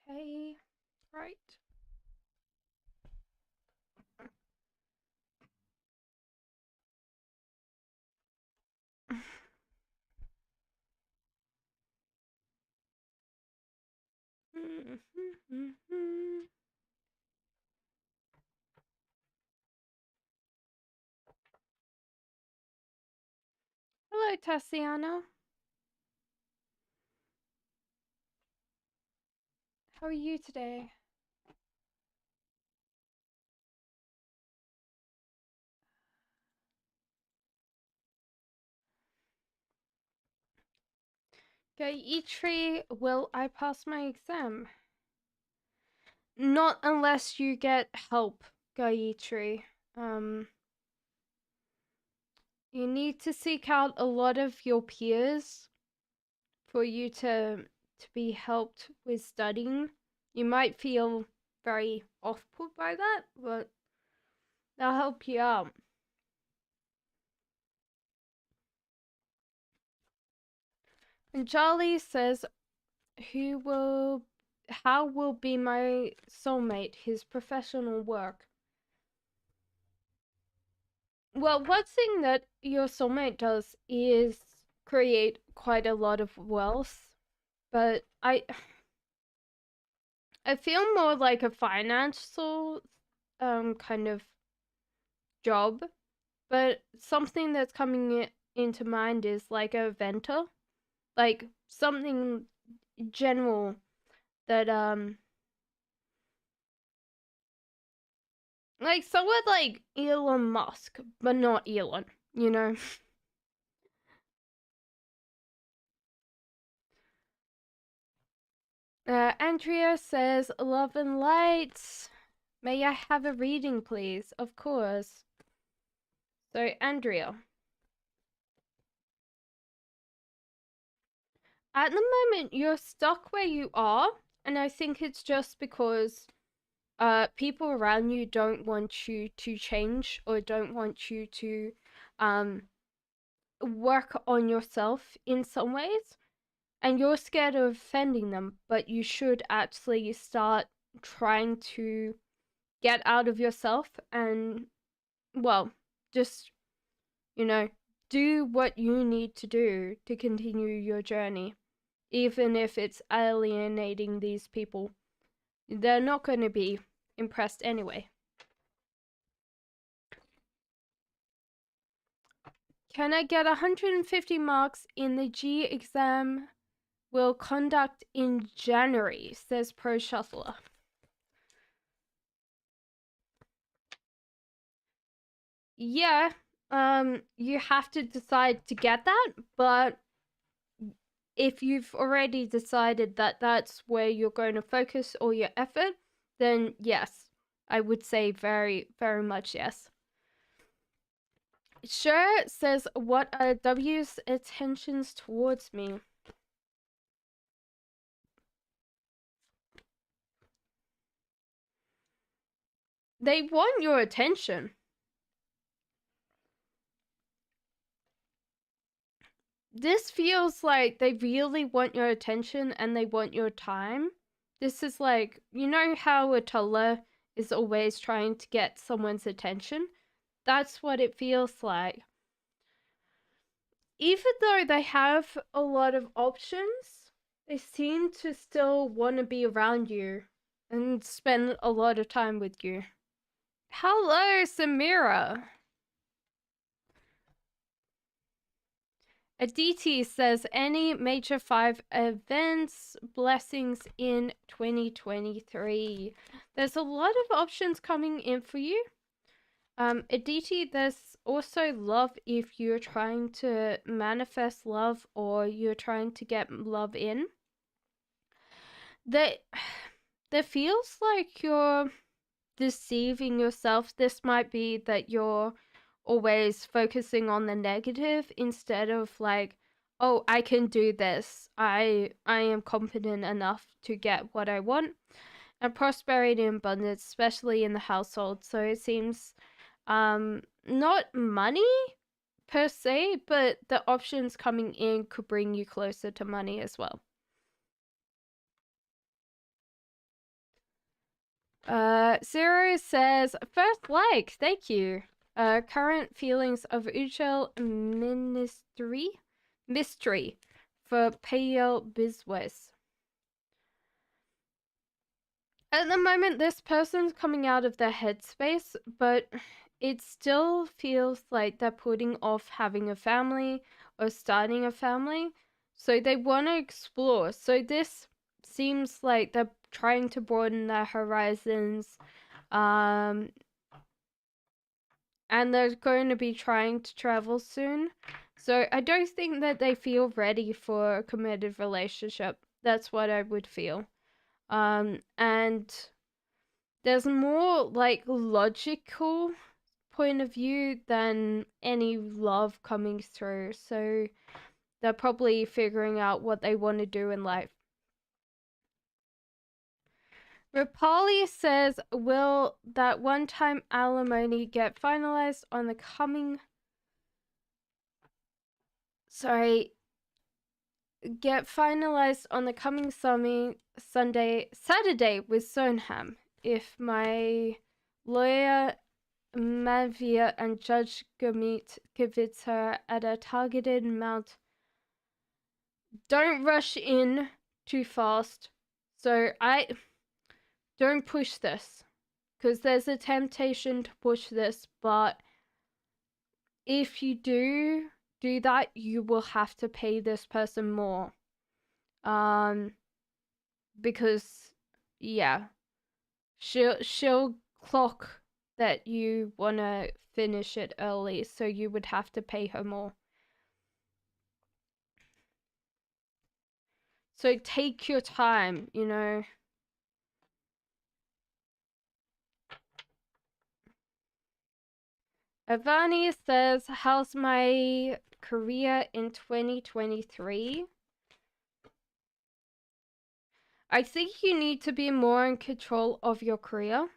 Okay, right. Hello, Tassiana. How are you today? Gayatri, will I pass my exam? Not unless you get help, Gayatri. You need to seek out a lot of your peers for you to be helped with studying. You might feel very off put by that, but they'll help you out. And Charlie says, how will be my soulmate, his professional work? Well, one thing that your soulmate does is create quite a lot of wealth, but I feel more like a financial kind of job, but something that's coming into mind is like a venter, like something general that like someone like Elon Musk, but not Elon, you know. Andrea says, "Love and lights. May I have a reading, please?" Of course. So, Andrea, at the moment you're stuck where you are, and I think it's just because people around you don't want you to change or don't want you to work on yourself in some ways, and you're scared of offending them, but you should actually start trying to get out of yourself and, well, just, you know, do what you need to do to continue your journey, even if it's alienating these people. They're not going to be impressed anyway. Can I get 150 marks in the G exam we'll conduct in January, says Pro Shuffler. Yeah, you have to decide to get that, but if you've already decided that that's where you're going to focus all your effort, then yes, I would say very, very much yes. Sure says, what are W's attentions towards me? They want your attention. This feels like they really want your attention and they want your time. This is like, you know how a toddler is always trying to get someone's attention? That's what it feels like. Even though they have a lot of options, they seem to still want to be around you and spend a lot of time with you. Hello, Samira. Aditi says, any major 5 events, blessings in 2023. There's a lot of options coming in for you. Aditi, there's also love if you're trying to manifest love or you're trying to get love in. There feels like you're deceiving yourself. This might be that you're always focusing on the negative instead of like, oh, I can do this. I am confident enough to get what I want. And prosperity and abundance, especially in the household. So it seems not money per se, but the options coming in could bring you closer to money as well. Zero says, first like, thank you. Current feelings of usual mystery for Pale Business. At the moment, this person's coming out of their headspace, but it still feels like they're putting off having a family or starting a family. So they want to explore. So this seems like they're trying to broaden their horizons. And they're going to be trying to travel soon. So I don't think that they feel ready for a committed relationship. That's what I would feel. And there's more like logical point of view than any love coming through. So they're probably figuring out what they want to do in life. Rapali says, will that one-time alimony get finalized on the coming... Get finalized on the coming Saturday with Sonham if my lawyer Mavia and Judge Gurmeet gives her at a targeted amount. Don't rush in too fast. So I don't push this, because there's a temptation to push this, but if you do that, you will have to pay this person more. Because yeah, she'll clock that you wanna finish it early, so you would have to pay her more. So take your time, you know. Avani says, how's my career in 2023? I think you need to be more in control of your career.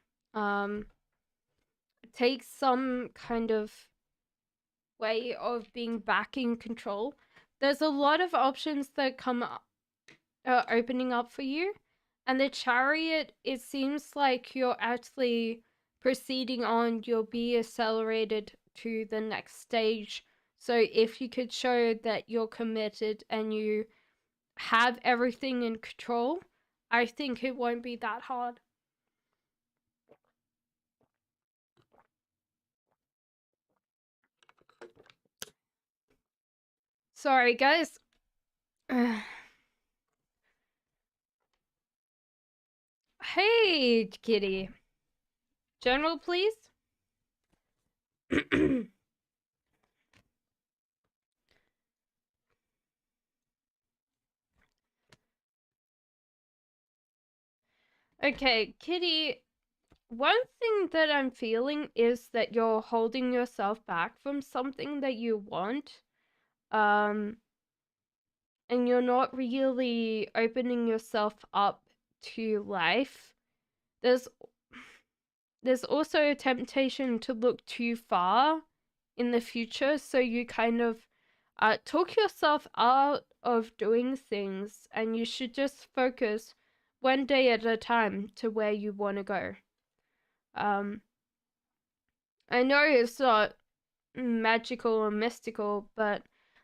Take some kind of way of being back in control. There's a lot of options that come opening up for you, and the Chariot, it seems like you're actually proceeding on. You'll be accelerated to the next stage. So if you could show that you're committed and you have everything in control, I think it won't be that hard. Sorry, guys. Hey, kitty. General, please. Okay, kitty. One thing that I'm feeling is that you're holding yourself back from something that you want. And you're not really opening yourself up to life. There's also a temptation to look too far in the future, so you kind of talk yourself out of doing things, and you should just focus one day at a time to where you want to go. I know it's not magical or mystical, but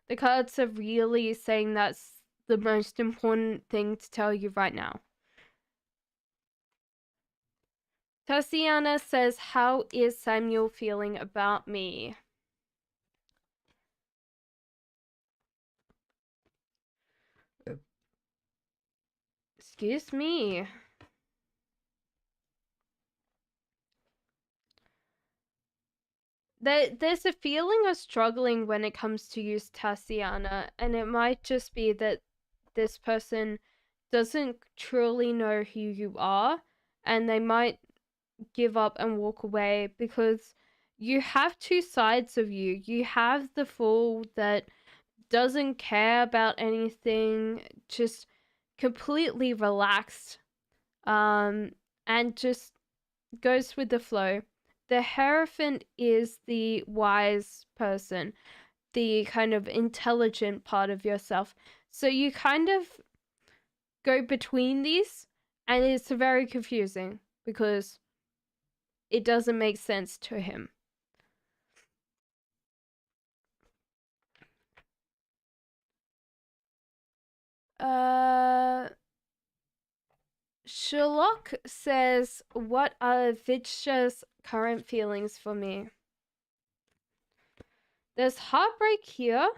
the cards are really saying that's the most important thing to tell you right now. Tatiana says, how is Samuel feeling about me? Excuse me. There's a feeling of struggling when it comes to use Tatiana, and it might just be that this person doesn't truly know who you are, and they might give up and walk away, because you have two sides of you. You have the fool that doesn't care about anything, just completely relaxed, and just goes with the flow. The Hierophant is the wise person, the kind of intelligent part of yourself. So you kind of go between these, and it's very confusing. because it doesn't make sense to him. Sherlock says, what are Vitcha's current feelings for me? There's heartbreak here,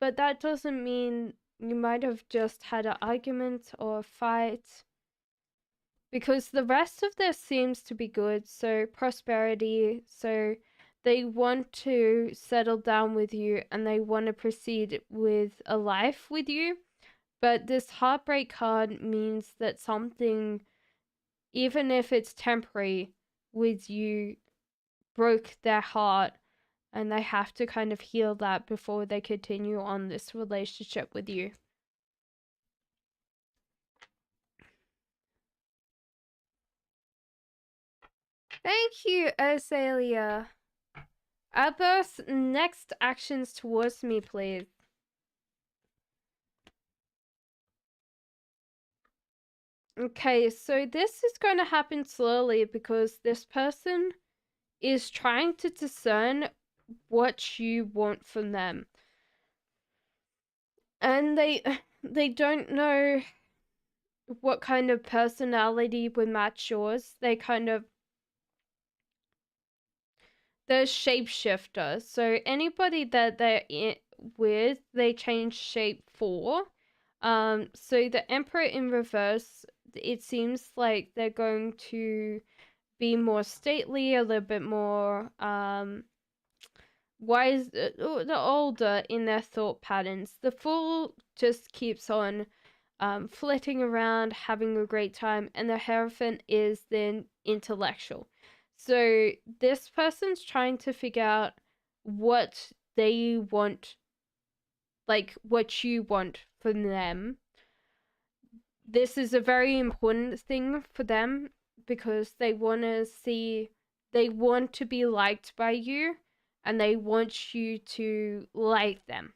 but that doesn't mean you might have just had an argument or a fight. Because the rest of this seems to be good. So prosperity, so they want to settle down with you and they want to proceed with a life with you. But this heartbreak card means that something, even if it's temporary, with you broke their heart and they have to kind of heal that before they continue on this relationship with you. Thank you, Azalea. Abos, next actions towards me, please. Okay, so this is going to happen slowly because this person is trying to discern what you want from them. And they don't know what kind of personality would match yours. They're shapeshifter. So anybody that they're with, they change shape for. So the Emperor in reverse, it seems like they're going to be more stately, a little bit more wise, the older in their thought patterns. The Fool just keeps on flitting around, having a great time, and the Hierophant is then intellectual. So this person's trying to figure out what they want, like what you want from them. This is a very important thing for them because they want to be liked by you and they want you to like them.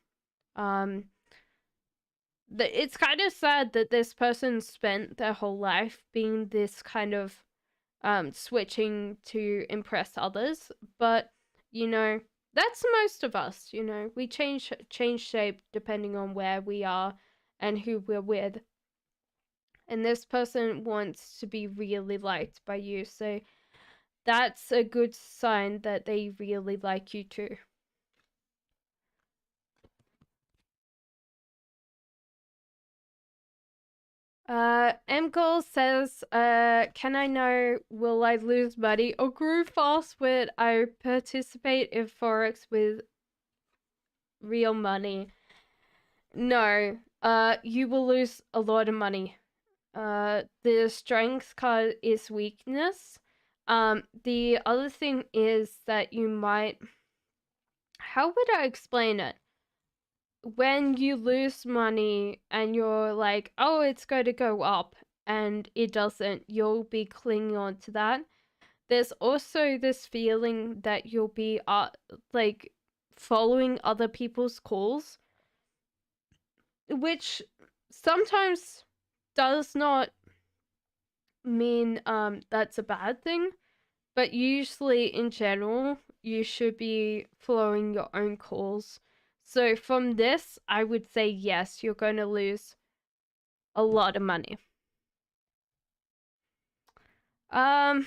It's kind of sad that this person spent their whole life being this kind of switching to impress others, but you know, that's most of us. You know, we change shape depending on where we are and who we're with. And this person wants to be really liked by you, so that's a good sign that they really like you too. Mgol says, can I know, will I lose money or grow fast when I participate in Forex with real money? No, you will lose a lot of money. The strength card is weakness. The other thing is that you might, how would I explain it? When you lose money and you're like, oh, it's going to go up, and it doesn't, you'll be clinging on to that. There's also this feeling that you'll be like following other people's calls, which sometimes does not mean that's a bad thing, but usually in general you should be following your own calls. So from this, I would say yes, you're going to lose a lot of money. I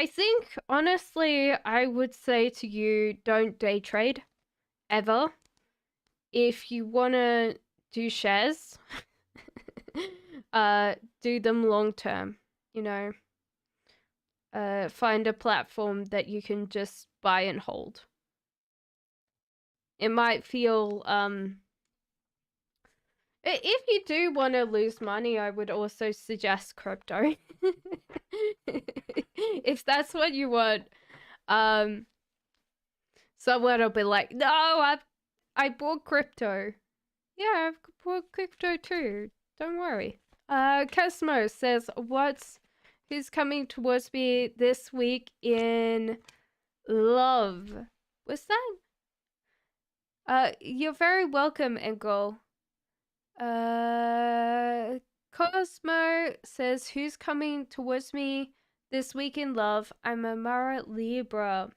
think honestly, I would say to you, don't day trade ever. If you want to do shares, do them long term, you know. Find a platform that you can just buy and hold. It might feel if you do want to lose money, I would also suggest crypto. If that's what you want. Someone will be like, no, I bought crypto. Yeah, I've bought crypto too. Don't worry. Cosmo says, who's coming towards me this week in love? What's that? You're very welcome, Engel. Uh, Cosmo says, "Who's coming towards me this week in love? I'm a Mara Libra."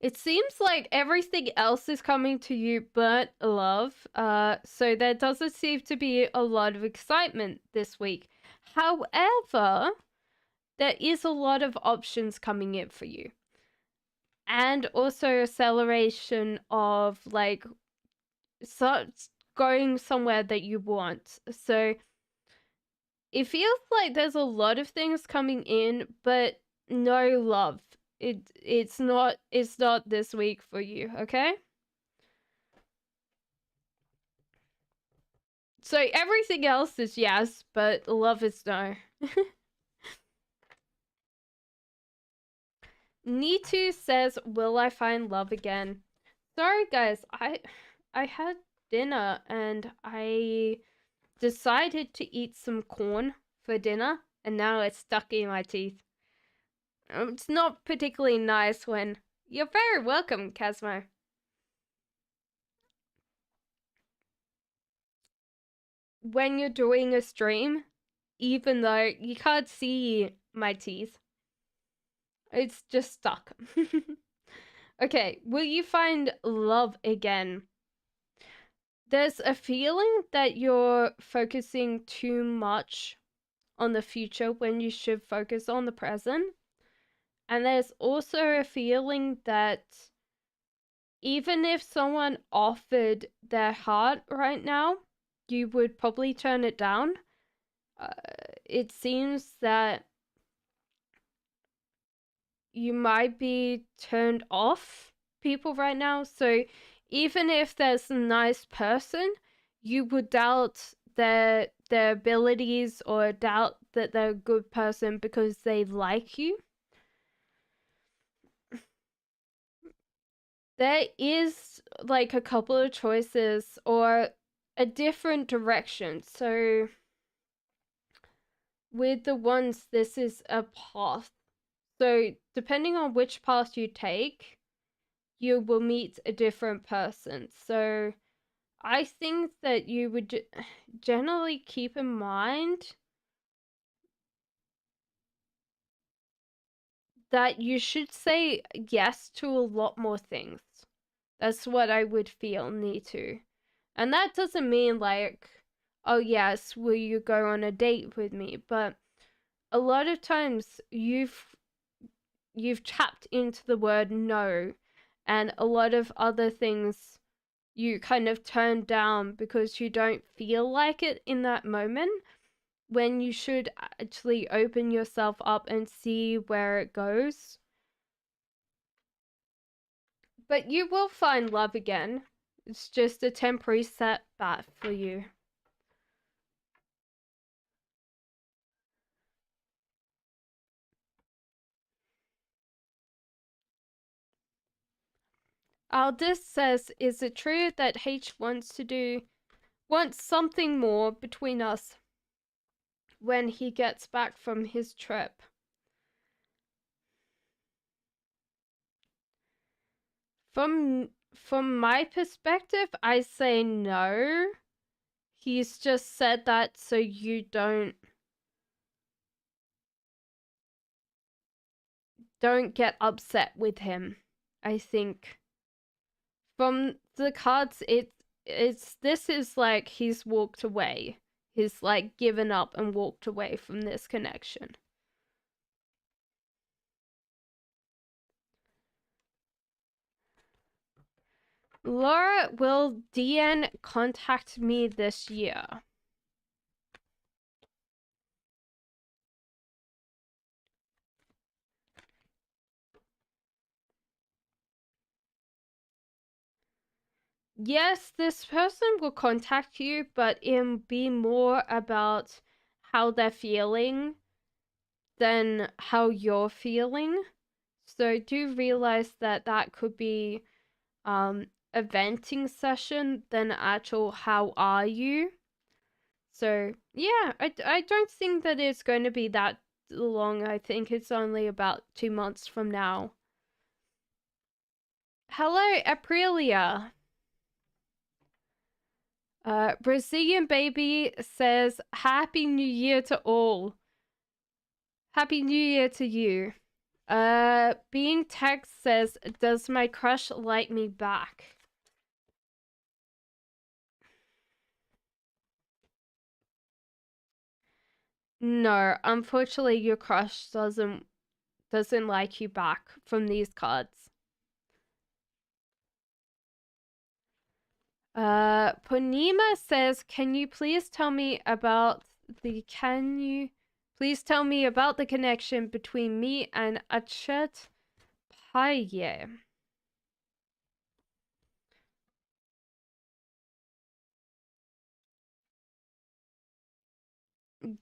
It seems like everything else is coming to you but love. So there doesn't seem to be a lot of excitement this week. However, there is a lot of options coming in for you. And also acceleration of like going somewhere that you want. So it feels like there's a lot of things coming in, but no love. It's not this week for you, okay? So everything else is yes, but love is no. Nitu says, "Will I find love again?" Sorry guys, I had dinner and I decided to eat some corn for dinner and now it's stuck in my teeth. It's not particularly nice when you're very welcome, Casmo. When you're doing a stream, even though you can't see my teeth, it's just stuck. Okay, will you find love again? There's a feeling that you're focusing too much on the future when you should focus on the present. And there's also a feeling that even if someone offered their heart right now, you would probably turn it down. Uh, it seems that you might be turned off people right now. So even if there's a nice person, you would doubt their abilities or doubt that they're a good person because they like you. There is like a couple of choices or a different direction. So with the ones, this is a path. So depending on which path you take, you will meet a different person. So I think that you would generally keep in mind that you should say yes to a lot more things. That's what I would feel need to. And that doesn't mean like, oh yes, will you go on a date with me? But a lot of times you've tapped into the word no, and a lot of other things you kind of turn down because you don't feel like it in that moment, when you should actually open yourself up and see where it goes. But you will find love again. It's just a temporary setback for you. Aldis says, "Is it true that H wants something more between us when he gets back from his trip?" From my perspective, I say no. He's just said that so you don't get upset with him. I think from the cards, it's this is like he's walked away. He's like given up and walked away from this connection. Laura, will DN contact me this year? Yes, this person will contact you, but it'll be more about how they're feeling than how you're feeling. So do realize that that could be a venting session than actual how are you. So yeah, I don't think that it's going to be that long. I think it's only about 2 months from now. Hello, Aprilia. Brazilian Baby says, Happy New Year to all. Happy New Year to you. Being Text says, does my crush like me back? No, unfortunately your crush doesn't like you back from these cards. Ponima says, can you please tell me about the connection between me and Achet Paye?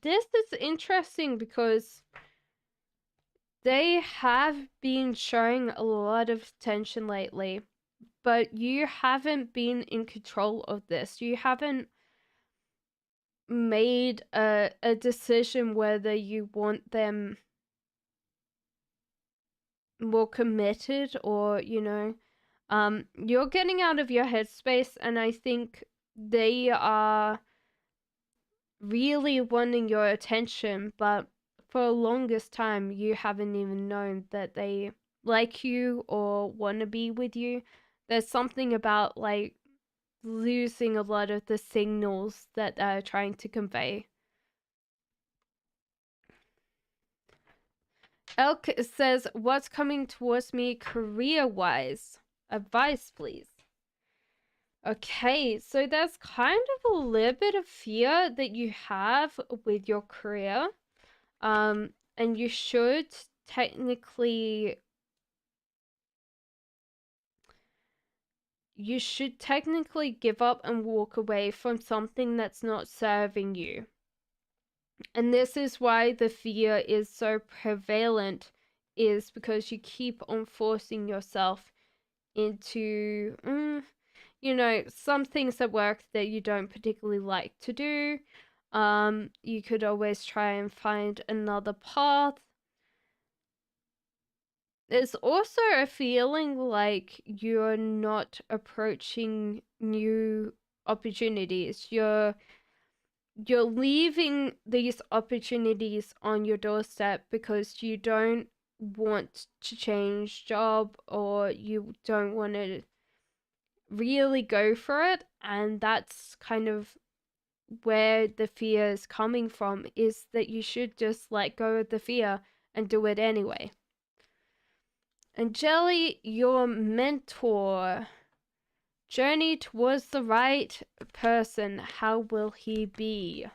This is interesting because they have been showing a lot of tension lately, but you haven't been in control of this. You haven't made a decision whether you want them more committed or, you're getting out of your headspace, and I think they are really wanting your attention, but for the longest time you haven't even known that they like you or want to be with you. There's something about like losing a lot of the signals that they're trying to convey. Elk says, what's coming towards me career-wise? Advice, please. Okay, so there's kind of a little bit of fear that you have with your career. And you should technically give up and walk away from something that's not serving you. And this is why the fear is so prevalent, is because you keep on forcing yourself into some things at work that you don't particularly like to do. You could always try and find another path. There's also a feeling like you're not approaching new opportunities. You're leaving these opportunities on your doorstep because you don't want to change job, or you don't want to really go for it. And that's kind of where the fear is coming from, is that you should just let go of the fear and do it anyway. And Jelly, your mentor, journey towards the right person, how will he be?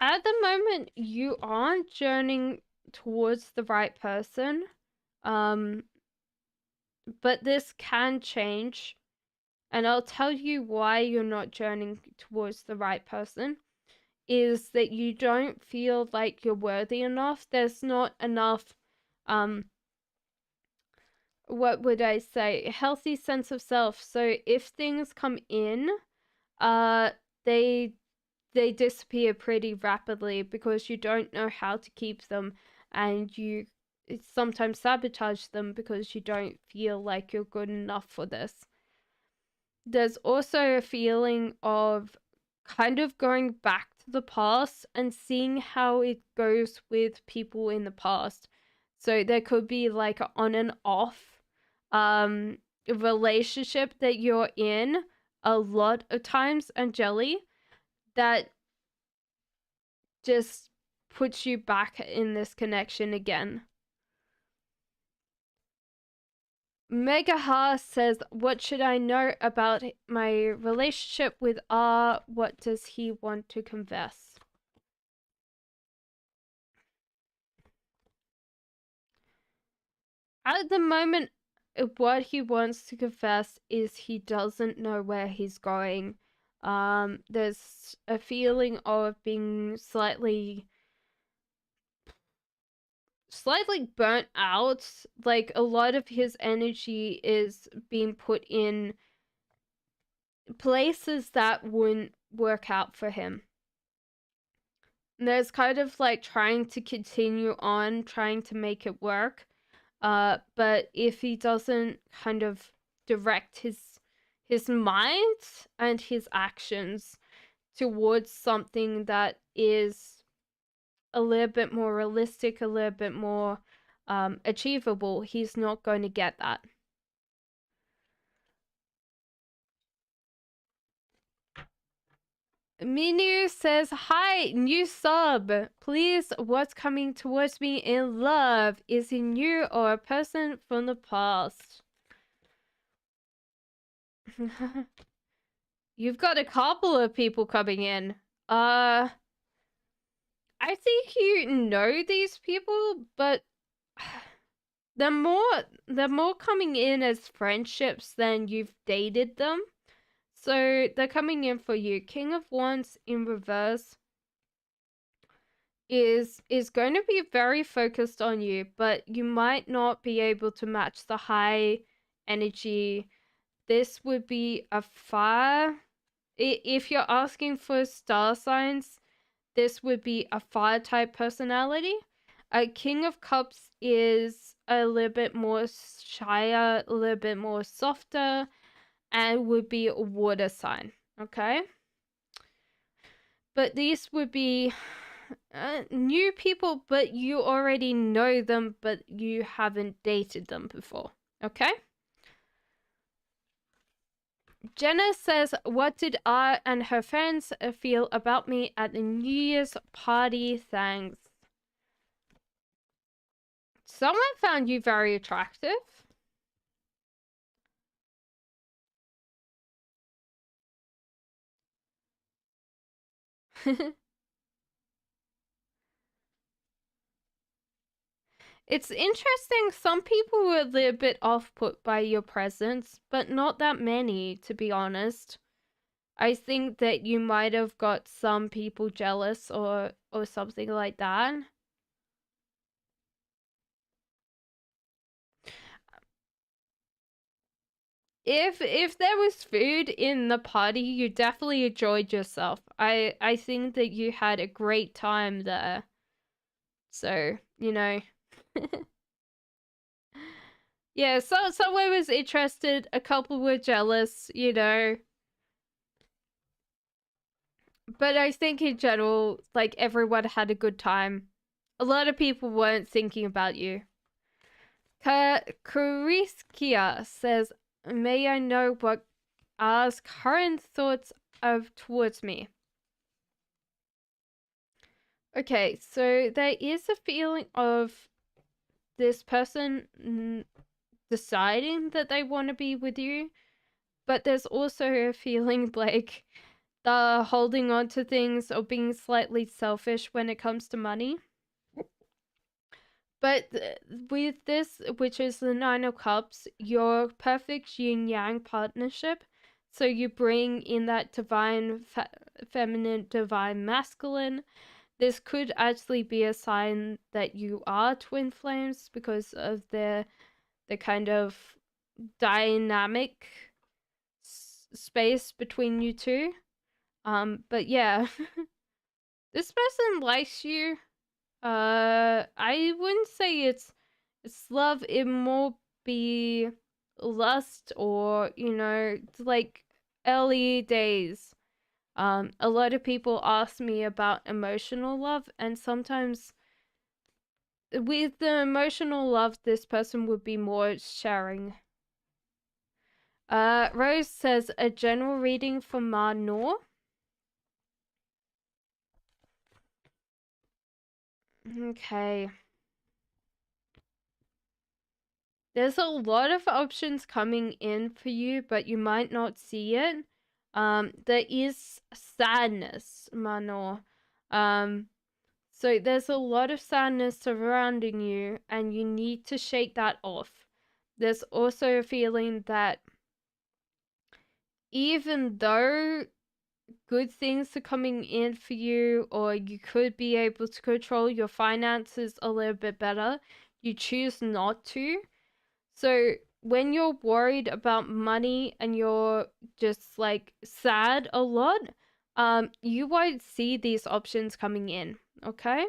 At the moment, you aren't journeying towards the right person. But this can change. And I'll tell you why you're not journeying towards the right person. Is that you don't feel like you're worthy enough. There's not enough, what would I say, a healthy sense of self. So if things come in, they disappear pretty rapidly because you don't know how to keep them, and you sometimes sabotage them because you don't feel like you're good enough for this. There's also a feeling of kind of going back to the past and seeing how it goes with people in the past. So there could be like an on and off relationship that you're in a lot of times, and Jelly, that just puts you back in this connection again. Megaha says, what should I know about my relationship with R? What does he want to confess? At the moment, what he wants to confess is he doesn't know where he's going. There's a feeling of being slightly burnt out. Like a lot of his energy is being put in places that wouldn't work out for him. And there's kind of like trying to continue on, trying to make it work. But if he doesn't kind of direct his mind and his actions towards something that is a little bit more realistic, a little bit more achievable, he's not going to get that. Minu says, hi, new sub. Please, what's coming towards me in love? Is it you or a person from the past? You've got a couple of people coming in. I think you know these people, but they're more coming in as friendships than you've dated them. So they're coming in for you. King of Wands in reverse is going to be very focused on you, but you might not be able to match the high energy. This would be a fire. If you're asking for star signs, this would be a fire type personality. A King of Cups is a little bit more shyer, a little bit more softer, and would be a water sign. Okay, but these would be new people, but you already know them, but you haven't dated them before. Okay. Jenna says, what did I and her friends feel about me at the New Year's party? Thanks. Someone found you very attractive. It's interesting. Some people were a little bit off-put by your presence, but not that many, to be honest. I think that you might have got some people jealous or something like that. If there was food in the party, you definitely enjoyed yourself. I think that you had a great time there. So, you know. Yeah, so someone was interested, a couple were jealous, you know. But I think in general, like, everyone had a good time. A lot of people weren't thinking about you. Kariskia says, may I know what R's current thoughts of towards me? Okay, so there is a feeling of this person deciding that they want to be with you, but there's also a feeling like they're holding on to things or being slightly selfish when it comes to money. But with this, which is the Nine of Cups, your perfect yin-yang partnership. So you bring in that divine feminine, divine masculine. This could actually be a sign that you are twin flames because of the kind of dynamic space between you two. But yeah, this person likes you. I wouldn't say it's love. It more be lust, or you know, like early days. A lot of people ask me about emotional love, and sometimes with the emotional love, this person would be more sharing. Rose says a general reading for Ma Noor. Okay. There's a lot of options coming in for you, but you might not see it. There is sadness, Manor. So there's a lot of sadness surrounding you, and you need to shake that off. There's also a feeling that even though good things are coming in for you, or you could be able to control your finances a little bit better, you choose not to. So when you're worried about money and you're just like sad a lot, you won't see these options coming in. Okay.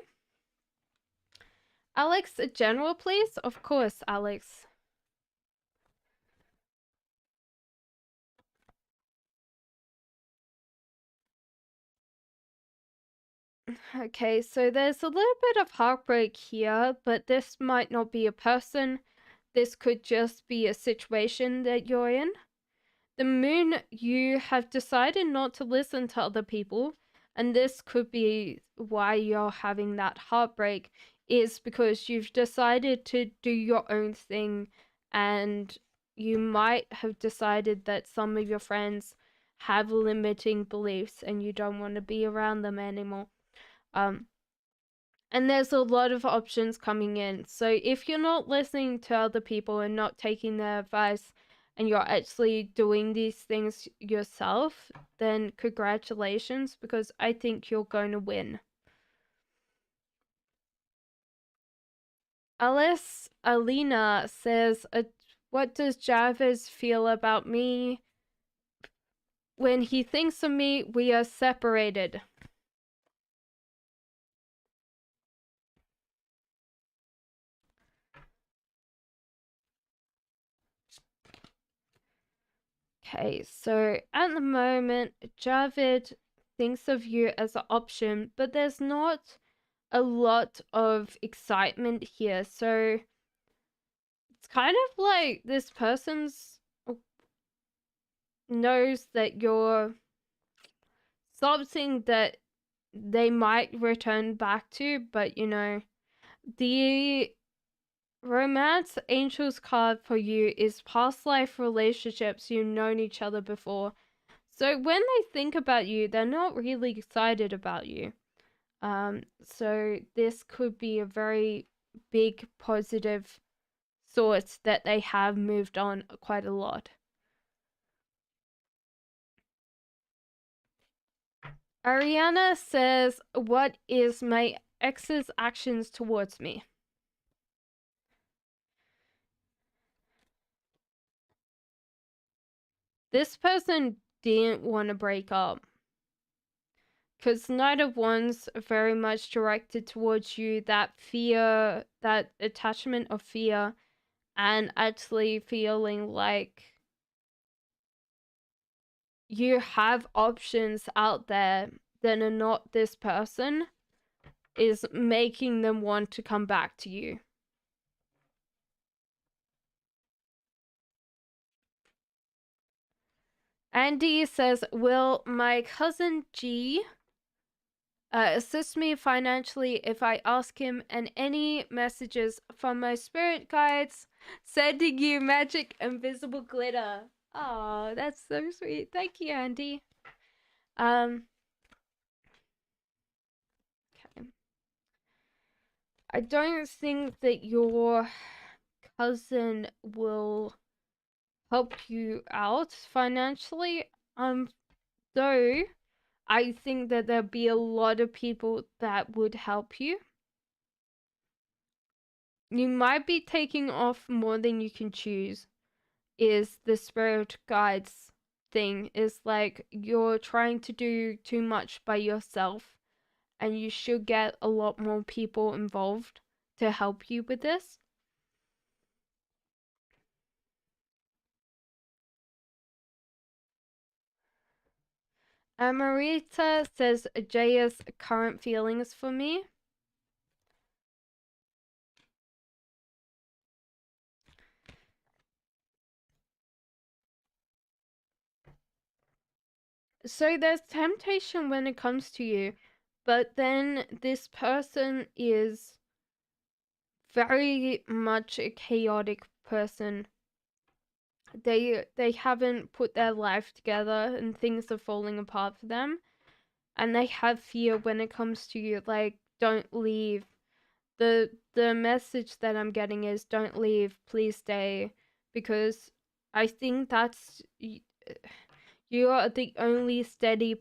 Alex, a general, please. Of course, Alex. Okay, so there's a little bit of heartbreak here, but this might not be a person. This could just be a situation that you're in. The moon, you have decided not to listen to other people, and this could be why you're having that heartbreak, is because you've decided to do your own thing, and you might have decided that some of your friends have limiting beliefs and you don't want to be around them anymore. Um, and there's a lot of options coming in. So if you're not listening to other people and not taking their advice and you're actually doing these things yourself, then congratulations, because I think you're going to win. Alice Alina says, what does Jarvis feel about me? When he thinks of me, we are separated. Okay, so at the moment, Javid thinks of you as an option, but there's not a lot of excitement here. So it's kind of like this person's knows that you're something that they might return back to, but the romance angels card for you is past life relationships. You've known each other before. So when they think about you, they're not really excited about you. So this could be a very big positive source that they have moved on quite a lot. Ariana says, what is my ex's actions towards me? This person didn't want to break up because Knight of Wands very much directed towards you, that fear, that attachment of fear, and actually feeling like you have options out there that are not this person is making them want to come back to you. Andy says, will my cousin G assist me financially if I ask him, and any messages from my spirit guides sending you magic invisible glitter? Oh, that's so sweet. Thank you, Andy. Okay. I don't think that your cousin will help you out financially. Though I think that there'll be a lot of people that would help you. You might be taking off more than you can choose, is the spirit guides thing. Is like you're trying to do too much by yourself, and you should get a lot more people involved to help you with this. Marita says Jaya's current feelings for me. So there's temptation when it comes to you, but then this person is very much a chaotic person. They haven't put their life together and things are falling apart for them, and they have fear when it comes to you, like, don't leave. The message that I'm getting is don't leave, please stay, because I think that's you are the only steady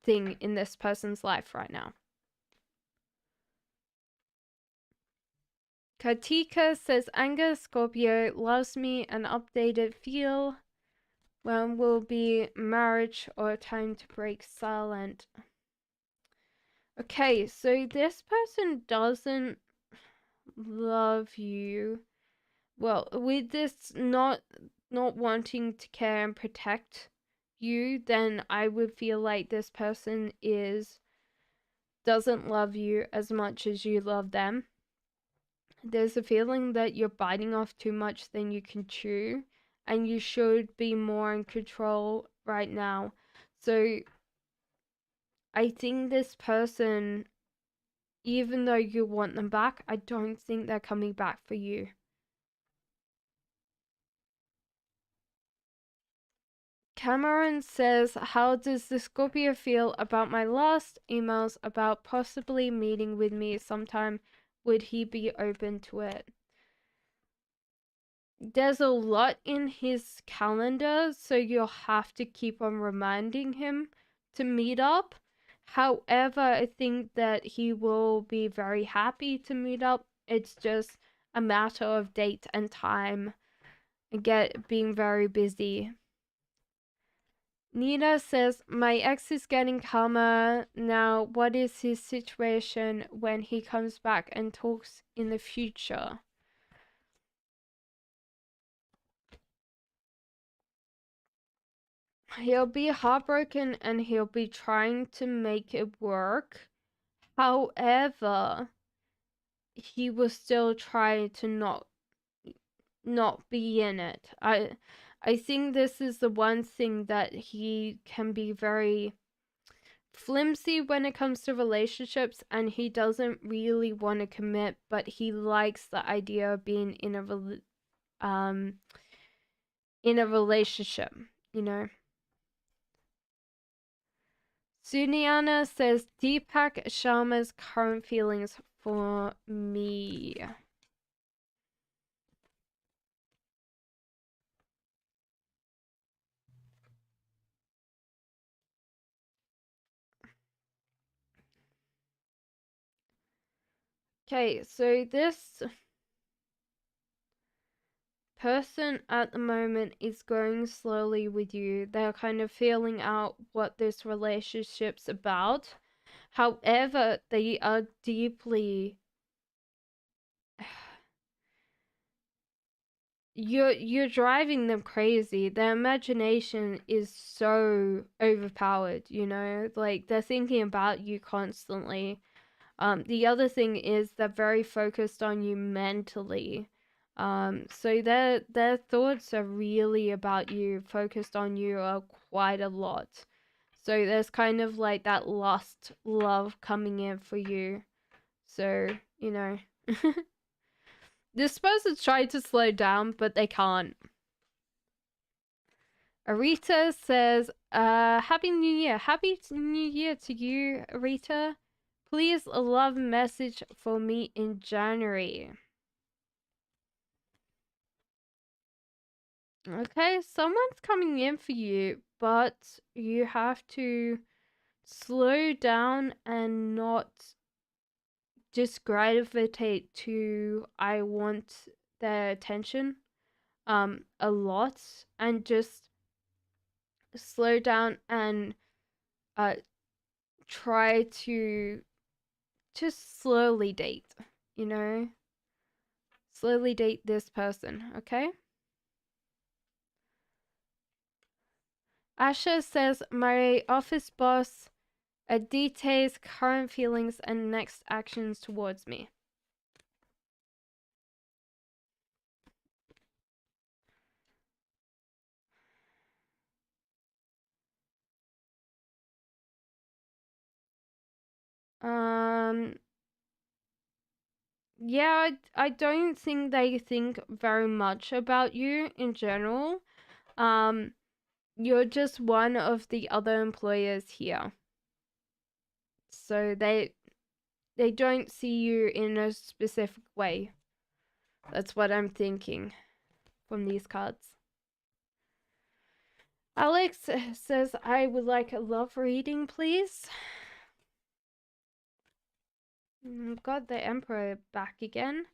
thing in this person's life right now. Katika says, anger Scorpio loves me, an updated feel. When will be marriage or time to break silent? Okay, so this person doesn't love you. Well, with this not wanting to care and protect you, then I would feel like this person is doesn't love you as much as you love them. There's a feeling that you're biting off too much than you can chew, and you should be more in control right now. So I think this person, even though you want them back, I don't think they're coming back for you. Cameron says, how does the Scorpio feel about my last emails about possibly meeting with me sometime? Would he be open to it? There's a lot in his calendar, so you'll have to keep on reminding him to meet up. However, I think that he will be very happy to meet up. It's just a matter of date and time. Being very busy. Nina says, my ex is getting calmer now. What is his situation when he comes back and talks in the future? He'll be heartbroken and he'll be trying to make it work. However, he will still try to not be in it. I think this is the one thing that he can be very flimsy when it comes to relationships, and he doesn't really want to commit, but he likes the idea of being in a relationship, you know. Suniana says Deepak Sharma's current feelings for me. Okay, so this person at the moment is going slowly with you. They're kind of feeling out what this relationship's about. However, they are deeply you're driving them crazy. Their imagination is so overpowered, you know? Like they're thinking about you constantly. The other thing is they're very focused on you mentally. So their thoughts are really about you, focused on you quite a lot. So there's kind of like that lust love coming in for you. So, you know. They're supposed to try to slow down, but they can't. Arita says, Happy New Year. Happy New Year to you, Arita. Please a love message for me in January. Okay, someone's coming in for you, but you have to slow down and not just gravitate to I want their attention a lot, and just slow down and uh try to just slowly date, you know? Slowly date this person, okay? Asha says, my office boss details current feelings and next actions towards me. Yeah, I don't think they think very much about you in general. Um, you're just one of the other employers here. So they don't see you in a specific way. That's what I'm thinking from these cards. Alex says, I would like a love reading, please. Got the Emperor back again.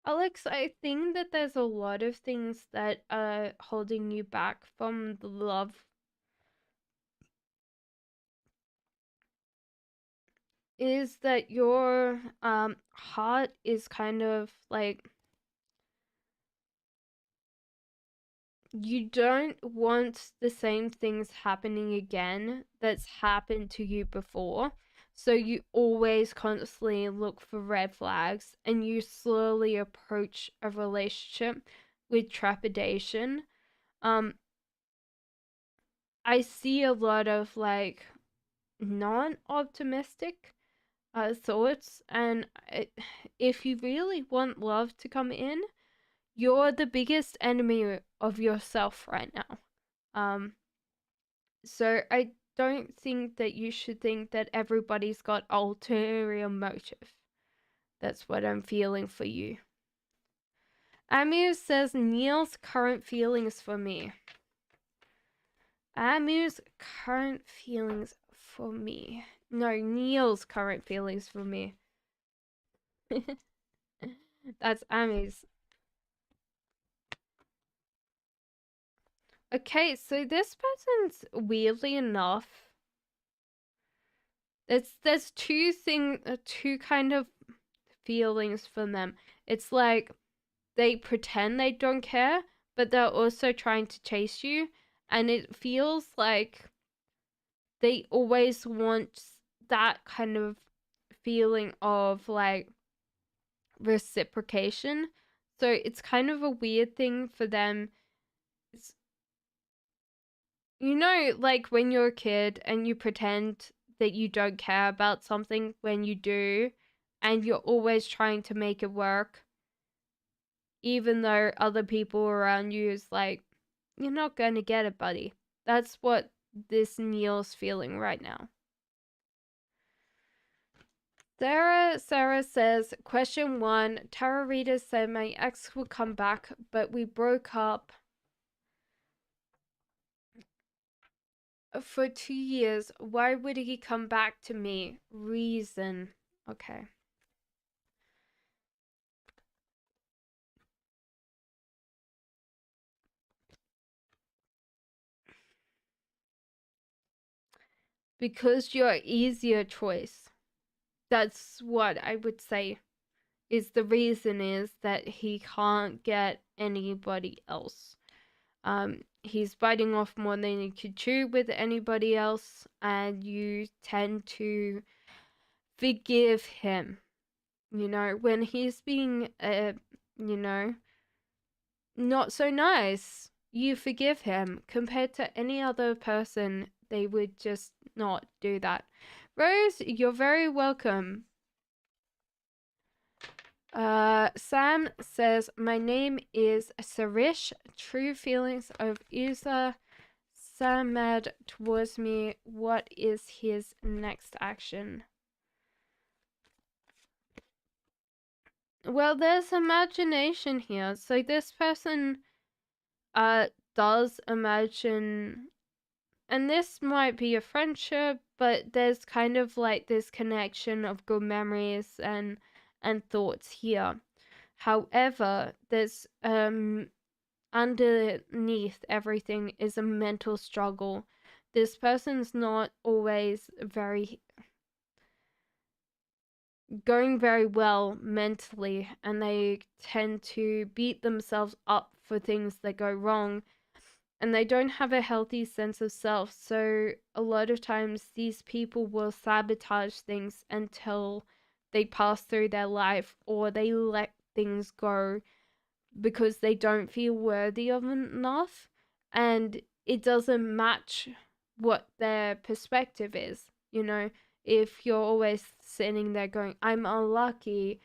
Alex, I think that there's a lot of things that are holding you back from the love. Is that your heart is kind of like you don't want the same things happening again that's happened to you before. So you always constantly look for red flags and you slowly approach a relationship with trepidation. Um, I see a lot of like non optimistic thoughts, and if you really want love to come in, you're the biggest enemy of yourself right now. So I don't think that you should think that everybody's got ulterior motive. That's what I'm feeling for you. Amir says Neil's current feelings for me. Amir's current feelings for me. No, Neil's current feelings for me. That's Amir's. Okay, so this person's weirdly enough. There's two kind of feelings for them. It's like they pretend they don't care, but they're also trying to chase you, and it feels like they always want that kind of feeling of like reciprocation. So it's kind of a weird thing for them. It's, like when you're a kid and you pretend that you don't care about something when you do, and you're always trying to make it work, even though other people around you is like, you're not going to get it, buddy. That's what this Neil's feeling right now. Sarah says, question 1, tarot reader said my ex would come back, but we broke up for 2 years. Why would he come back to me? Reason. Okay. Because you're easier choice. That's what I would say is the reason is that he can't get anybody else. He's biting off more than he could chew with anybody else, and you tend to forgive him. When he's being, not so nice, you forgive him. Compared to any other person, they would just not do that. Rose, you're very welcome. Sam says, my name is Sarish. True feelings of Isa Samad towards me. What is his next action? Well, there's imagination here. So this person does imagine, and this might be a friendship, but there's kind of like this connection of good memories and thoughts here. However, there's underneath everything is a mental struggle. This person's not always going very well mentally, and they tend to beat themselves up for things that go wrong, and they don't have a healthy sense of self. So a lot of times these people will sabotage things until they pass through their life, or they let things go because they don't feel worthy of enough, and it doesn't match what their perspective is. If you're always sitting there going, I'm unlucky,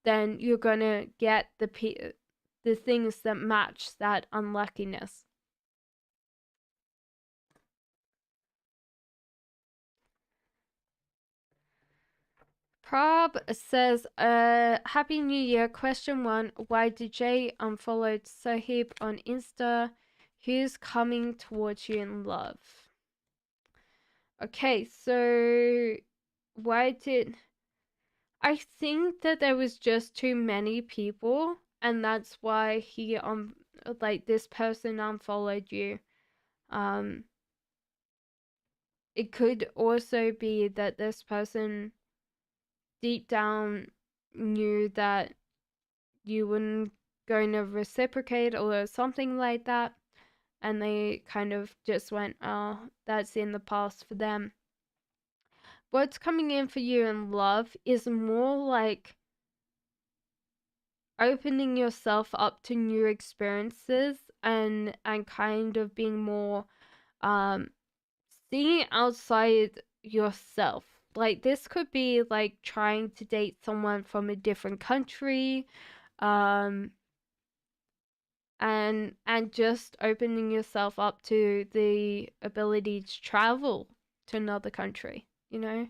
then you're gonna get the things that match that unluckiness. Prob says, Happy New Year. Question 1, why did Jay unfollow Sahib on Insta? Who's coming towards you in love? Okay, so why did... I think that there was just too many people, and that's why he, this person unfollowed you. It could also be that this person deep down knew that you weren't going to reciprocate or something like that. and they kind of just went, oh, that's in the past for them. What's coming in for you in love is more like opening yourself up to new experiences, and kind of being more um seeing outside yourself. Like, this could be like trying to date someone from a different country, um and just opening yourself up to the ability to travel to another country, you know?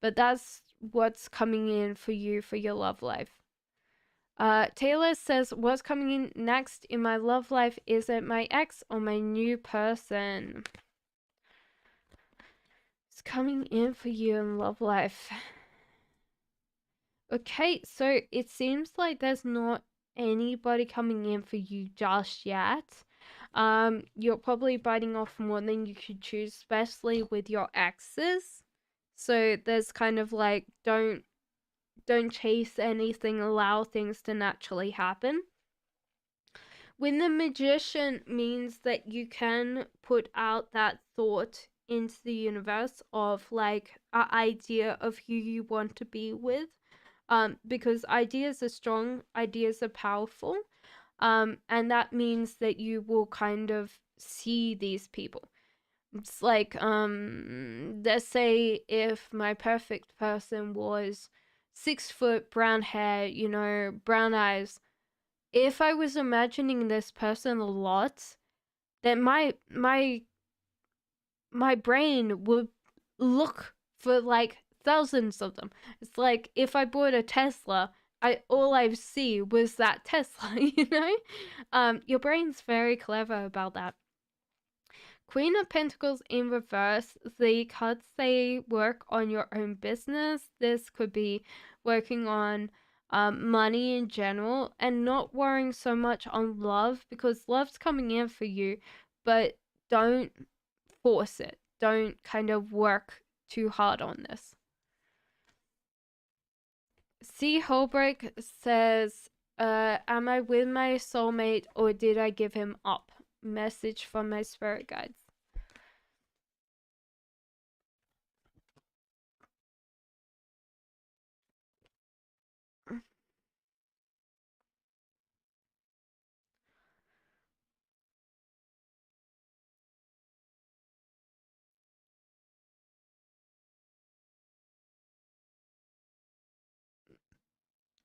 But that's what's coming in for you for your love life. Taylor says, what's coming in next in my love life? Is it my ex or my new person? It's coming in for you in love life. Okay, so it seems like there's not anybody coming in for you just yet. You're probably biting off more than you could chew, especially with your exes. So there's kind of like, don't chase anything, allow things to naturally happen. When the magician means that you can put out that thought into the universe of like an idea of who you want to be with, because ideas are strong, ideas are powerful, and that means that you will kind of see these people. It's like, let's say if my perfect person was 6 foot, brown hair, you know, brown eyes. If I was imagining this person a lot, then my brain would look for like thousands of them. It's like if I bought a Tesla, all I see was that Tesla, you know? Your brain's very clever about that. Queen of Pentacles in reverse, the cards say work on your own business. This could be working on money in general and not worrying so much on love, because love's coming in for you, but don't force it. Don't kind of work too hard on this. C. Holbrook says, am I with my soulmate or did I give him up? Message from my spirit guides.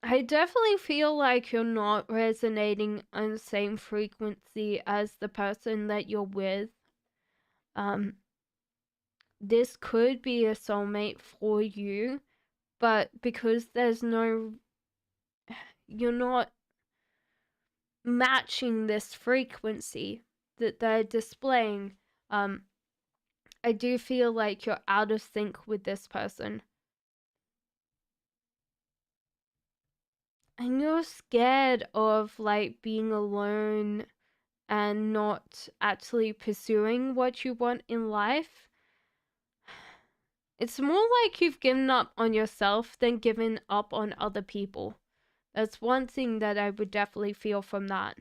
I definitely feel like you're not resonating on the same frequency as the person that you're with. This could be a soulmate for you, but because you're not matching this frequency that they're displaying, I do feel like you're out of sync with this person. And you're scared of like being alone and not actually pursuing what you want in life. It's more like you've given up on yourself than given up on other people. That's one thing that I would definitely feel from that.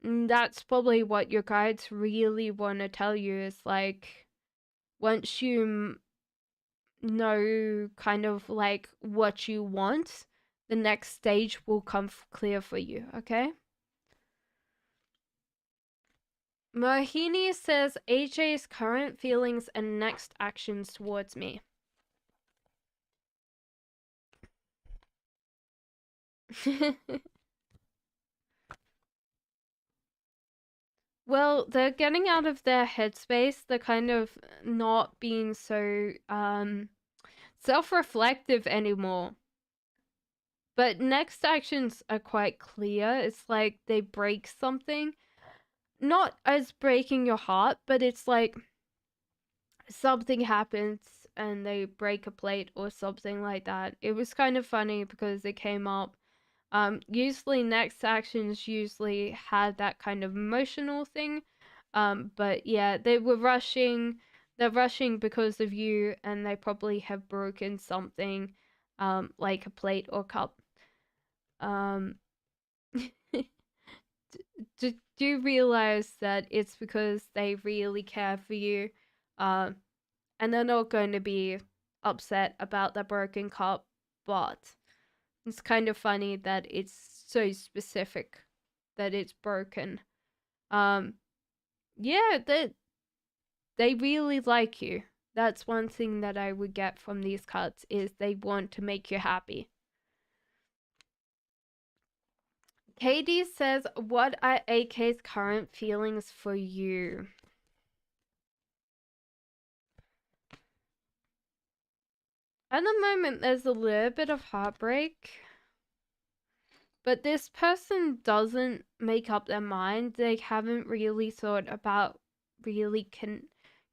And that's probably what your guides really want to tell you is like, once you know kind of like what you want, the next stage will come clear for you, okay? Mohini says AJ's current feelings and next actions towards me. Well, they're getting out of their headspace. They're kind of not being so self-reflective anymore. But next actions are quite clear. It's like they break something. Not as breaking your heart, but it's like something happens and they break a plate or something like that. It was kind of funny because it came up. Usually next actions usually had that kind of emotional thing. But yeah, they're rushing because of you, and they probably have broken something, like a plate or cup. Um, do realize that it's because they really care for you, and they're not going to be upset about the broken cup, but it's kind of funny that it's so specific that it's broken. Um, yeah, they really like you. That's one thing that I would get from these cards is they want to make you happy. Katie says, what are AK's current feelings for you? At the moment, there's a little bit of heartbreak, but this person doesn't make up their mind. They haven't really thought about really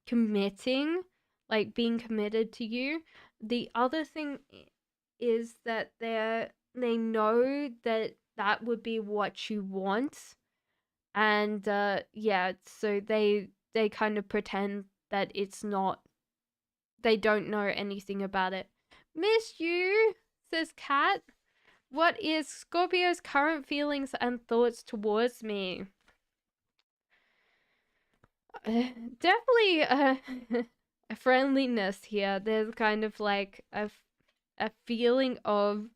committing, like being committed to you. The other thing is that they know that that would be what you want, and yeah, so they kind of pretend that it's not. They don't know anything about it. Miss you, says Kat. What is Scorpio's current feelings and thoughts towards me? Definitely a friendliness here. There's kind of like a feeling of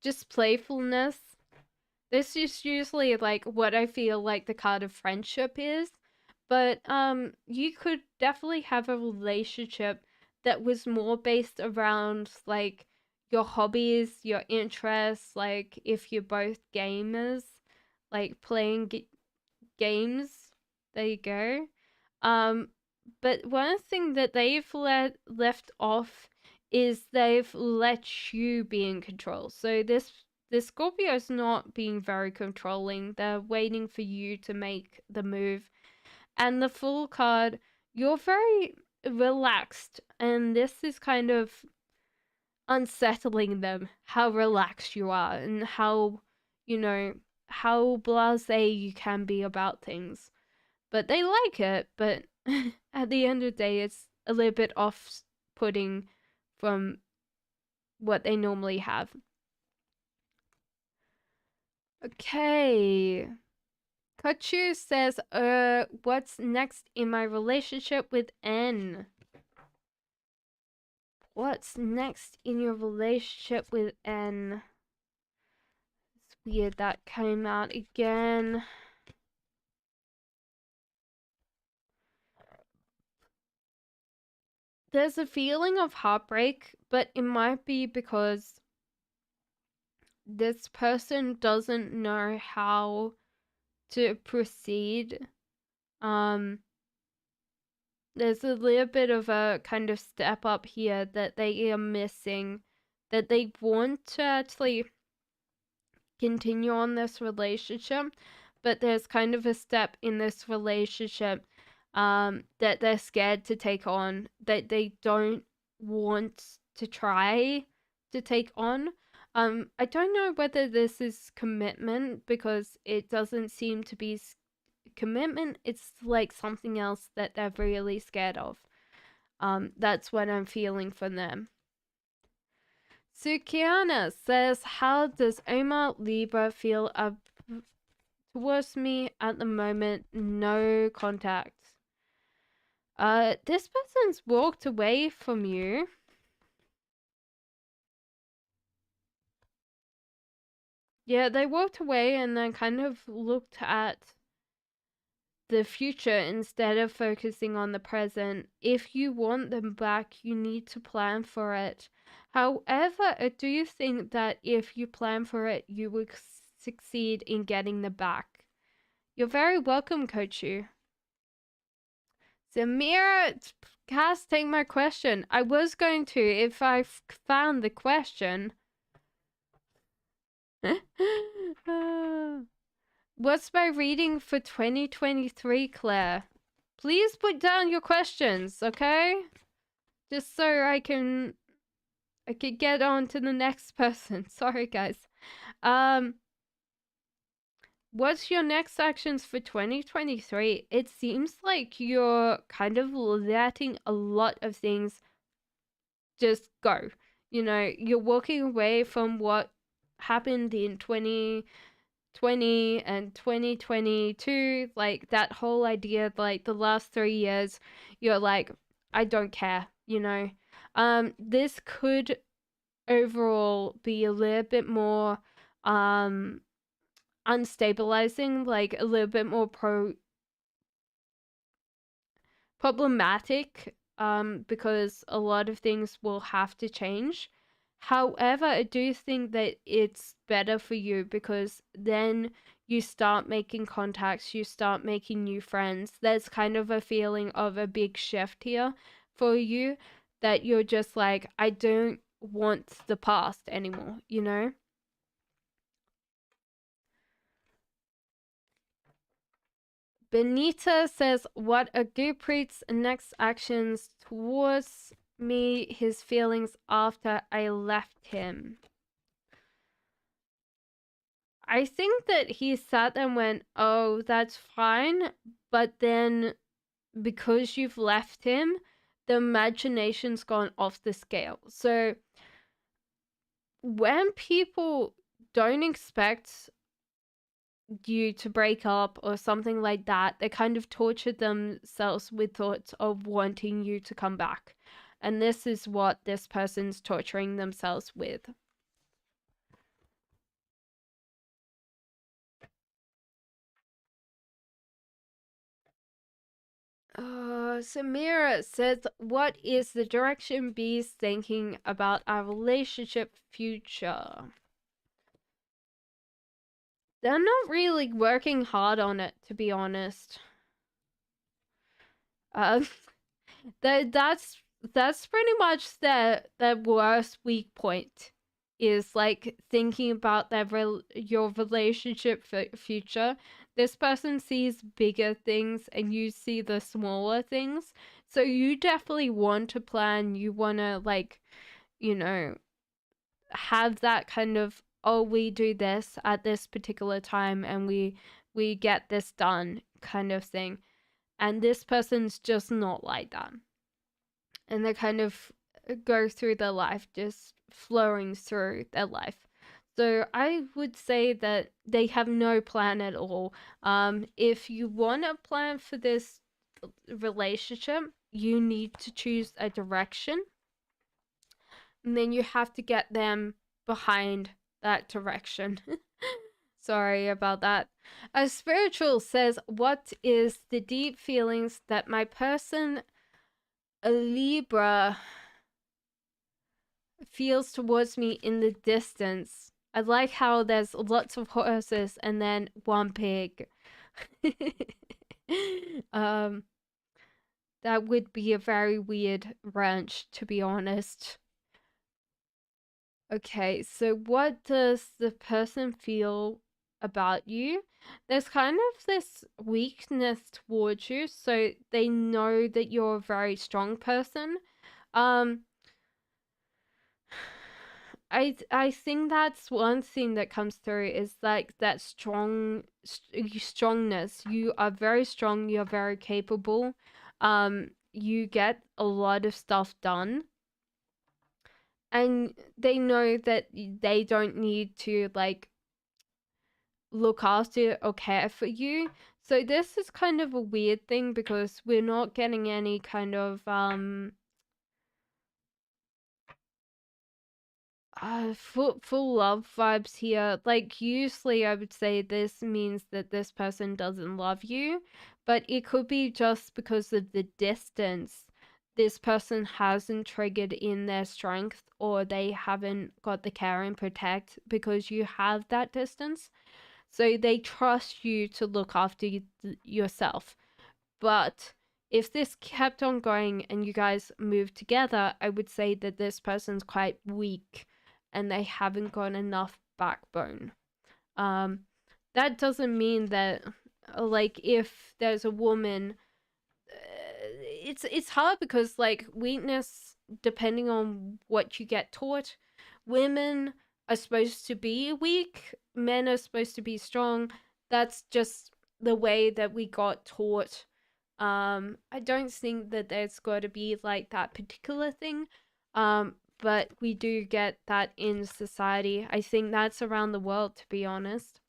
just playfulness. This is usually like what I feel like the card of friendship is. But you could definitely have a relationship that was more based around like your hobbies, your interests, like if you're both gamers, like playing games. There you go. Um, but one thing that they've left off is they've let you be in control. So this Scorpio's not being very controlling. They're waiting for you to make the move. And the Fool card, you're very relaxed, and this is kind of unsettling them how relaxed you are and how, you know, how blasé you can be about things. But they like it, but at the end of the day, it's a little bit off putting from what they normally have. Okay. Kachu says, what's next in my relationship with N? What's next in your relationship with N? It's weird that came out again. There's a feeling of heartbreak, but it might be because this person doesn't know how to proceed. There's a little bit of a kind of step up here that they are missing, that they want to actually continue on this relationship, but there's kind of a step in this relationship that they're scared to take on, that they don't want to try to take on. I don't know whether this is commitment because it doesn't seem to be commitment. It's like something else that they're really scared of. That's what I'm feeling from them. Sukiana says, how does Omar Libra feel towards me at the moment? No contact. This person's walked away from you. Yeah, they walked away and then kind of looked at the future instead of focusing on the present. If you want them back, you need to plan for it. However, I do think that if you plan for it, you will succeed in getting them back. You're very welcome, Kochu. Samira, Cass, take my question. I was going to if I found the question. What's my reading for 2023, Claire? Please put down your questions, okay? Just so I could get on to the next person. Sorry, guys. What's your next actions for 2023? It seems like you're kind of letting a lot of things just go. You know, you're walking away from what happened in 20 2020 and 2022, like that whole idea, like the last 3 years, you're like, I don't care, you know. This could overall be a little bit more um unstabilizing, like a little bit more problematic, because a lot of things will have to change. However, I do think that it's better for you because then you start making contacts, you start making new friends. There's kind of a feeling of a big shift here for you, that you're just like, I don't want the past anymore, you know? Benita says, what are Gurpreet's next actions towards me, his feelings after I left him? I think that he sat and went, oh, that's fine. But then because you've left him, the imagination's gone off the scale. So when people don't expect you to break up or something like that, they kind of torture themselves with thoughts of wanting you to come back. And this is what this person's torturing themselves with. Samira says, what is the direction B's thinking about our relationship future? They're not really working hard on it, to be honest. Uh, that's pretty much their worst weak point, is like thinking about your relationship future. This person sees bigger things and you see the smaller things, so you definitely want to plan. You want to, like, you know, have that kind of, oh, we do this at this particular time and we get this done kind of thing. And this person's just not like that, and they kind of go through their life just flowing through their life. So I would say that they have no plan at all. If you want a plan for this relationship, you need to choose a direction, and then you have to get them behind that direction. Sorry about that. A spiritual says, what is the deep feelings that my person, a Libra, feels towards me in the distance? I like how there's lots of horses and then one pig. um, that would be a very weird ranch, to be honest. Okay, so what does the person feel about you? There's kind of this weakness towards you, so they know that you're a very strong person. Um, I think that's one thing that comes through, is like that strongness. You are very strong. You're very capable. You get a lot of stuff done, and they know that they don't need to, like, look after or care for you. So this is kind of a weird thing because we're not getting any kind of full love vibes here. Like, usually I would say this means that this person doesn't love you, but it could be just because of the distance. This person hasn't triggered in their strength, or they haven't got the care and protect because you have that distance. So they trust you to look after yourself. But if this kept on going and you guys moved together, I would say that this person's quite weak and they haven't got enough backbone. Um, that doesn't mean that, like, if there's a woman, it's hard because, like, weakness, depending on what you get taught, women are supposed to be weak, men are supposed to be strong. That's just the way that we got taught. I don't think that there's got to be like that particular thing. But we do get that in society. I think that's around the world, to be honest.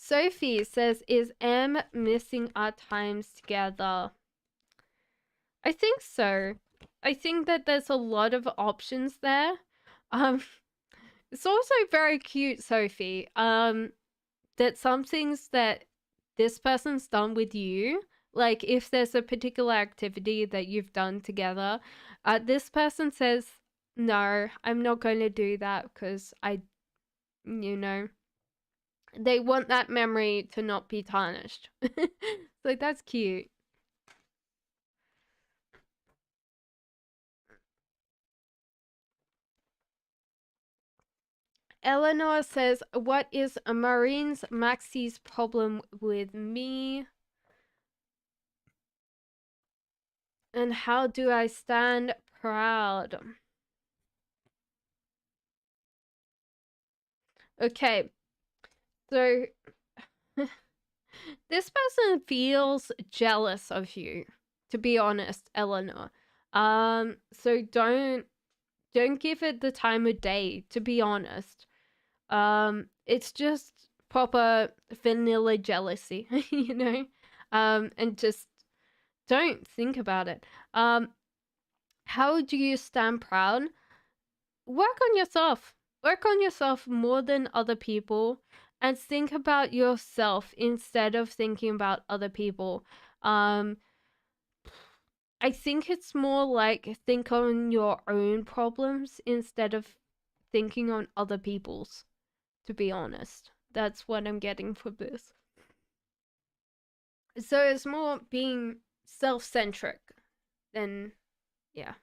Sophie says, is M missing our times together? I think so. I think that there's a lot of options there. Um, it's also very cute, Sophie. That some things that this person's done with you, like if there's a particular activity that you've done together, this person says, no, I'm not going to do that because you know, they want that memory to not be tarnished. So that's cute. Eleanor says, what is Maureen's Maxie's problem with me? And how do I stand proud? Okay, so this person feels jealous of you, to be honest, Eleanor. So don't give it the time of day, to be honest. It's just proper vanilla jealousy, you know? And just don't think about it. How do you stand proud? Work on yourself. Work on yourself more than other people and think about yourself instead of thinking about other people. I think it's more like think on your own problems instead of thinking on other people's, to be honest. That's what I'm getting for this. So it's more being self-centric than, yeah.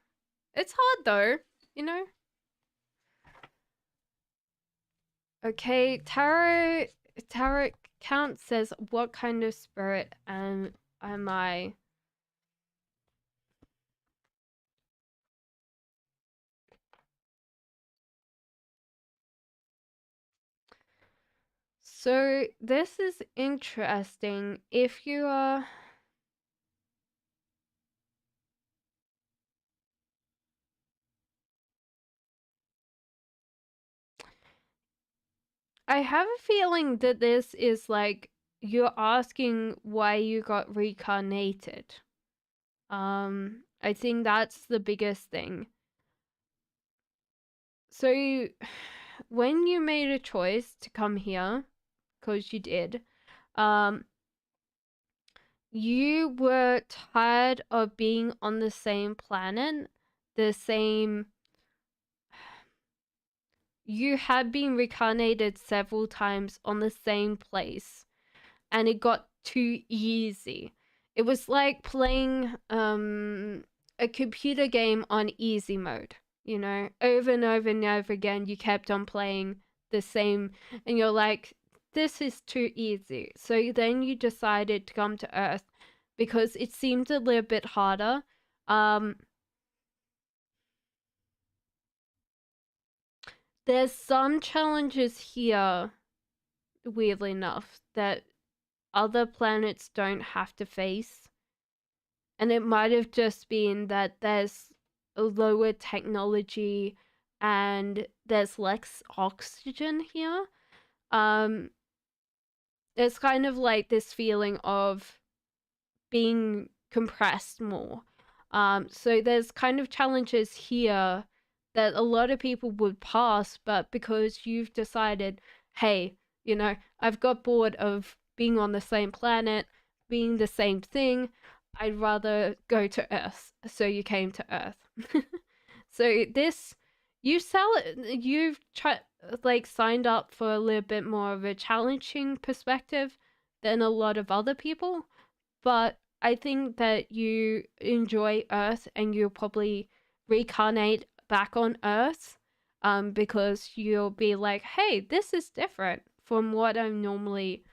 It's hard though, you know? Okay, Tarot Count says, what kind of spirit am I? So this is interesting. If you are, I have a feeling that this is like you're asking why you got reincarnated. I think that's the biggest thing. So when you made a choice to come here, because you did, um, you were tired of being on the same planet, the same. You had been reincarnated several times on the same place, and it got too easy. It was like playing a computer game on easy mode, you know, over and over and over again. You kept on playing the same, and you're like, this is too easy. So then you decided to come to Earth because it seemed a little bit harder. There's some challenges here, weirdly enough, that other planets don't have to face. And it might have just been that there's a lower technology and there's less oxygen here. It's kind of like this feeling of being compressed more. So there's kind of challenges here that a lot of people would pass, but because you've decided, hey, you know, I've got bored of being on the same planet, being the same thing, I'd rather go to Earth. So you came to Earth. So this, you've tried, like, signed up for a little bit more of a challenging perspective than a lot of other people, but I think that you enjoy Earth and you'll probably reincarnate back on Earth, because you'll be like, hey, this is different from what I normally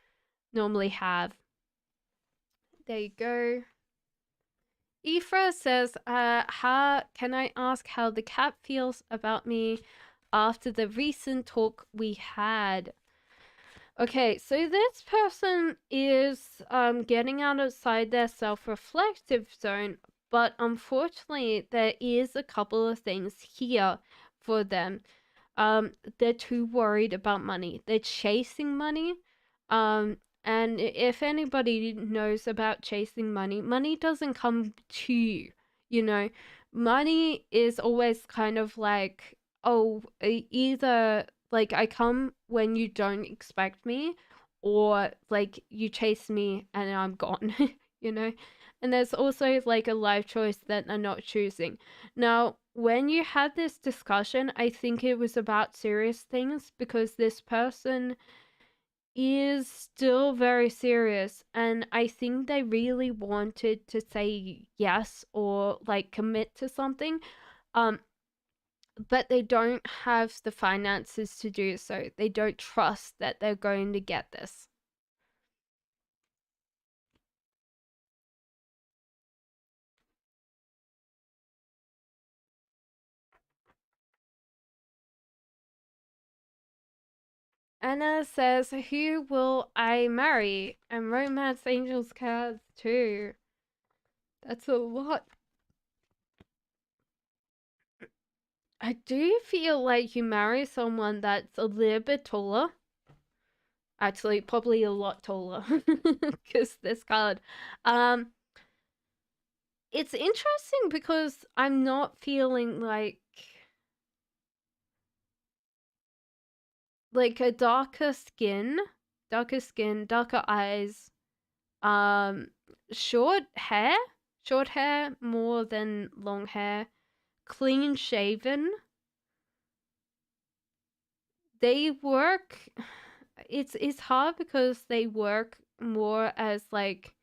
have. There you go. Ifra says, how can I ask how the cat feels about me after the recent talk we had? Okay, so this person is getting outside their self-reflective zone, but unfortunately there is a couple of things here for them. They're too worried about money. They're chasing money. And if anybody knows about chasing money, money doesn't come to you, you know. Money is always kind of like, oh, either like I come when you don't expect me, or like you chase me and I'm gone, you know. And there's also like a life choice that I'm not choosing. Now, when you had this discussion, I think it was about serious things because this person is still very serious, and I think they really wanted to say yes or like commit to something, um but they don't have the finances to do so. They don't trust that they're going to get this. Anna says, who will I marry? And romance angels cards too. That's a lot. I do feel like you marry someone that's a little bit taller. Actually, probably a lot taller because this card. Um, it's interesting because I'm not feeling like a darker skin, darker eyes, um, short hair, short hair more than long hair, clean shaven. They work. It's hard because they work more as like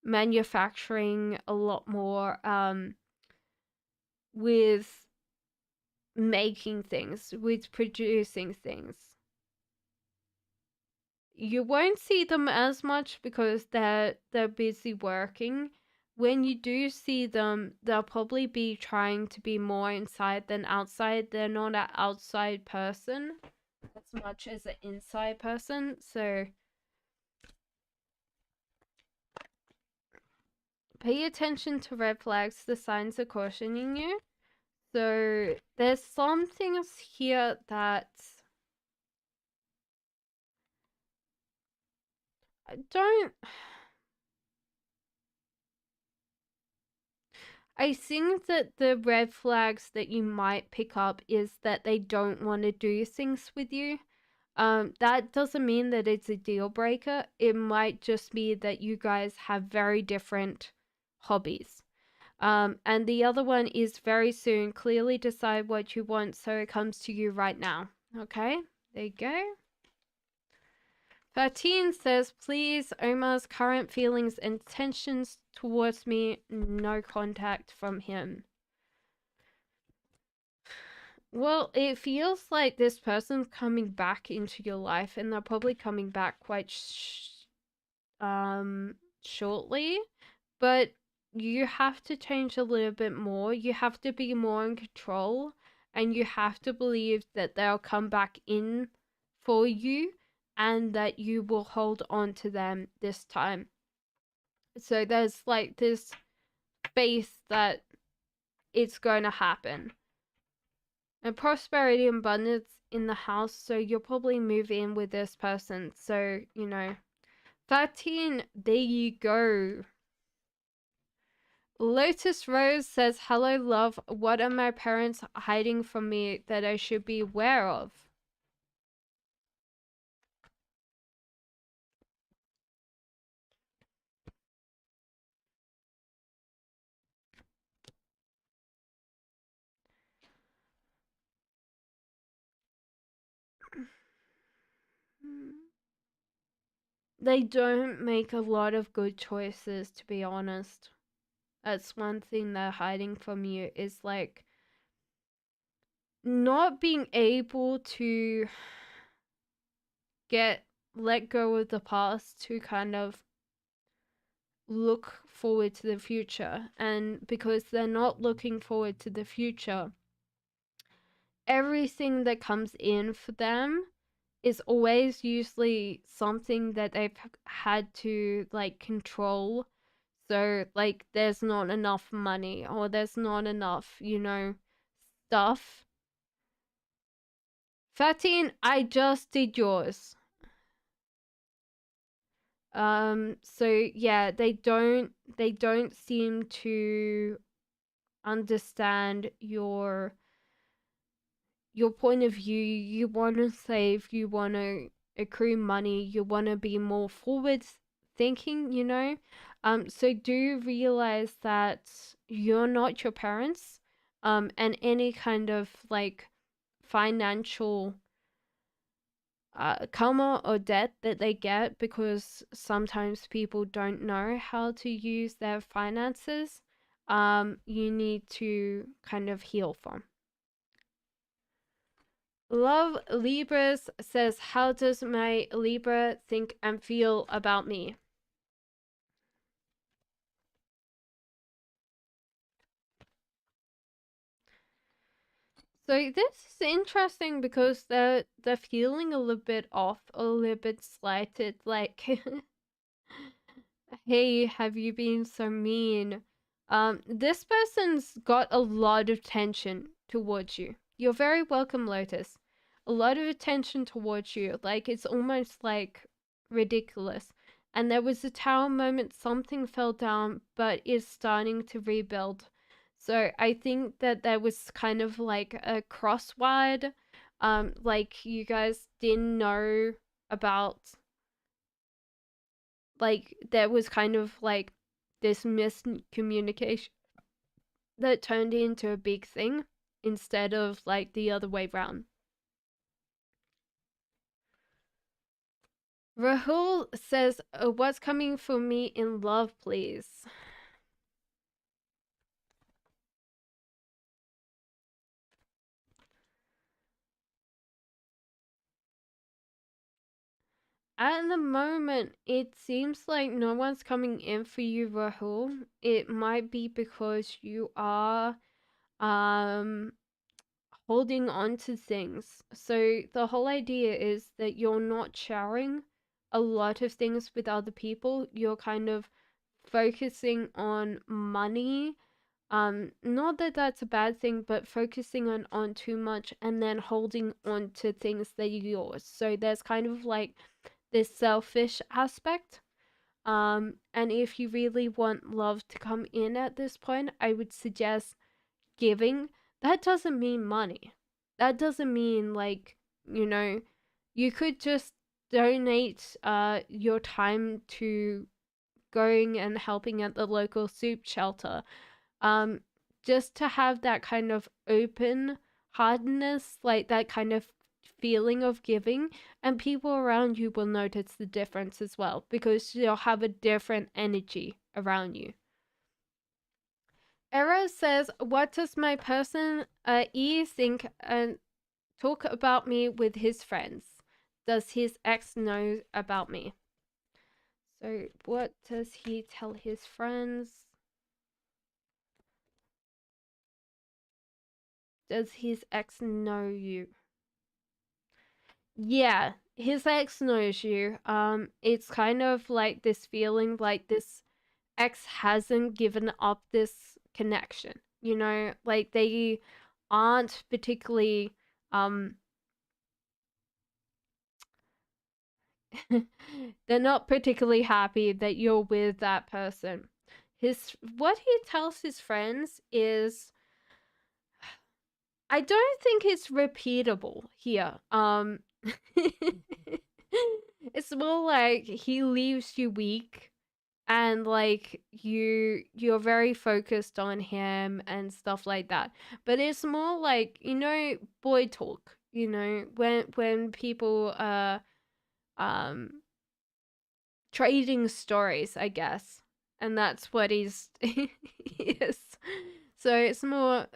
manufacturing a lot more with making things, with producing things. You won't see them as much because they're busy working. When you do see them, they'll probably be trying to be more inside than outside. They're not an outside person as much as an inside person. So pay attention to red flags. The signs are cautioning you. So there's some things here that don't. I think that the red flags that you might pick up is that they don't want to do things with you. That doesn't mean that it's a deal breaker. It might just be that you guys have very different hobbies. And the other one is very soon. Clearly decide what you want so it comes to you right now. Okay, there you go. 13 says, please, Omar's current feelings and intentions towards me, no contact from him. Well, it feels like this person's coming back into your life, and they're probably coming back quite shortly. But you have to change a little bit more. You have to be more in control, and you have to believe that they'll come back in for you, and that you will hold on to them this time. So there's like this faith that it's going to happen. And prosperity and abundance in the house, so you'll probably move in with this person. So, 13, there you go. Lotus Rose says, hello, love. What are my parents hiding from me that I should be aware of? They don't make a lot of good choices, to be honest. That's one thing they're hiding from you, is like not being able to let go of the past to kind of look forward to the future. And because they're not looking forward to the future, everything that comes in for them is always usually something that they've had to like control. So like there's not enough money, or there's not enough, stuff. 13, I just did yours. So yeah, they don't seem to understand your point of view. You want to save, you want to accrue money, you want to be more forward thinking, so do realize that you're not your parents, and any kind of like financial karma or debt that they get because sometimes people don't know how to use their finances, you need to kind of heal from. Love Libras says, how does my Libra think and feel about me? So this is interesting because they're feeling a little bit off, a little bit slighted, like hey, have you been so mean? This person's got a lot of tension towards you. You're very welcome, Lotus. A lot of attention towards you. Like, it's almost like ridiculous. And there was a tower moment, something fell down, but is starting to rebuild. So I think that there was kind of like a crosswide, like you guys didn't know about, like there was kind of like this miscommunication that turned into a big thing instead of like the other way round. Rahul says, what's coming for me in love, please? At the moment, it seems like no one's coming in for you, Rahul. It might be because you are um holding on to things. So the whole idea is that you're not sharing a lot of things with other people. You're kind of focusing on money. Not that that's a bad thing, but focusing on too much and then holding on to things that are yours. So there's kind of like this selfish aspect. And if you really want love to come in at this point, I would suggest giving. That doesn't mean money. That doesn't mean like, you know, you could just donate your time to going and helping at the local soup shelter. Um just to have that kind of open heartedness, like that kind of feeling of giving, and people around you will notice the difference as well because you'll have a different energy around you. Era says, what does my person E think and talk about me with his friends? Does his ex know about me? So, what does he tell his friends? Does his ex know you? Yeah, his ex knows you. It's kind of like this feeling like this ex hasn't given up this connection. Like they aren't particularly um they're not particularly happy that you're with that person. His What he tells his friends is, I don't think it's repeatable here. It's more like he leaves you weak and like you're very focused on him and stuff like that. But it's more like, boy talk, when people are um trading stories, I guess. And that's what he's is. So it's more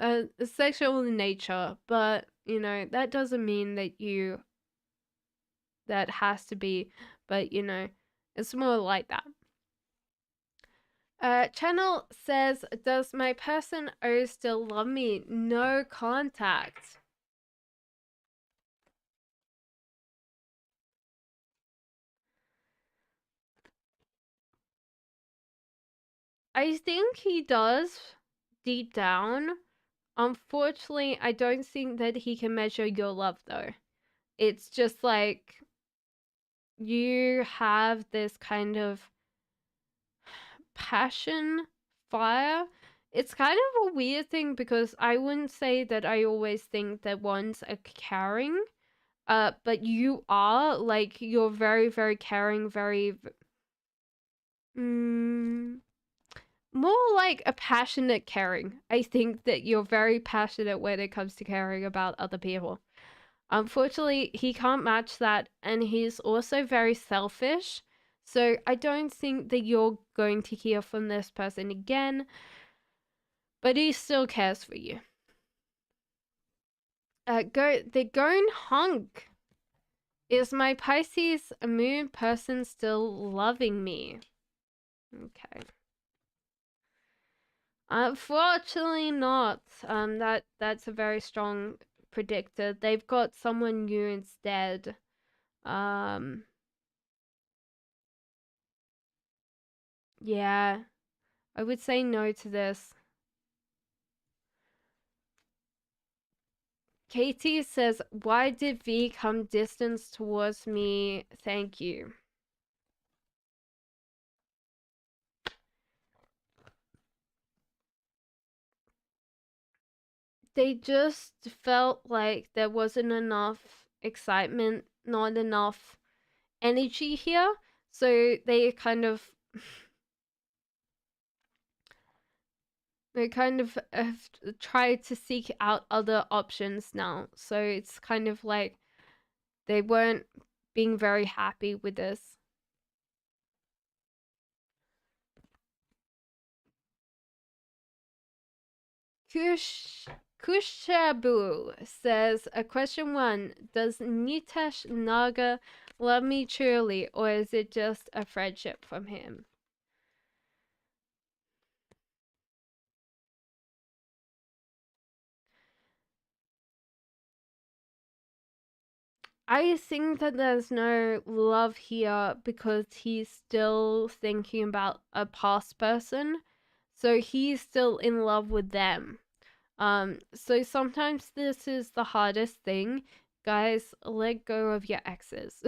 sexual in nature, but that doesn't mean that has to be, but it's more like that. Channel says, does my person O still love me? No contact. I think he does deep down. Unfortunately, I don't think that he can measure your love though. It's just like you have this kind of passion, fire. It's kind of a weird thing because I wouldn't say that I always think that ones are caring. But you are, like, you're very, very caring, very, mm, more like a passionate caring. I think that you're very passionate when it comes to caring about other people. Unfortunately, he can't match that, and he's also very selfish. So I don't think that you're going to hear from this person again, but he still cares for you. The Gone Hunk. Is my Pisces moon person still loving me? Okay. Unfortunately not. That's a very strong predictor. They've got someone new instead. Yeah. I would say no to this. Katie says, why did V come distance towards me? Thank you. They just felt like there wasn't enough excitement, not enough energy here. So they kind of have tried to seek out other options now. So it's kind of like they weren't being very happy with this. Kush Kushabu says, question one, does Nitesh Naga love me truly, or is it just a friendship from him? I think that there's no love here because he's still thinking about a past person. So he's still in love with them. So sometimes this is the hardest thing. Guys, let go of your exes.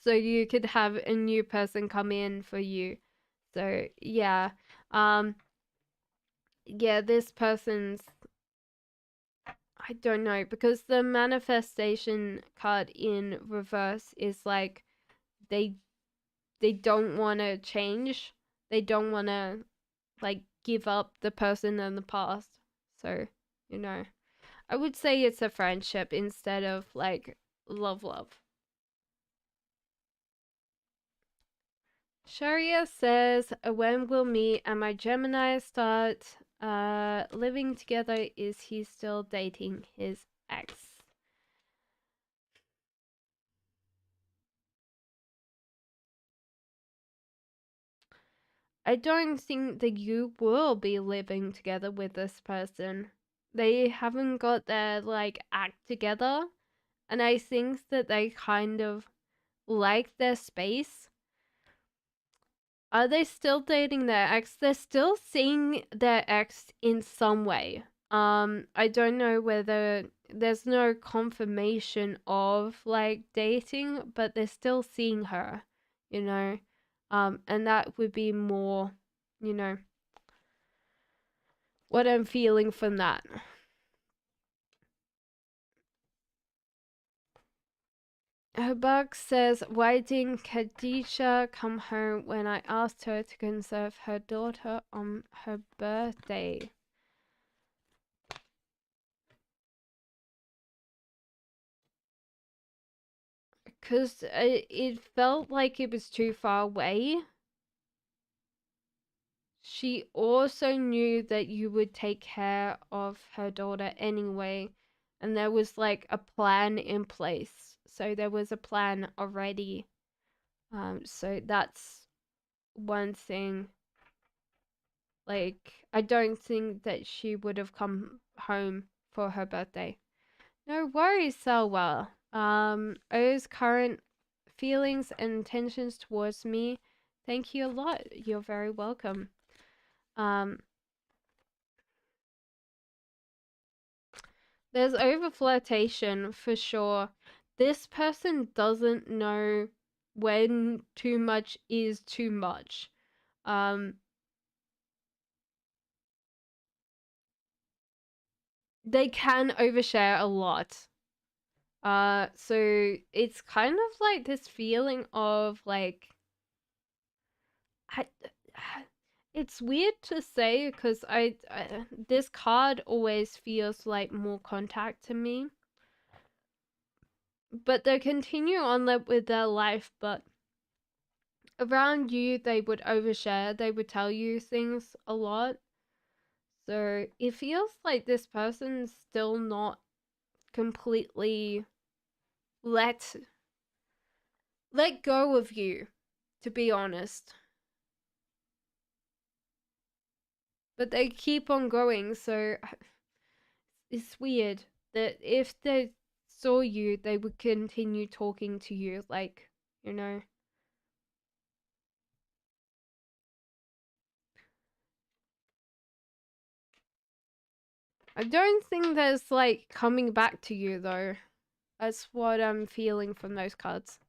So you could have a new person come in for you. So yeah. Yeah, this person's, I don't know, because the manifestation card in reverse is like they they don't want to change. They don't want to, like, give up the person in the past. So, you know, I would say it's a friendship instead of like love. Sharia says, when will me and my Gemini start living together? Is he still dating his ex? I don't think that you will be living together with this person. They haven't got their, like, act together, and I think that they kind of like their space. Are they still dating their ex? They're still seeing their ex in some way. I don't know whether there's no confirmation of, like, dating, but they're still seeing her, you know. And that would be more, you know, what I'm feeling from that. Hubbard says, why didn't Khadija come home when I asked her to conserve her daughter on her birthday? Because it felt like it was too far away. She also knew that you would take care of her daughter anyway, and there was, like, a plan in place. So there was a plan already. So that's one thing. Like, I don't think that she would have come home for her birthday. No worries, Selwa. O's current feelings and intentions towards me. Thank you a lot. You're very welcome. Um, there's over flirtation for sure. This person doesn't know when too much is too much. They can overshare a lot. So it's kind of like this feeling of like, I, it's weird to say because I this card always feels like more contact to me. But they continue on with their life, but around you they would overshare, they would tell you things a lot. So it feels like this person's still not completely let let go of you, to be honest. But they keep on going, so it's weird that if they saw you, they would continue talking to you, like, you know. I don't think there's like coming back to you though. That's what I'm feeling from those cards.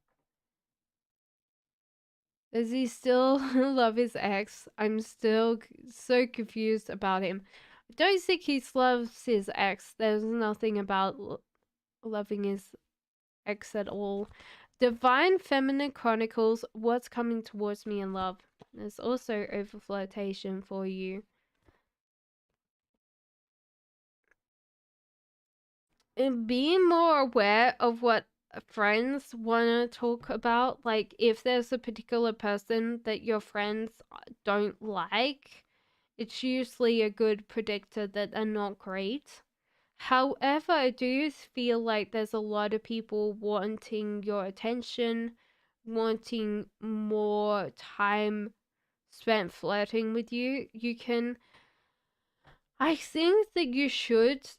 Does he still love his ex? I'm still so confused about him. I don't think he loves his ex. There's nothing about loving his ex at all. Divine Feminine Chronicles, what's coming towards me in love? There's also over flirtation for you. And being more aware of what friends want to talk about, like if there's a particular person that your friends don't like, it's usually a good predictor that they're not great. However, I do feel like there's a lot of people wanting your attention, wanting more time spent flirting with you. I think that you should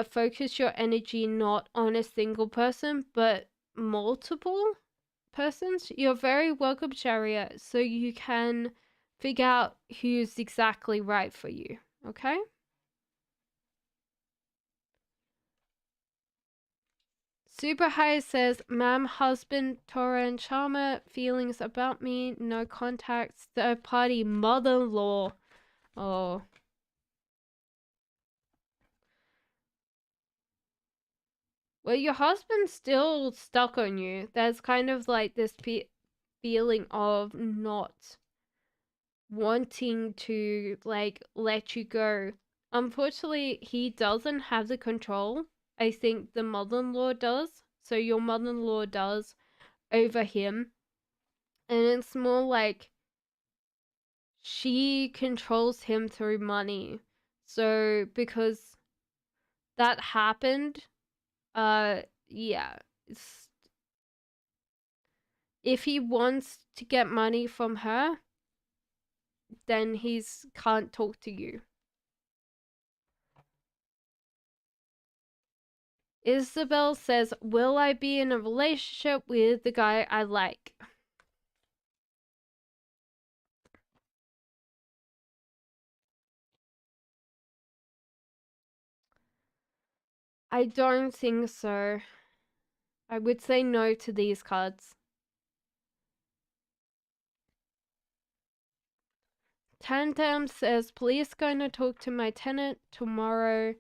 focus your energy not on a single person, but multiple persons. You're very welcome, Chariot, so you can figure out who's exactly right for you, okay? Super High says, Ma'am, husband, Tora and Charmer, feelings about me, no contacts, third party mother in law. Oh. Well, your husband's still stuck on you. There's kind of like this feeling of not wanting to like let you go. Unfortunately, he doesn't have the control. I think the mother-in-law does. So your mother-in-law does over him. And it's more like she controls him through money. So because that happened, yeah, it's, if he wants to get money from her, then he's can't talk to you. Isabel says, will I be in a relationship with the guy I like? I don't think so. I would say no to these cards. Tandem says, please gonna talk to my tenant tomorrow.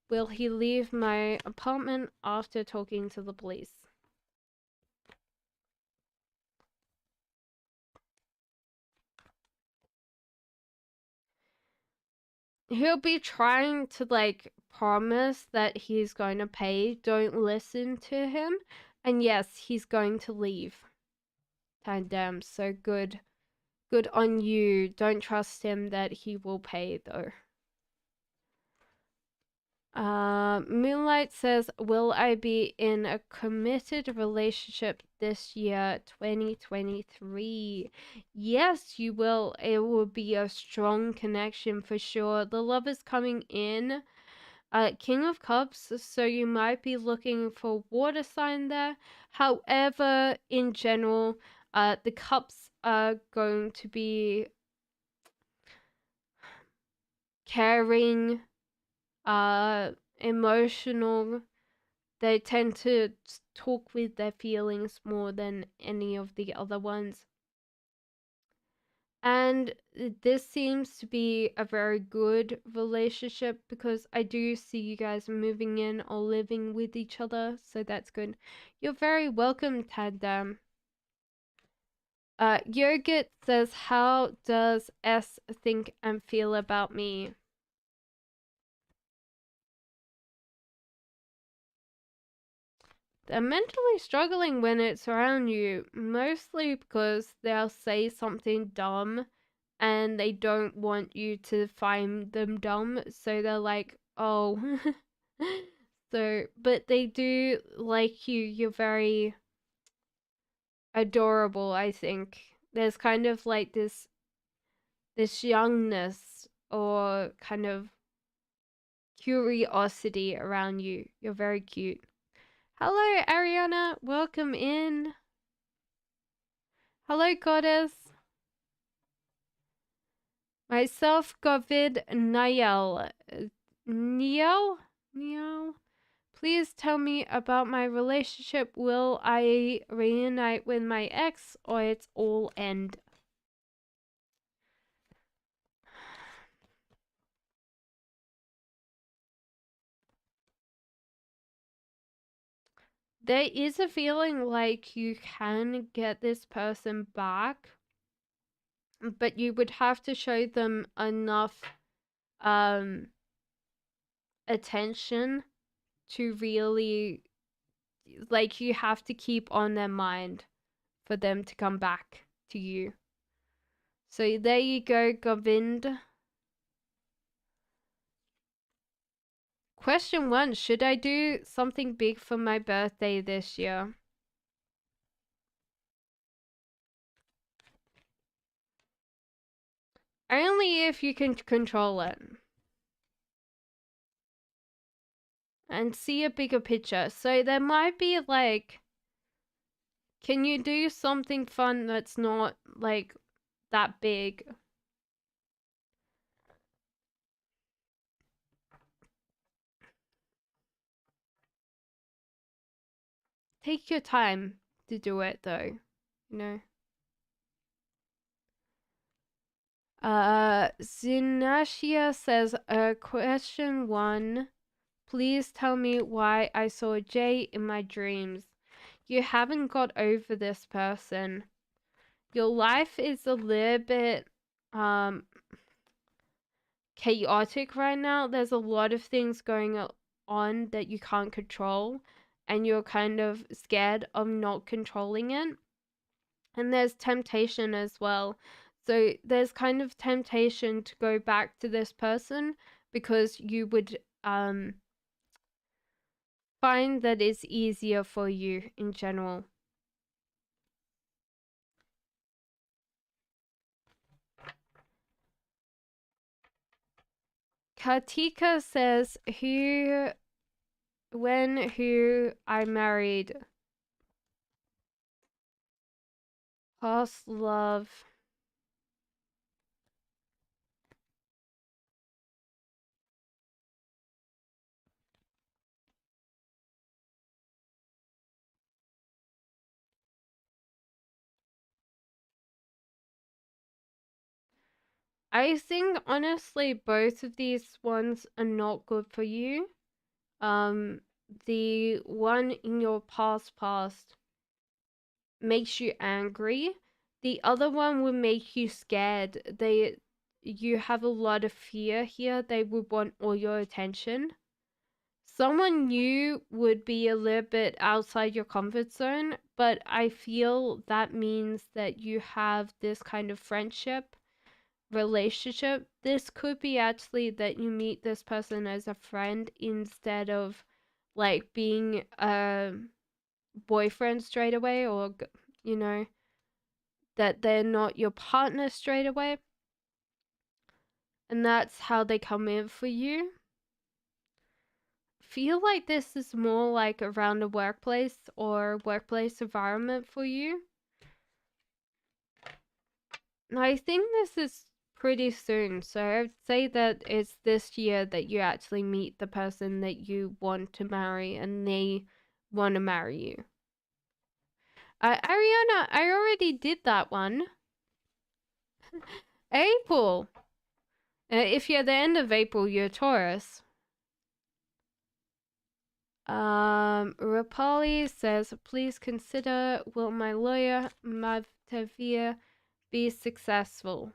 Will he leave my apartment after talking to the police? He'll be trying to like promise that he's going to pay. Don't listen to him. And yes, he's going to leave. Tandem, so good. Good on you. Don't trust him that he will pay though. Moonlight says, will I be in a committed relationship this year, 2023? Yes, you will. It will be a strong connection for sure. The love is coming in. King of Cups, so you might be looking for water sign there. However, in general, the cups are going to be caring, emotional. they tend to talk with their feelings more than any of the other ones. And this seems to be a very good relationship because I do see you guys moving in or living with each other, so that's good. You're very welcome, Tandem. Yogurt says, how does S think and feel about me? They're mentally struggling when it's around you, mostly because they'll say something dumb and they don't want you to find them dumb, so they're like, oh. So, but they do like you. You're very adorable, I think. There's kind of like this youngness or kind of curiosity around you. You're very cute. Hello, Ariana. Welcome in. Hello, Goddess. Myself, Govid, Niel. Niel? Niel? Please tell me about my relationship. Will I reunite with my ex or it's all end? There is a feeling like you can get this person back, but you would have to show them enough attention to really, like, you have to keep on their mind for them to come back to you. So there you go, Govind. Question 1, should I do something big for my birthday this year? Only if you can control it. And see a bigger picture. So there might be like, can you do something fun that's not like that big? Take your time to do it though, you know? Zinashia says, question 1. Please tell me why I saw Jay in my dreams. You haven't got over this person. Your life is a little bit chaotic right now. There's a lot of things going on that you can't control, and you're kind of scared of not controlling it. And there's temptation as well. So there's kind of temptation to go back to this person because you would find that it's easier for you in general. Kartika says, who I married. Past love. I think honestly both of these ones are not good for you. The one in your past makes you angry. The other one will make you scared. You have a lot of fear here. They would want all your attention. Someone new would be a little bit outside your comfort zone, but I feel that means that you have this kind of friendship relationship. This could be actually that you meet this person as a friend instead of like being a boyfriend straight away, or you know, that they're not your partner straight away, and that's how they come in for you. Feel like this is more like around a workplace or workplace environment for you. And I think this is pretty soon. So I'd say that it's this year that you actually meet the person that you want to marry and they want to marry you. Ariana, I already did that one. April. If you're at the end of April, you're Taurus. Rapali says, please consider, will my lawyer, Mavtavir, be successful?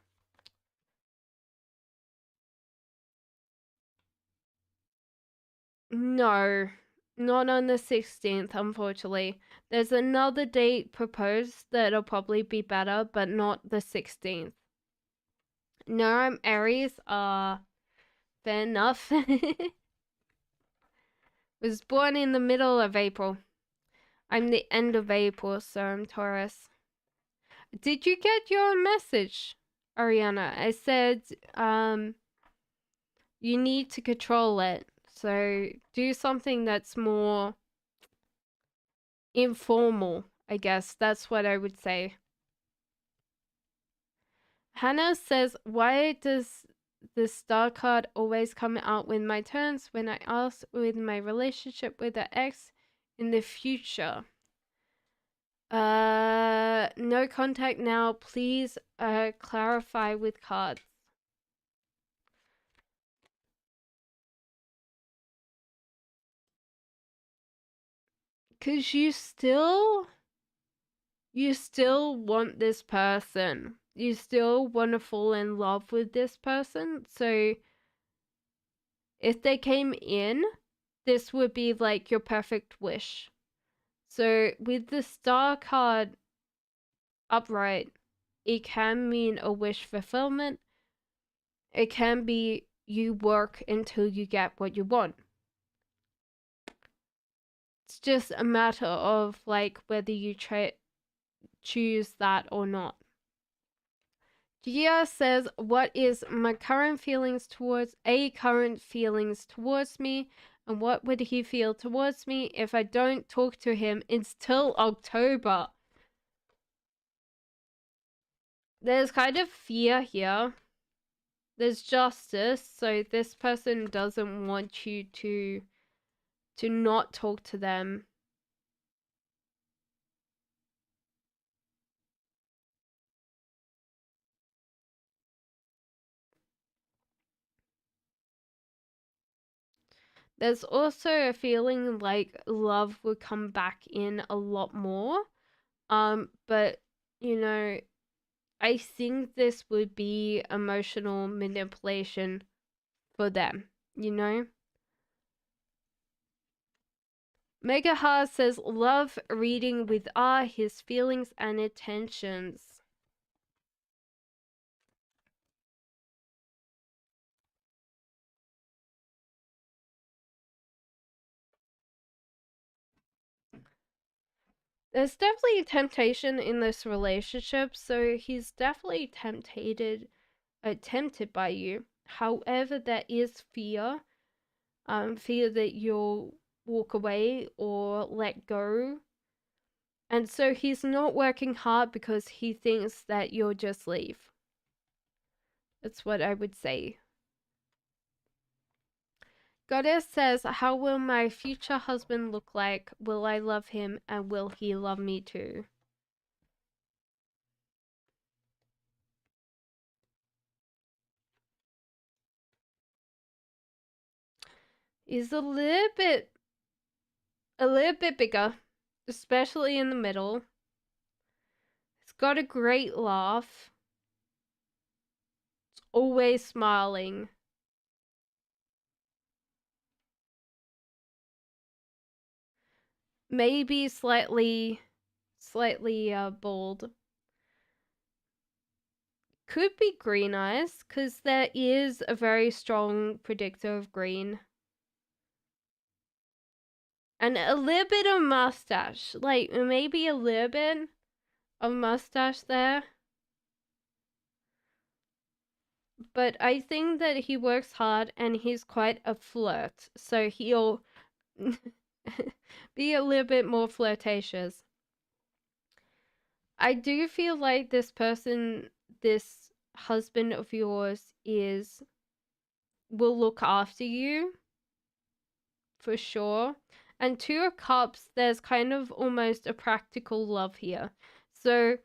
No, not on the 16th, unfortunately. There's another date proposed that'll probably be better, but not the 16th. No, I'm Aries. Fair enough. Was born in the middle of April. I'm the end of April, so I'm Taurus. Did you get your message, Ariana? I said, you need to control it. So do something that's more informal, I guess. That's what I would say. Hannah says, why does the star card always come out with my turns when I ask with my relationship with the ex in the future? No contact now. Please clarify with cards. Cause you still want this person. You still want to fall in love with this person. So if they came in, this would be like your perfect wish. So with the star card upright, it can mean a wish fulfillment. It can be you work until you get what you want. It's just a matter of like whether you choose that or not. Gia says, what is my current feelings towards me, and what would he feel towards me if I don't talk to him until October? There's kind of fear here. There's justice, so this person doesn't want you to not talk to them. There's also a feeling like love would come back in a lot more. But you know, I think this would be emotional manipulation for them, you know? Mega Heart says, love reading with his feelings and intentions. There's definitely temptation in this relationship, so he's definitely tempted by you. However, there is fear. Fear that you'll walk away or let go. And so he's not working hard because he thinks that you'll just leave. That's what I would say. Goddess says, how will my future husband look like? Will I love him and will he love me too? He's a little bit bigger, especially in the middle. He's got a great laugh. He's always smiling. Maybe slightly bald. Could be green eyes, because there is a very strong predictor of green. And a little bit of mustache. Like, maybe a little bit of mustache there. But I think that he works hard and he's quite a flirt. So he'll be a little bit more flirtatious. I do feel like this person, this husband of yours will look after you for sure. And Two of Cups, there's kind of almost a practical love here. So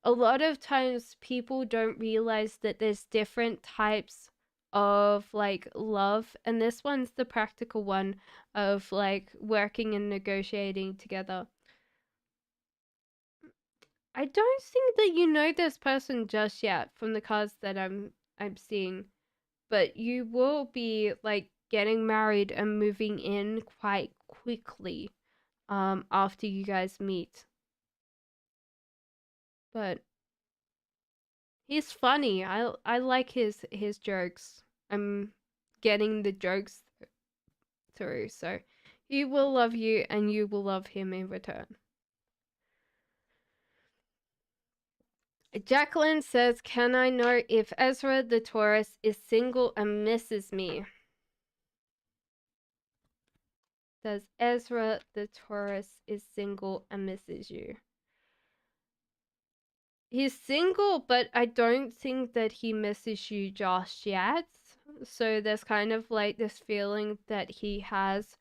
a lot of times people don't realize that there's different types of like love, and this one's the practical one of like working and negotiating together. I don't think that you know this person just yet from the cards that I'm seeing, but you will be like getting married and moving in quite quickly after you guys meet. But he's funny. I like his jokes. I'm getting the jokes through. So he will love you and you will love him in return. Jacqueline says, "Can I know if Ezra the Taurus is single and misses me?" Says Ezra the Taurus is single and misses you. He's single, but I don't think that he misses you just yet. So there's kind of like this feeling that he has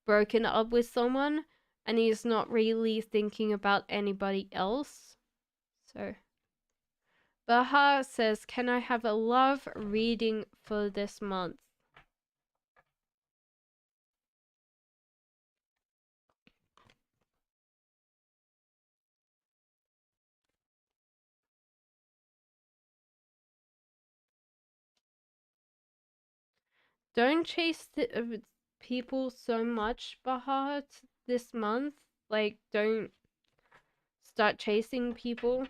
broken up with someone and he's not really thinking about anybody else. So Baha says, "Can I have a love reading for this month?" Don't chase people so much, Baha, this month. Like, don't start chasing people.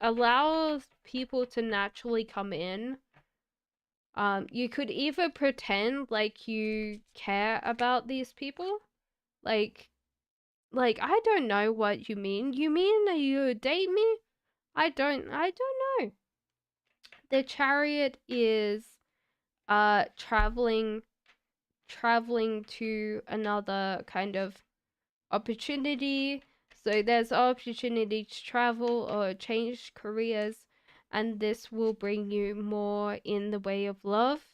Allow people to naturally come in. You could either pretend like you care about these people, like I don't know what you mean. You mean you date me? I don't know. The Chariot is traveling to another kind of opportunity. So there's opportunity to travel or change careers, and this will bring you more in the way of love.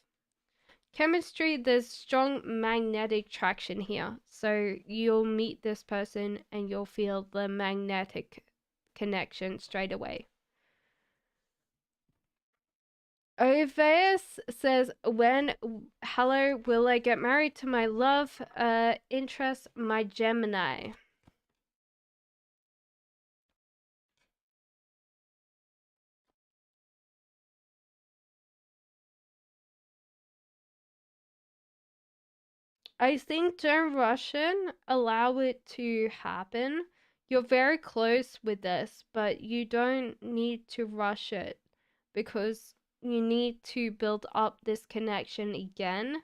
Chemistry, there's strong magnetic traction here. So you'll meet this person and you'll feel the magnetic connection straight away. Oveus says, hello, will I get married to my love interest, my Gemini? I think don't rush it. Allow it to happen. You're very close with this, but you don't need to rush it because you need to build up this connection again.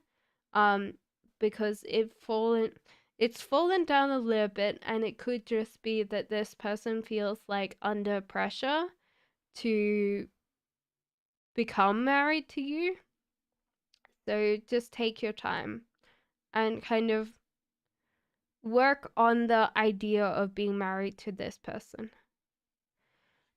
Because it's fallen down a little bit, and it could just be that this person feels like under pressure to become married to you. So just take your time and kind of work on the idea of being married to this person.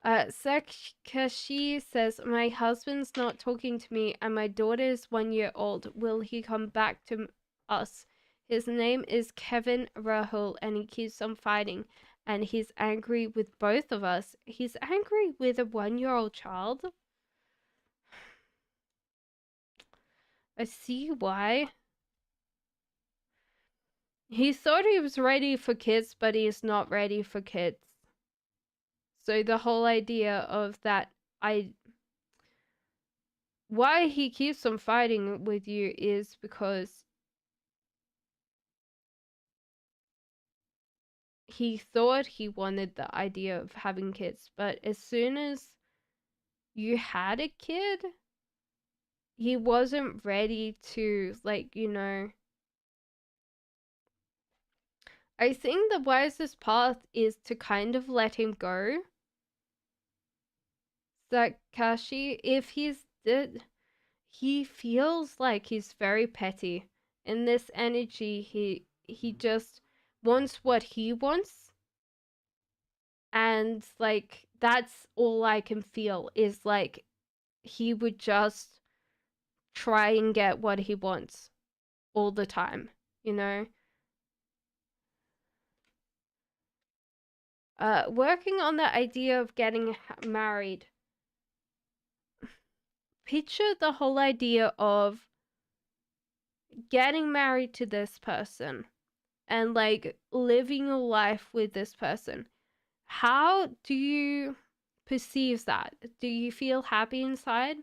Sakashi says, "My husband's not talking to me and my daughter is 1 year old. Will he come back to us? His name is Kevin Rahul and he keeps on fighting and he's angry with both of us." He's angry with a 1-year-old child? I see why. He thought he was ready for kids, but he's not ready for kids. So the whole idea of that, why he keeps on fighting with you is because he thought he wanted the idea of having kids, but as soon as you had a kid, he wasn't ready to, like, I think the wisest path is to kind of let him go. Sakashi, if he feels like he's very petty. In this energy, he just wants what he wants, and like that's all I can feel is like he would just try and get what he wants all the time, you know? Working on the idea of getting married. Picture the whole idea of getting married to this person and like living a life with this person. How do you perceive that? Do you feel happy inside?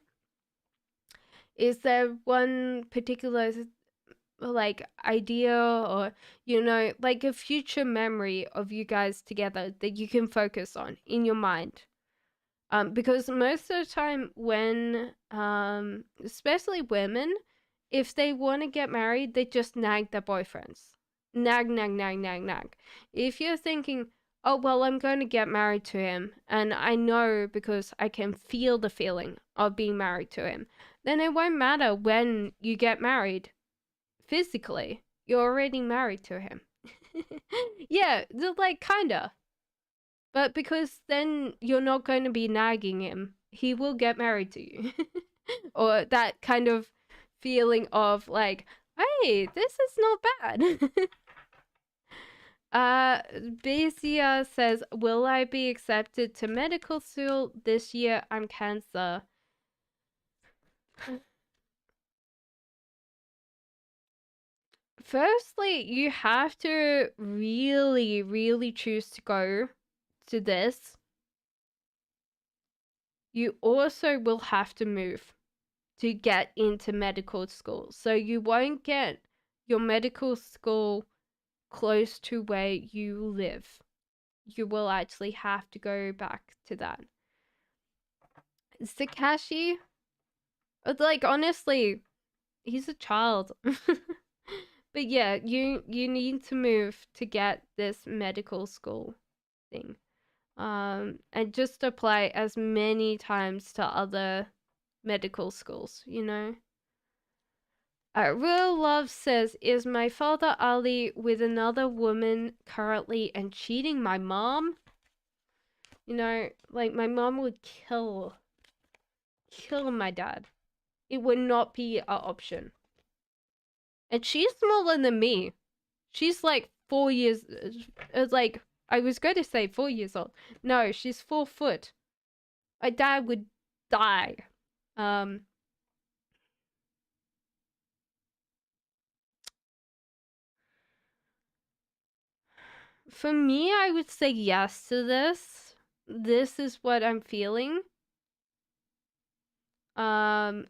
Is there one particular like idea or like a future memory of you guys together that you can focus on in your mind? Because most of the time when especially women, if they want to get married, they just nag their boyfriends. Nag, nag, nag, nag, nag. If you're thinking, oh, well, I'm going to get married to him, and I know because I can feel the feeling of being married to him, then it won't matter when you get married physically. You're already married to him. Yeah, like, kinda. But because then you're not going to be nagging him, he will get married to you. Or that kind of feeling of like, hey, this is not bad. Besia says, will I be accepted to medical school this year? I'm Cancer. Firstly, you have to really, really choose to go to this. You also will have to move to get into medical school. So you won't get your medical school close to where you live. You will actually have to go back to that. Sakashi, like, honestly, he's a child. But yeah, you need to move to get this medical school thing. And just apply as many times to other medical schools, Real Love says, is my father Ali with another woman currently and cheating my mom? Like, my mom would kill my dad. It would not be an option. And she's smaller than me. She's like 4 years, like, I was going to say 4 years old. No, she's 4 foot. My dad would die. For me, I would say yes to this. This is what I'm feeling. And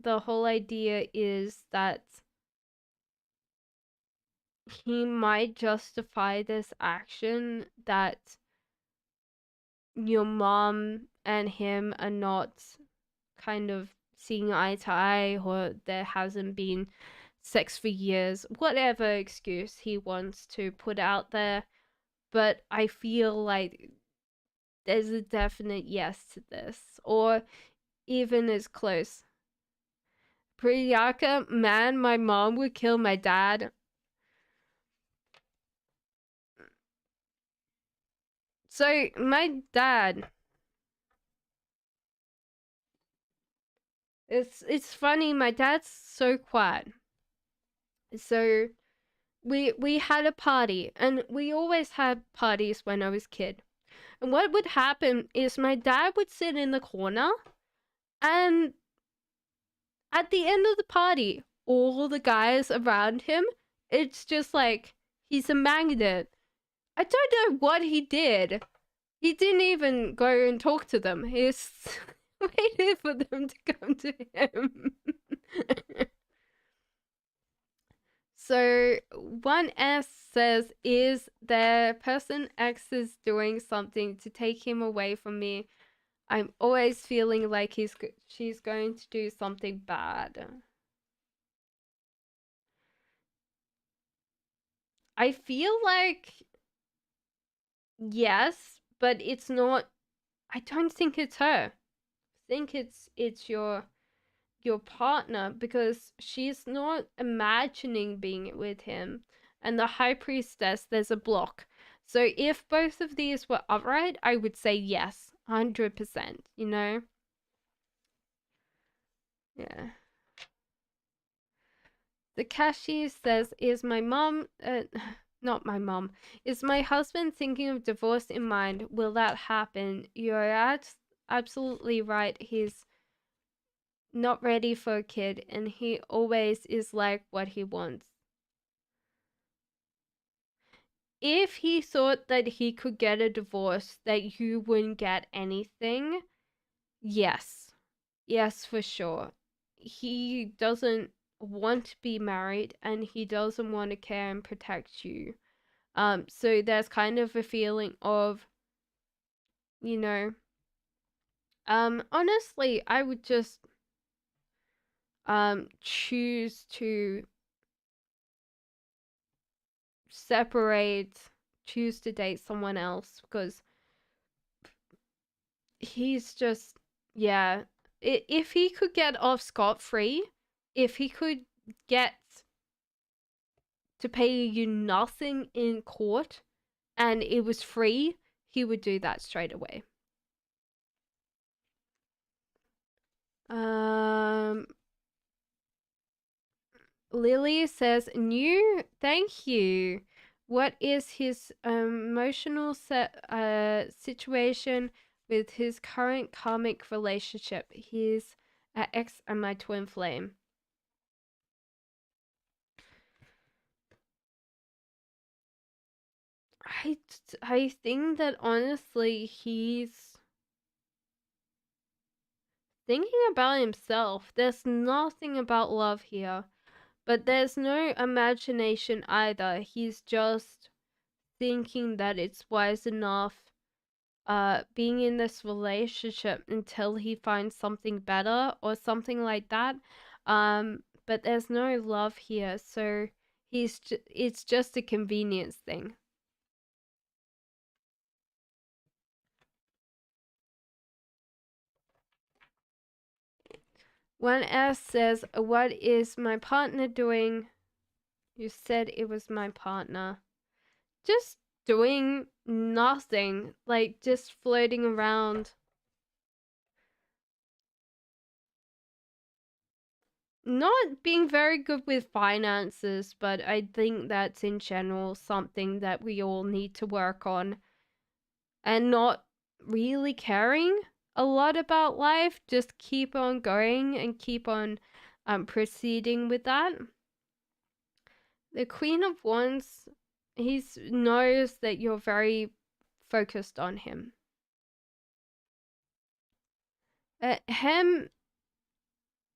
the whole idea is that he might justify this action that your mom and him are not kind of seeing eye to eye, or there hasn't been sex for years, whatever excuse he wants to put out there. But I feel like there's a definite yes to this, or even as close. Priyaka, man, my mom would kill my dad. So my dad, it's funny. My dad's so quiet. So we had a party, and we always had parties when I was a kid. And what would happen is my dad would sit in the corner, and at the end of the party, all the guys around him, it's just like he's a magnet. I don't know what he did. He didn't even go and talk to them. He just waited for them to come to him. So 1S says, is the person X is doing something to take him away from me? I'm always feeling like she's going to do something bad. I feel like yes, but it's not. I don't think it's her. I think it's your partner, because she's not imagining being with him. And the High Priestess, there's a block. So if both of these were upright, I would say yes, 100%, Yeah. The cashier says, "Is my mom, not my mom, is my husband thinking of divorce in mind? Will that happen?" You're absolutely right. He's not ready for a kid, and he always is like what he wants. If he thought that he could get a divorce, that you wouldn't get anything, yes. Yes, for sure. He doesn't want to be married, and he doesn't want to care and protect you. So there's kind of a feeling of, you know, honestly, I would just choose to separate, choose to date someone else, because he's just, yeah. If he could get off scot-free, if he could get to pay you nothing in court and it was free, he would do that straight away. Um, Lily says, "New, thank you. What is his emotional situation with his current karmic relationship? His ex and my twin flame." I think that honestly he's thinking about himself. There's nothing about love here, but there's no imagination either. He's just thinking that it's wise enough being in this relationship until he finds something better or something like that. But there's no love here, so it's just a convenience thing. One S says, "What is my partner doing?" You said it was my partner. Just doing nothing, like just floating around. Not being very good with finances, but I think that's in general something that we all need to work on. And not really caring a lot about life, just keep on going and keep on proceeding with that. The Queen of Wands, he knows that you're very focused on him. Hem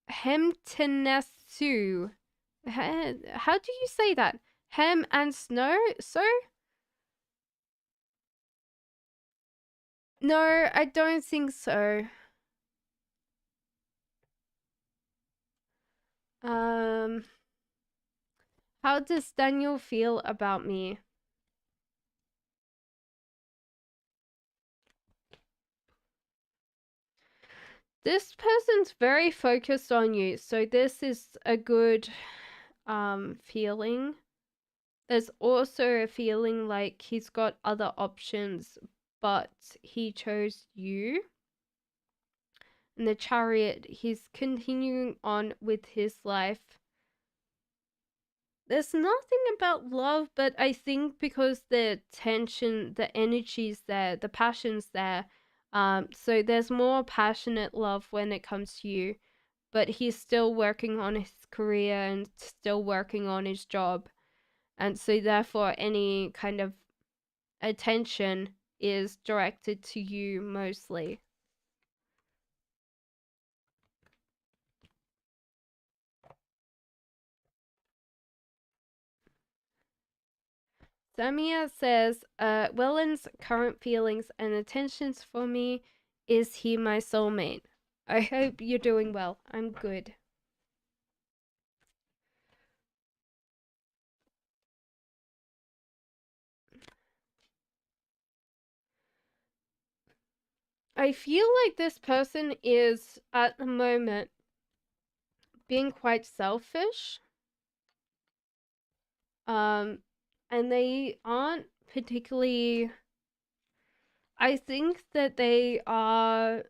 Hemtenesu. How do you say that? Hem and snow? So? No, I don't think so. Um, how does Daniel feel about me? This person's very focused on you, so this is a good feeling. There's also a feeling like he's got other options, but he chose you. In the Chariot, he's continuing on with his life. There's nothing about love, but I think because the tension, the energy's there, the passion's there, so there's more passionate love when it comes to you, but he's still working on his career and still working on his job, and so therefore any kind of attention is directed to you mostly. Samia says, Welland's current feelings and intentions for me is he my soulmate? I hope you're doing well. I'm good. I feel like this person is, at the moment, being quite selfish. And they aren't particularly. I think that they are.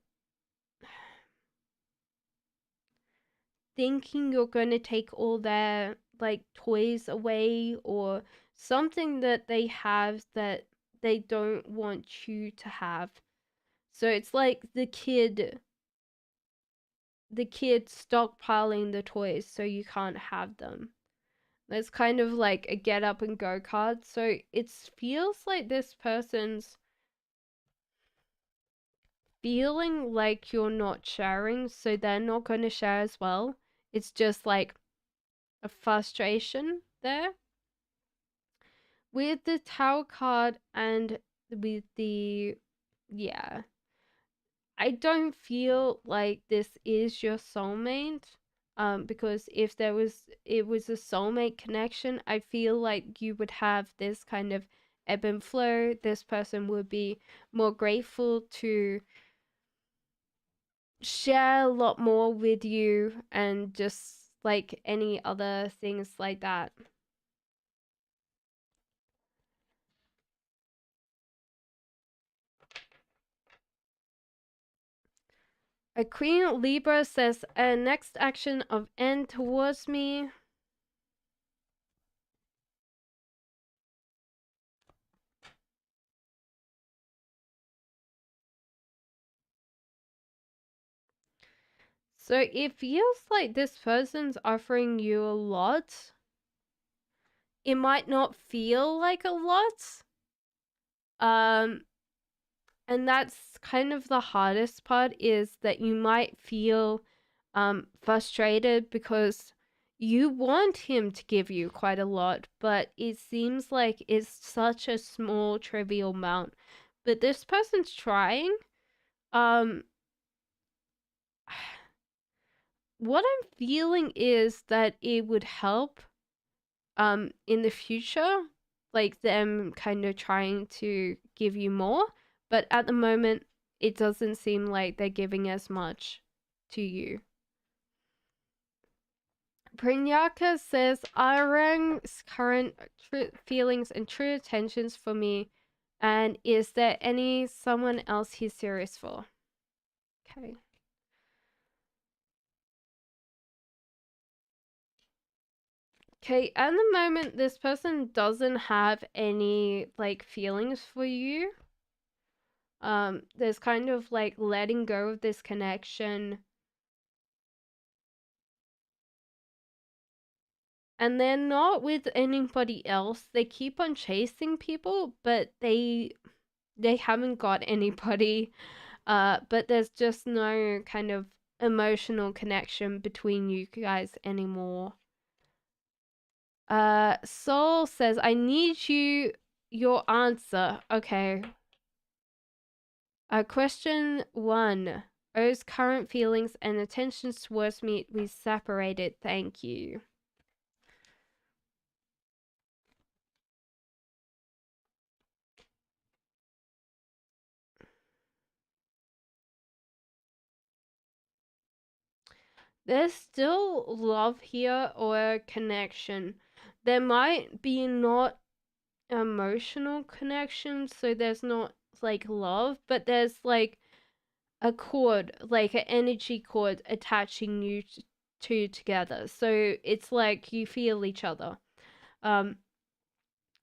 thinking you're going to take all their like toys away, or something that they have that they don't want you to have. So it's like the kid stockpiling the toys so you can't have them. It's kind of like a get up and go card. So it feels like this person's feeling like you're not sharing, so they're not going to share as well. It's just like a frustration there. With the Tower card and with the, yeah, I don't feel like this is your soulmate. Because if it was a soulmate connection, I feel like you would have this kind of ebb and flow. This person would be more grateful to share a lot more with you, and just like any other things like that. A Queen Libra says, a next action of N towards me. So it feels like this person's offering you a lot. It might not feel like a lot. And that's kind of the hardest part, is that you might feel frustrated because you want him to give you quite a lot, but it seems like it's such a small trivial amount. But this person's trying. Um what I'm feeling is that it would help in the future, like them kind of trying to give you more, but at the moment it doesn't seem like they're giving as much to you. Prinyaka says, Arang's current feelings and true intentions for me, and is there any someone else he's serious for? Okay. Okay, at the moment this person doesn't have any like feelings for you. There's kind of like letting go of this connection, and they're not with anybody else. They keep on chasing people, but they haven't got anybody. But there's just no kind of emotional connection between you guys anymore. Soul says, I need your answer. Okay. Question 1. O's current feelings and attentions towards me, we separated. Thank you. There's still love here, or connection. There might be not emotional connection, so there's not like love, but there's like a cord, like an energy cord attaching you two together. So it's like you feel each other.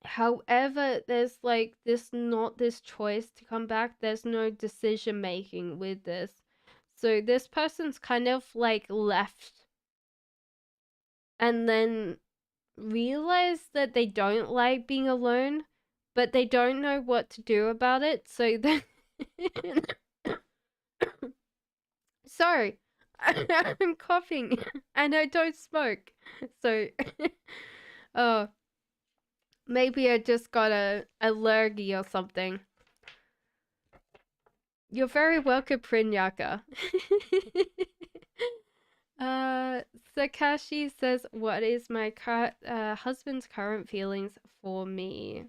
However, there's like this choice to come back. There's no decision making with this. So this person's kind of like left and then realized that they don't like being alone, but they don't know what to do about it. So then sorry, I'm coughing and I don't smoke. So oh, maybe I just got a allergy or something. You're very welcome, Prinyaka. Sakashi says, what is my husband's current feelings for me?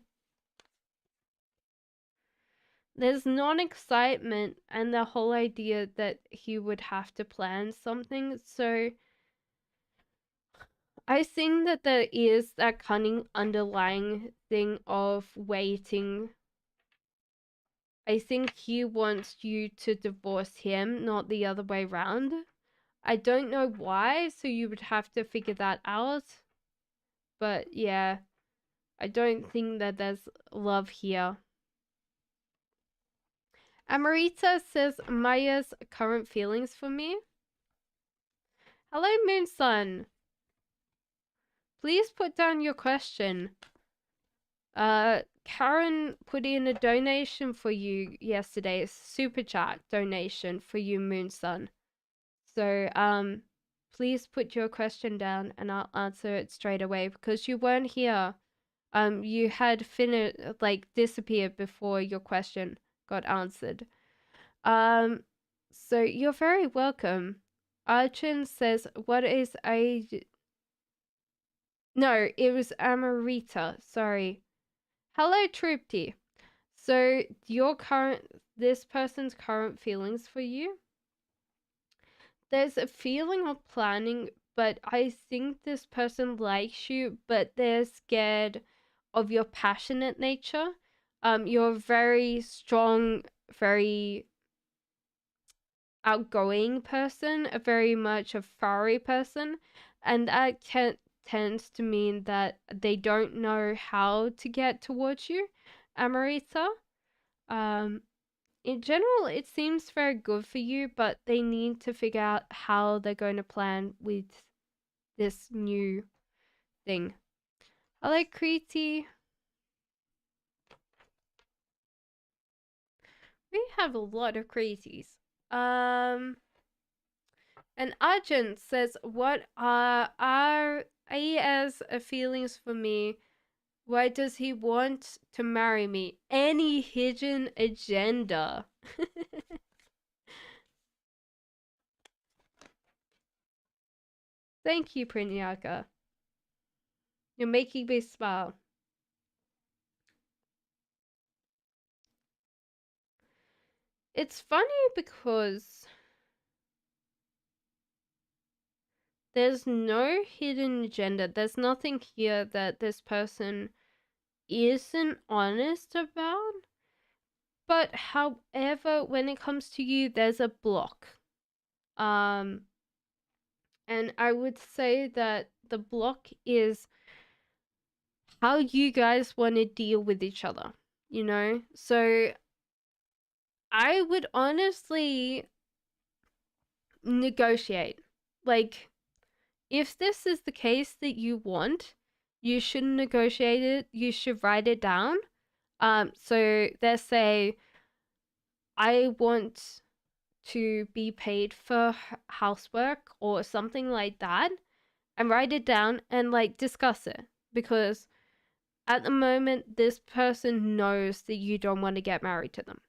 There's non-excitement and the whole idea that he would have to plan something. So I think that there is that cunning underlying thing of waiting. I think he wants you to divorce him, not the other way around. I don't know why, so you would have to figure that out. But yeah, I don't think that there's love here. Amarita says Maya's current feelings for me. Hello, Moon Sun. Please put down your question. Karen put in a donation for you yesterday, a super chat donation for you, Moon Sun. So, please put your question down and I'll answer it straight away because you weren't here. You had disappeared before your question got answered. So you're very welcome. Arjun says, what is a... No, it was Amarita. Sorry. Hello, Trupti. So this person's current feelings for you, there's a feeling of planning, but I think this person likes you, but they're scared of your passionate nature. You're very strong, very outgoing person, a very much a fiery person, and that tends to mean that they don't know how to get towards you, Amarita. In general, it seems very good for you, but they need to figure out how they're going to plan with this new thing. I like Kriti. We have a lot of Kritis. And Arjun says, what are AS feelings for me? Why does he want to marry me? Any hidden agenda? Thank you, Prinyaka. You're making me smile. It's funny because there's no hidden agenda. There's nothing here that this person isn't honest about. But however, when it comes to you, there's a block. And I would say that the block is how you guys want to deal with each other, you know? So I would honestly negotiate. Like, if this is the case that you want, you shouldn't negotiate it. You should write it down. So let's say I want to be paid for housework or something like that, and write it down and like discuss it, because at the moment this person knows that you don't want to get married to them.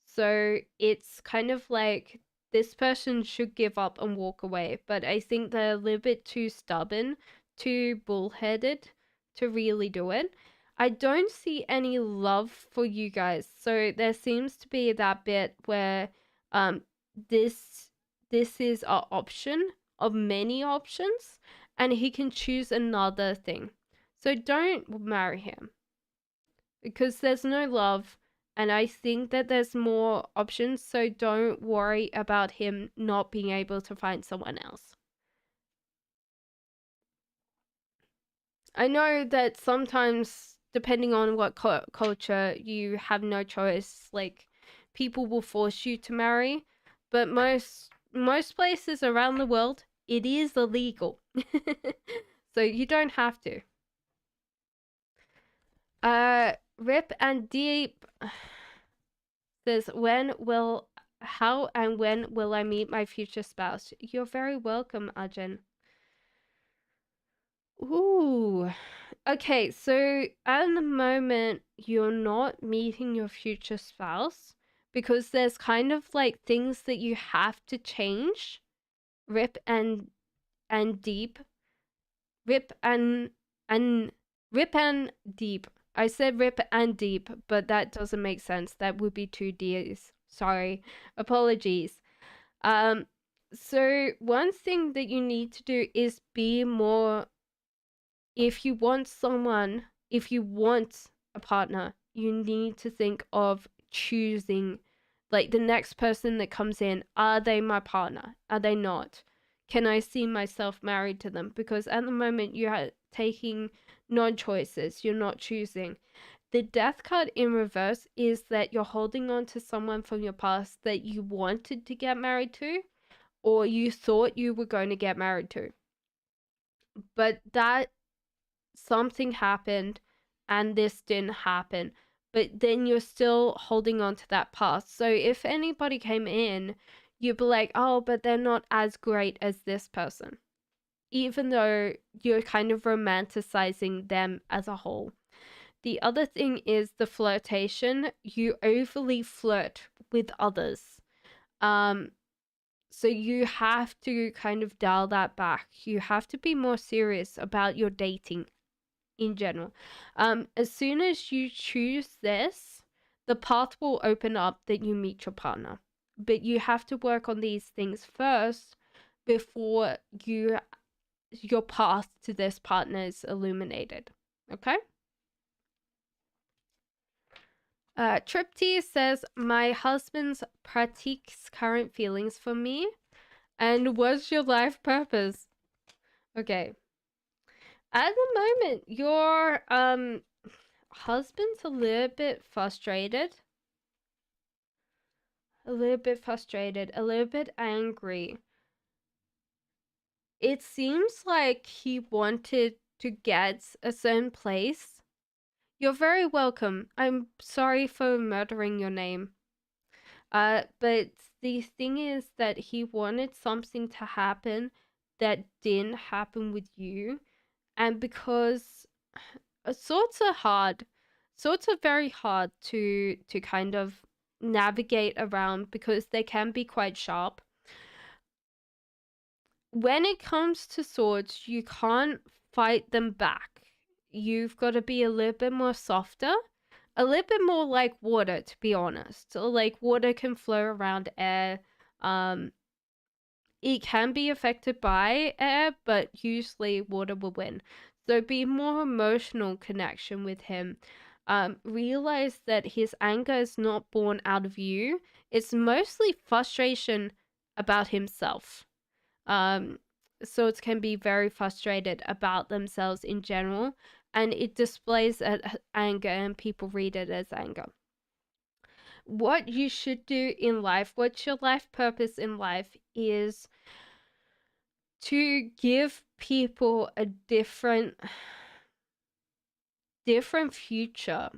So it's kind of like this person should give up and walk away, but I think they're a little bit too stubborn, too bullheaded to really do it. I don't see any love for you guys. So there seems to be that bit where this is an option of many options and he can choose another thing. So don't marry him because there's no love, and I think that there's more options, so don't worry about him not being able to find someone else. I know that sometimes, depending on what culture, you have no choice. Like, people will force you to marry, but most places around the world, it is illegal. So you don't have to. Rip and Deep says, how and when will I meet my future spouse? You're very welcome, Ajahn. Ooh. Okay, so at the moment, you're not meeting your future spouse because there's kind of like things that you have to change. Rip and Deep. Rip and Rip and Deep. I said Rip and Deep, but that doesn't make sense. That would be two D's. Sorry. Apologies. So one thing that you need to do is be more... If you want a partner, you need to think of choosing Like the next person that comes in, are they my partner? Are they not? Can I see myself married to them? Because at the moment you are taking non-choices, you're not choosing. The death card in reverse is that you're holding on to someone from your past that you wanted to get married to, or you thought you were going to get married to. But that something happened and this didn't happen. But then you're still holding on to that past. So if anybody came in, you'd be like, oh, but they're not as great as this person. Even though you're kind of romanticizing them as a whole. The other thing is the flirtation. You overly flirt with others. So you have to kind of dial that back. You have to be more serious about your dating in general. As soon as you choose this, the path will open up that you meet your partner. But you have to work on these things first before your path to this partner is illuminated. Okay? Tripty says, my husband's pratique's current feelings for me. And what's your life purpose? Okay. At the moment, your husband's a little bit frustrated. A little bit angry. It seems like he wanted to get a certain place. You're very welcome. I'm sorry for murdering your name. But the thing is that he wanted something to happen that didn't happen with you. And because swords are hard. Swords are very hard to kind of navigate around because they can be quite sharp. When it comes to swords, you can't fight them back. You've got to be a little bit more softer, a little bit more like water, to be honest. So, like water can flow around air. It can be affected by air, but usually water will win. So be more emotional connection with him. Realize that his anger is not born out of you. It's mostly frustration about himself. Swords can be very frustrated about themselves in general, and it displays anger, and people read it as anger. What you should do in life, what's your life purpose in life, is to give people a different future,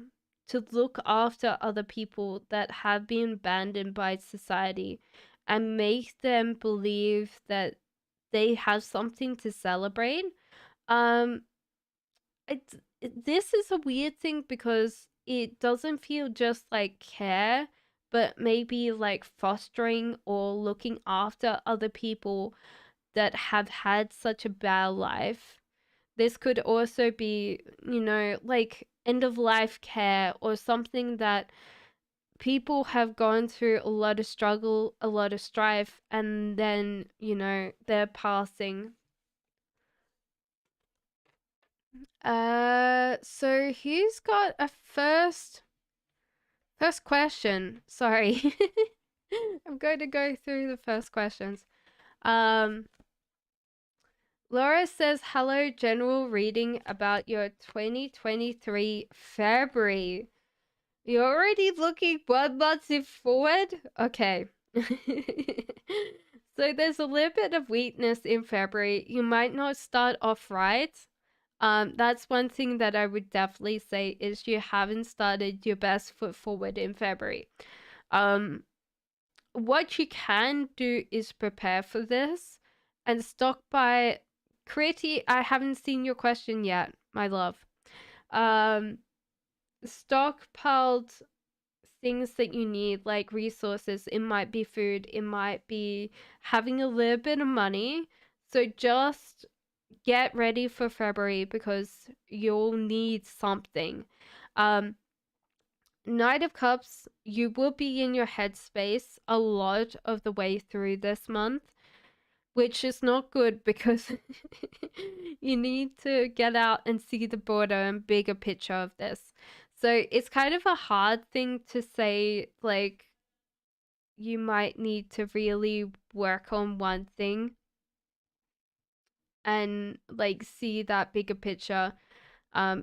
to look after other people that have been abandoned by society and make them believe that they have something to celebrate. This is a weird thing because it doesn't feel just like care, but maybe like fostering or looking after other people that have had such a bad life. This could also be, like end of life care or something that people have gone through a lot of struggle, a lot of strife, and then, they're passing. So who's got a first question? Sorry. I'm going to go through the first questions. Laura says, hello, general reading about your 2023 February. You're already looking 1 month forward? Okay. So there's a little bit of weakness in February. You might not start off right. That's one thing that I would definitely say is you haven't started your best foot forward in February. What you can do is prepare for this and stock by Critty. I haven't seen your question yet, my love. Stockpiled things that you need, like resources. It might be food, it might be having a little bit of money. So just get ready for February because you'll need something. Knight of Cups, you will be in your headspace a lot of the way through this month, which is not good because you need to get out and see the broader and bigger picture of this. So it's kind of a hard thing to say, like, you might need to really work on one thing and like see that bigger picture.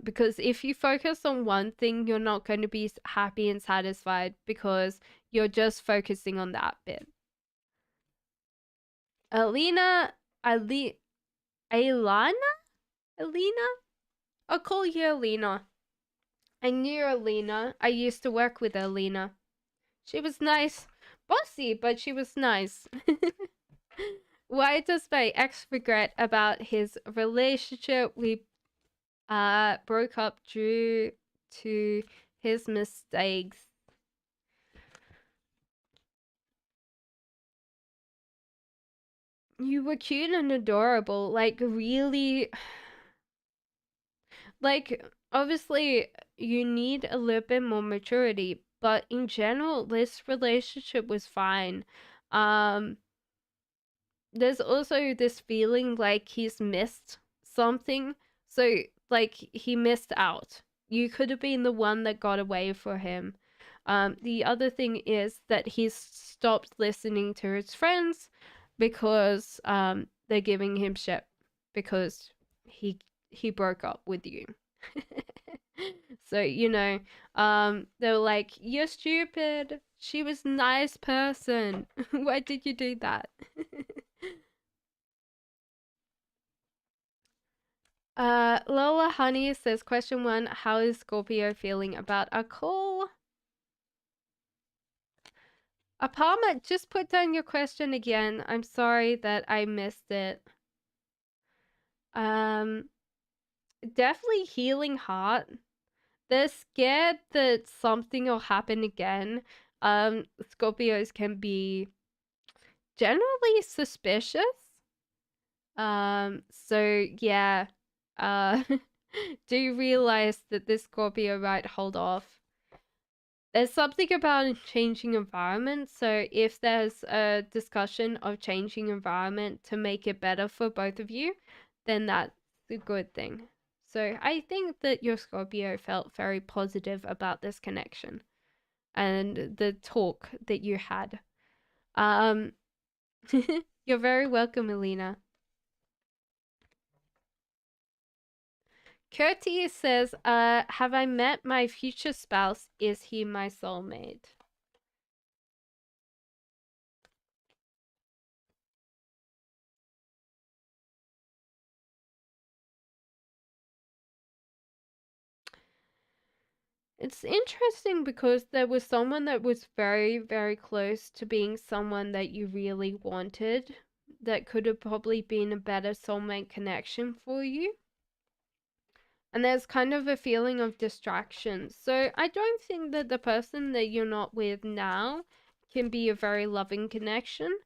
Because if you focus on one thing, you're not going to be happy and satisfied because you're just focusing on that bit. Alina, Alana? Alina? I'll call you Alina. I knew Alina. I used to work with Alina. She was nice. Bossy, but she was nice. Why does my ex regret about his relationship? We broke up due to his mistakes. You were cute and adorable, like really. Like, obviously, you need a little bit more maturity, but in general, this relationship was fine. Um, there's also this feeling like he's missed something. So, like, he missed out. You could have been the one that got away for him. The other thing is that he's stopped listening to his friends because they're giving him shit because he broke up with you. So, they were like, "You're stupid. She was a nice person. Why did you do that?" Lola Honey says, question 1, how is Scorpio feeling about a call? Apama, just put down your question again. I'm sorry that I missed it. Definitely healing heart. They're scared that something will happen again. Scorpios can be generally suspicious. So yeah. Do realize that this Scorpio might hold off. There's something about changing environment. So if there's a discussion of changing environment to make it better for both of you, then that's a good thing. So I think that your Scorpio felt very positive about this connection and the talk that you had. You're very welcome, Alina. Curtis says, have I met my future spouse? Is he my soulmate? It's interesting because there was someone that was very, very close to being someone that you really wanted that could have probably been a better soulmate connection for you. And there's kind of a feeling of distraction. So I don't think that the person that you're not with now can be a very loving connection.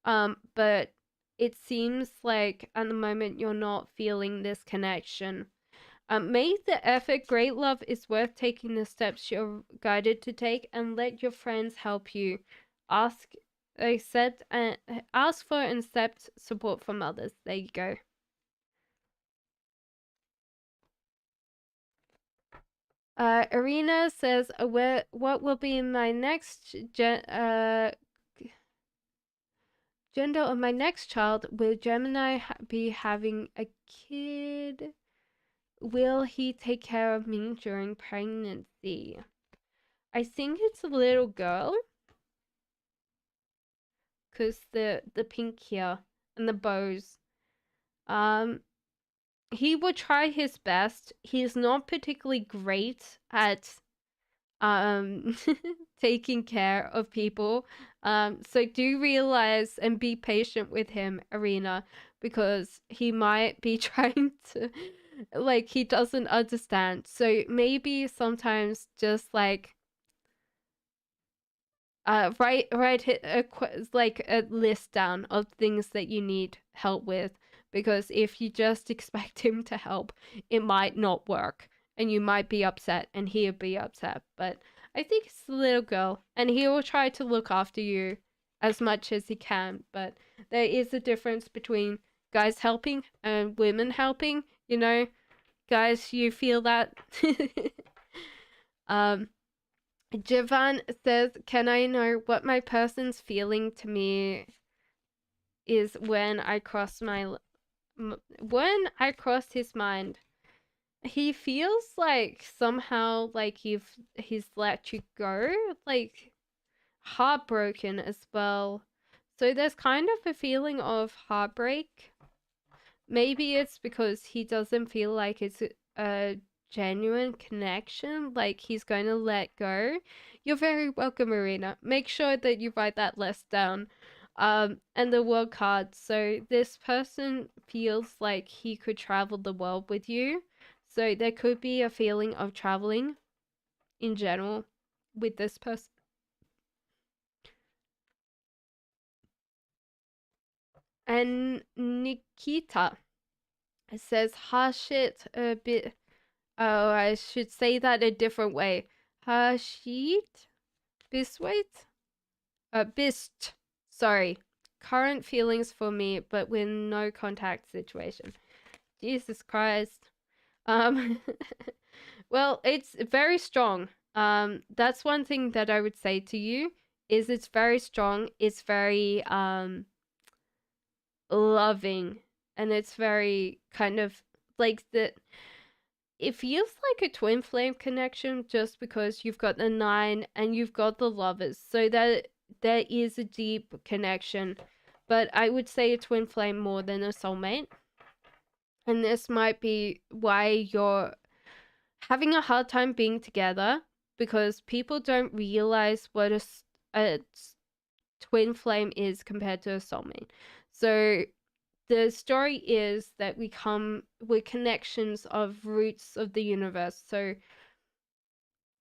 But it seems like at the moment you're not feeling this connection. Make the effort. Great love is worth taking the steps you're guided to take, and let your friends help you. Ask, ask for and accept support from others. There you go. Arena says, what will be my next gender of my next child? Will Gemini be having a kid? Will he take care of me during pregnancy? I think it's a little girl. Cause the pink here and the bows. He will try his best. He's not particularly great at taking care of people. So do realize and be patient with him, Arena, because he might be trying to, like, he doesn't understand. So maybe sometimes just like write like a list down of things that you need help with, because if you just expect him to help, it might not work and you might be upset and he'll be upset. But I think it's the little girl and he will try to look after you as much as he can. But there is a difference between guys helping and women helping, guys, you feel that? um Javan says, "Can I know what my person's feeling to me is when I cross his mind? He feels like somehow like he's let you go, like heartbroken as well. So there's kind of a feeling of heartbreak. Maybe it's because he doesn't feel like it's a genuine connection, like he's going to let go. You're very welcome, Marina. Make sure that you write that list down. And the world card. So this person feels like he could travel the world with you. So there could be a feeling of traveling in general with this person. And Nikita says, Hashit a bit. Oh, I should say that a different way. Hashit? Biswait? Bist. Sorry. Current feelings for me, but with no contact situation. Jesus Christ. Um, well, it's very strong. That's one thing that I would say to you is it's very strong. It's very loving, and it's very kind of like the. It feels like a twin flame connection just because you've got the 9 and you've got the lovers, so that there is a deep connection. But I would say a twin flame more than a soulmate, and this might be why you're having a hard time being together, because people don't realize what a twin flame is compared to a soulmate. So the story is that we're connections of roots of the universe. So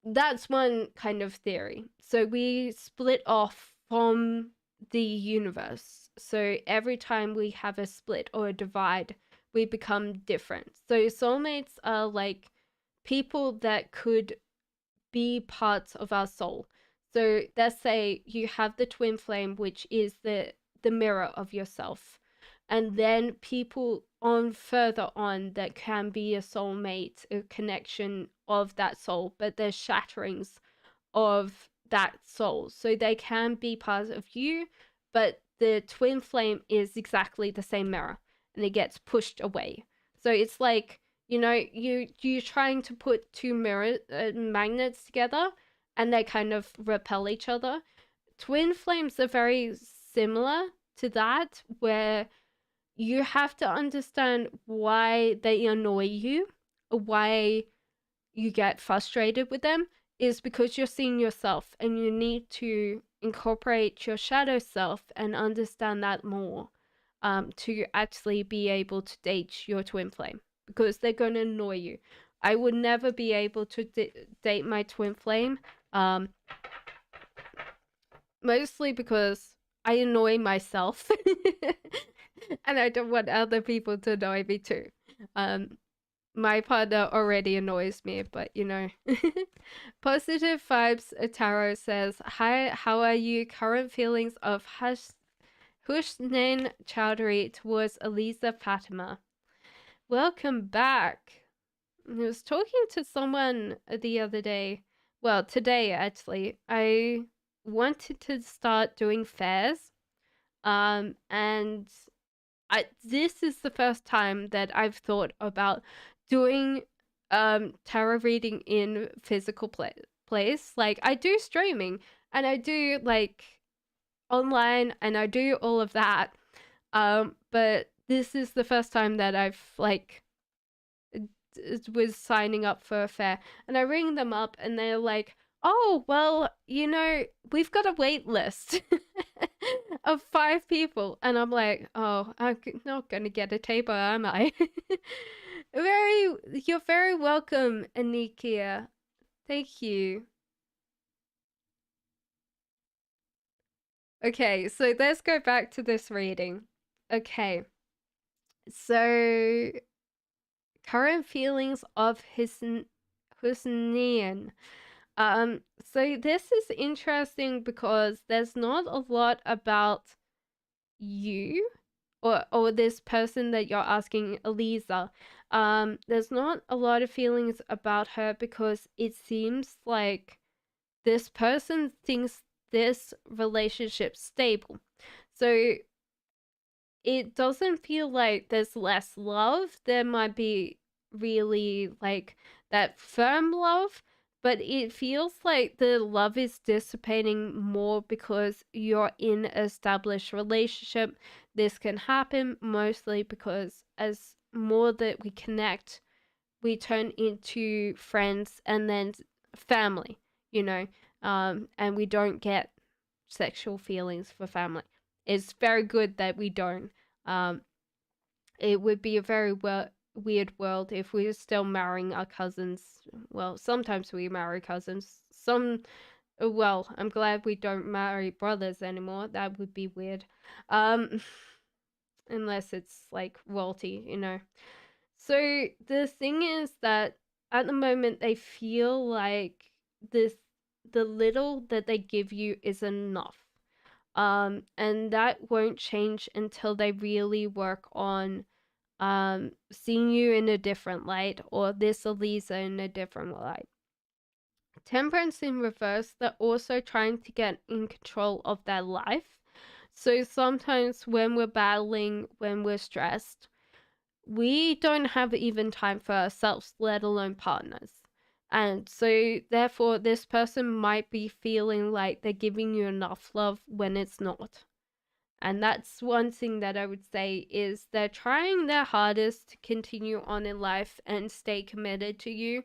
that's one kind of theory. So we split off from the universe. So every time we have a split or a divide, we become different. So soulmates are like people that could be parts of our soul. So let's say you have the twin flame, which is the mirror of yourself, and then people on further on that can be a soulmate, a connection of that soul, but there's shatterings of that soul, so they can be part of you, but the twin flame is exactly the same mirror, and it gets pushed away. So it's like, you're trying to put two mirror magnets together, and they kind of repel each other. Twin flames are very similar to that, where you have to understand why they annoy you, why you get frustrated with them, is because you're seeing yourself, and you need to incorporate your shadow self and understand that more, to actually be able to date your twin flame, because they're going to annoy you. I would never be able to date my twin flame, mostly because I annoy myself and I don't want other people to annoy me too. Um, my partner already annoys me, but Positive Vibes Tarot says, Hi, how are you? Current feelings of Husnain Chowdhury towards Eliza Fatima. Welcome back. I was talking to someone the other day. Well, today actually. I wanted to start doing fairs. And this is the first time that I've thought about doing tarot reading in physical place. Like, I do streaming, and I do like online, and I do all of that. But this is the first time that I've like was signing up for a fair, and I ring them up, and they're like, "Oh, well, we've got a wait list of 5 people," and I'm like, "Oh, I'm not gonna get a table, am I?" You're very welcome, Anikia. Thank you. Okay, so let's go back to this reading. Okay, so current feelings of Husnian. So this is interesting because there's not a lot about you, or this person that you're asking, Eliza. There's not a lot of feelings about her, because it seems like this person thinks this relationship stable. So it doesn't feel like there's less love. There might be really like that firm love, but it feels like the love is dissipating more because you're in an established relationship. This can happen mostly because as more that we connect, we turn into friends and then family, you know, and we don't get sexual feelings for family. It's very good that we don't. Um, it would be a very weird world if we were still marrying our cousins. Well, sometimes we marry cousins. Well, I'm glad we don't marry brothers anymore. That would be weird. Um, unless it's like royalty, you know. So the thing is that at the moment they feel like this the little that they give you is enough. And that won't change until they really work on seeing you in a different light, or this Elisa in a different light. Temperance in reverse, they're also trying to get in control of their life. So sometimes when we're battling, when we're stressed, we don't have even time for ourselves, let alone partners. And so, therefore, this person might be feeling like they're giving you enough love when it's not. And that's one thing that I would say is they're trying their hardest to continue on in life and stay committed to you.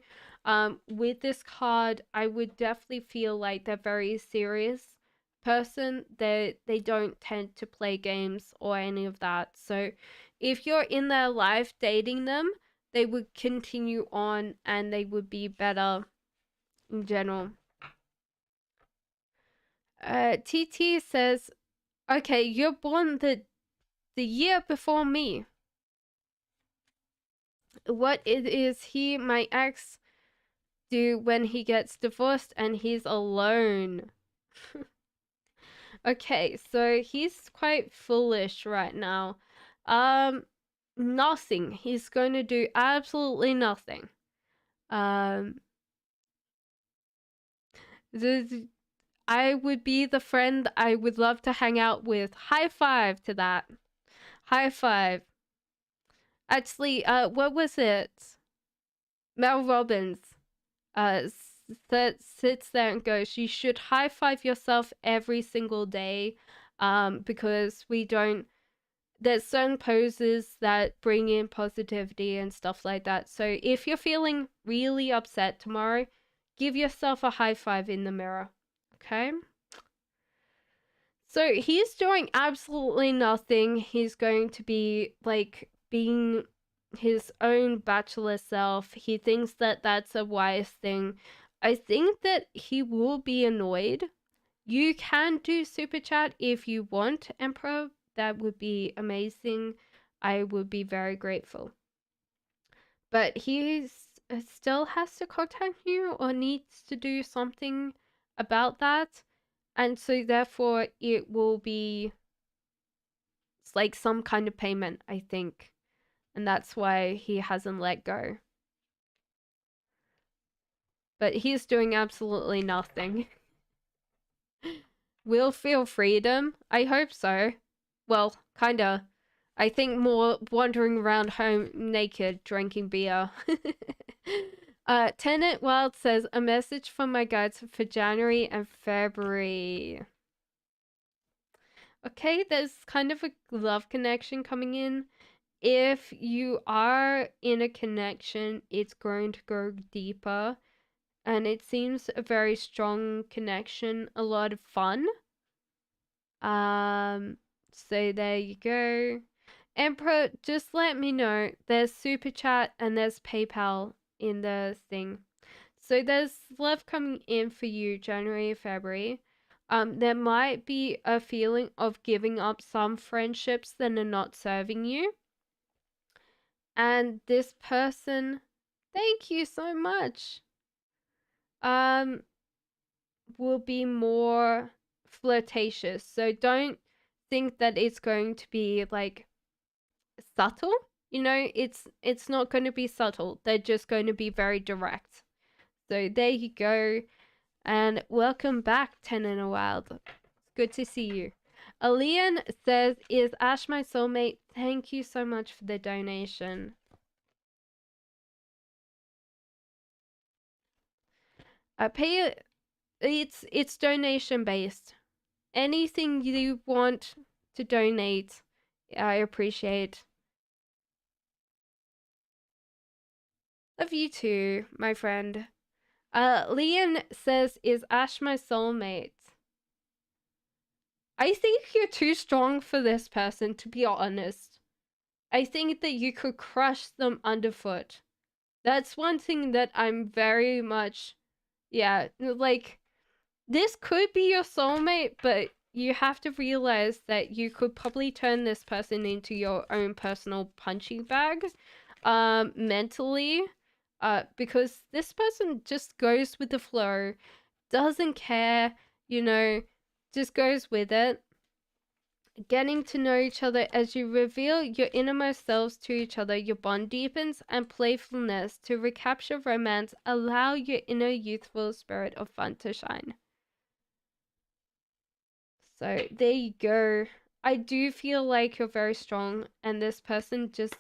With this card, I would definitely feel like they're very serious person. They don't tend to play games or any of that. So if you're in their life dating them, they would continue on and they would be better in general. TT says, okay, you're born the year before me. What it is he, my ex, do when he gets divorced and he's alone? Okay, so he's quite foolish right now. Nothing. He's going to do absolutely nothing. I would be the friend I would love to hang out with. High five to that. High five. Actually, what was it? Mel Robbins that sits there and goes, you should high five yourself every single day, because there's certain poses that bring in positivity and stuff like that. So if you're feeling really upset tomorrow, give yourself a high five in the mirror, okay? So he's doing absolutely nothing. He's going to be like being his own bachelor self. He thinks that that's a wise thing. I think that he will be annoyed. You can do super chat if you want, Emperor. That would be amazing. I would be very grateful. But he still has to contact you or needs to do something about that. And so therefore it will be like some kind of payment, I think. And that's why he hasn't let go. But he's doing absolutely nothing. We'll feel freedom. I hope so. Well, kinda. I think more wandering around home naked, drinking beer. Tenant Wild says, a message from my guides for January and February. Okay, there's kind of a love connection coming in. If you are in a connection, it's going to go deeper. And it seems a very strong connection, a lot of fun. So there you go. Emperor, just let me know. There's Super Chat and there's PayPal in the thing. So there's love coming in for you January, February. There might be a feeling of giving up some friendships that are not serving you. And this person, thank you so much, will be more flirtatious. So don't think that it's going to be like subtle. You know, it's not going to be subtle. They're just going to be very direct. So there you go. And welcome back, Ten in a Wild. It's good to see you. Alian says, is Ash my soulmate? Thank you so much for the donation. I pay it's donation based. Anything you want to donate, I appreciate. Love you too, my friend. Leon says, is Ash my soulmate? I think you're too strong for this person, to be honest. I think that you could crush them underfoot. That's one thing that I'm very much, yeah, like, this could be your soulmate, but you have to realize that you could probably turn this person into your own personal punching bag, mentally, because this person just goes with the flow, doesn't care, you know, just goes with it. Getting to know each other as you reveal your innermost selves to each other, your bond deepens, and playfulness to recapture romance allow your inner youthful spirit of fun to shine. So there you go. I do feel like you're very strong, and this person just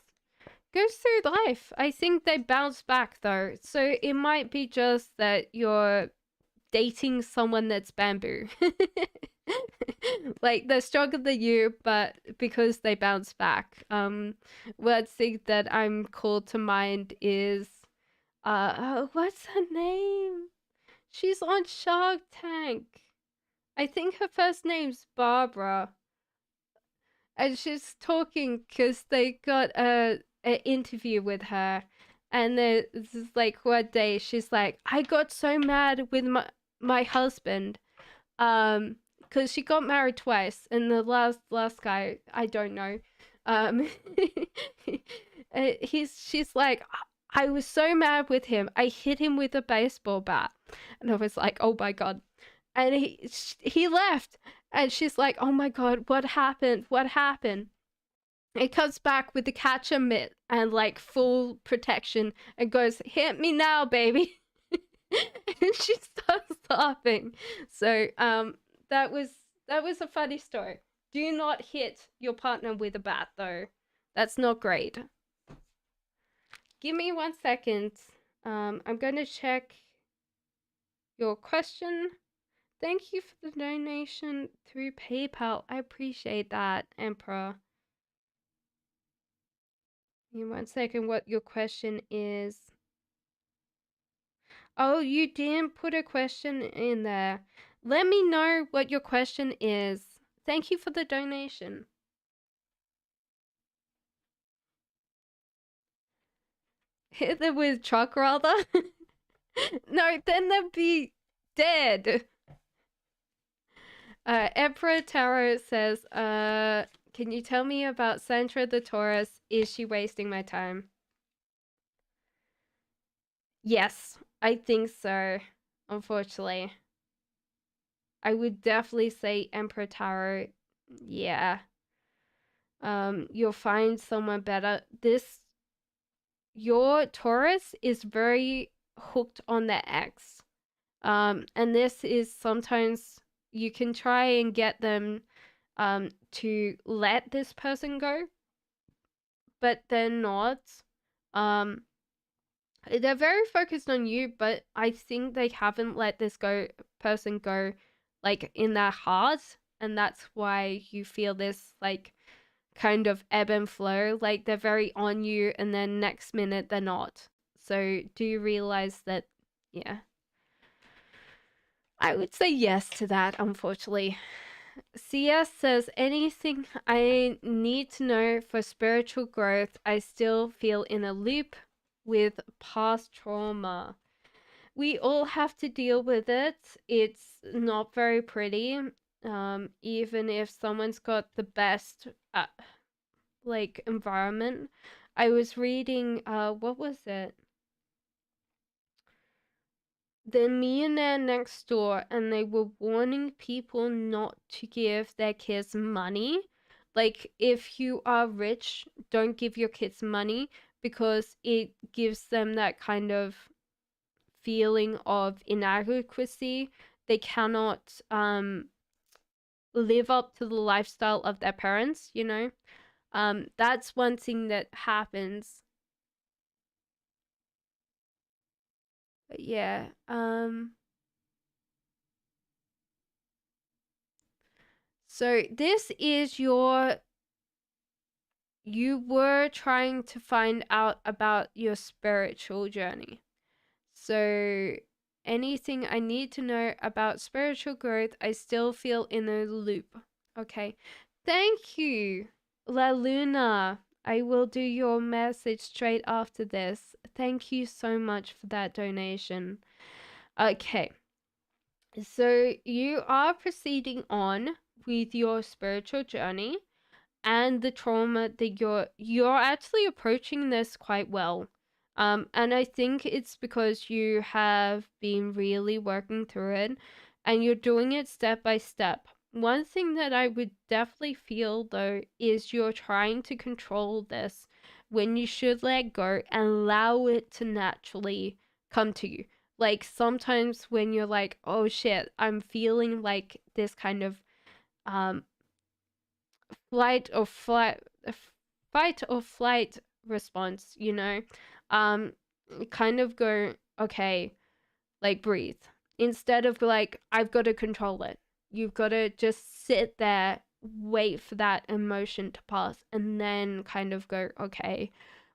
goes through life. I think they bounce back though, so it might be just that you're dating someone that's bamboo. Like they're stronger than you, but because they bounce back. One thing that I'm called to mind is what's her name? She's on Shark Tank. I think her first name's Barbara. And she's talking because they got an interview with her, and this is like one day she's like, I got so mad with my husband, because she got married twice, and the last guy, I don't know, um she's like, I was so mad with him, I hit him with a baseball bat. And I was like, oh my god. And he left, and she's like, oh my god, what happened, it comes back with the catcher mitt and like full protection and goes, hit me now, baby. And she starts laughing. So that was a funny story. Do not hit your partner with a bat though, that's not great. Give me 1 second. I'm gonna check your question. Thank you for the donation through PayPal. I appreciate that, Emperor. Give me 1 second what your question is. Oh, you didn't put a question in there. Let me know what your question is. Thank you for the donation. Hit them with truck, rather? No, then they'll be dead. Emperor Tarot says, can you tell me about Sandra the Taurus? Is she wasting my time? Yes, I think so, unfortunately. I would definitely say Emperor Tarot. Yeah. You'll find someone better. Your Taurus is very hooked on their ex. And this is sometimes you can try and get them to let this person go, but they're not. They're very focused on you, but I think they haven't let this person go, like, in their heart, and that's why you feel this like kind of ebb and flow. Like they're very on you, and then next minute they're not. So do you realize that? Yeah, I would say yes to that, unfortunately. CS says, anything I need to know for spiritual growth. I still feel in a loop with past trauma. We all have to deal with it. It's not very pretty. Even if someone's got the best like environment. I was reading what was it? The Millionaire Next Door, and they were warning people not to give their kids money. Like, if you are rich, don't give your kids money because it gives them that kind of feeling of inadequacy. They cannot live up to the lifestyle of their parents, you know. That's one thing that happens. But yeah. So this is you were trying to find out about your spiritual journey. So anything I need to know about spiritual growth, I still feel in a loop. Okay. Thank you, La Luna. I will do your message straight after this. Thank you so much for that donation. Okay. So you are proceeding on with your spiritual journey and the trauma that you're actually approaching this quite well. And I think it's because you have been really working through it and you're doing it step by step. One thing that I would definitely feel though is you're trying to control this when you should let go and allow it to naturally come to you. Like sometimes when you're like, oh shit, I'm feeling like this kind of um flight or flight fight or flight response, you know, um kind of go, okay, like breathe, instead of like I've got to control it. You've got to just sit there, wait for that emotion to pass, and then kind of go, okay,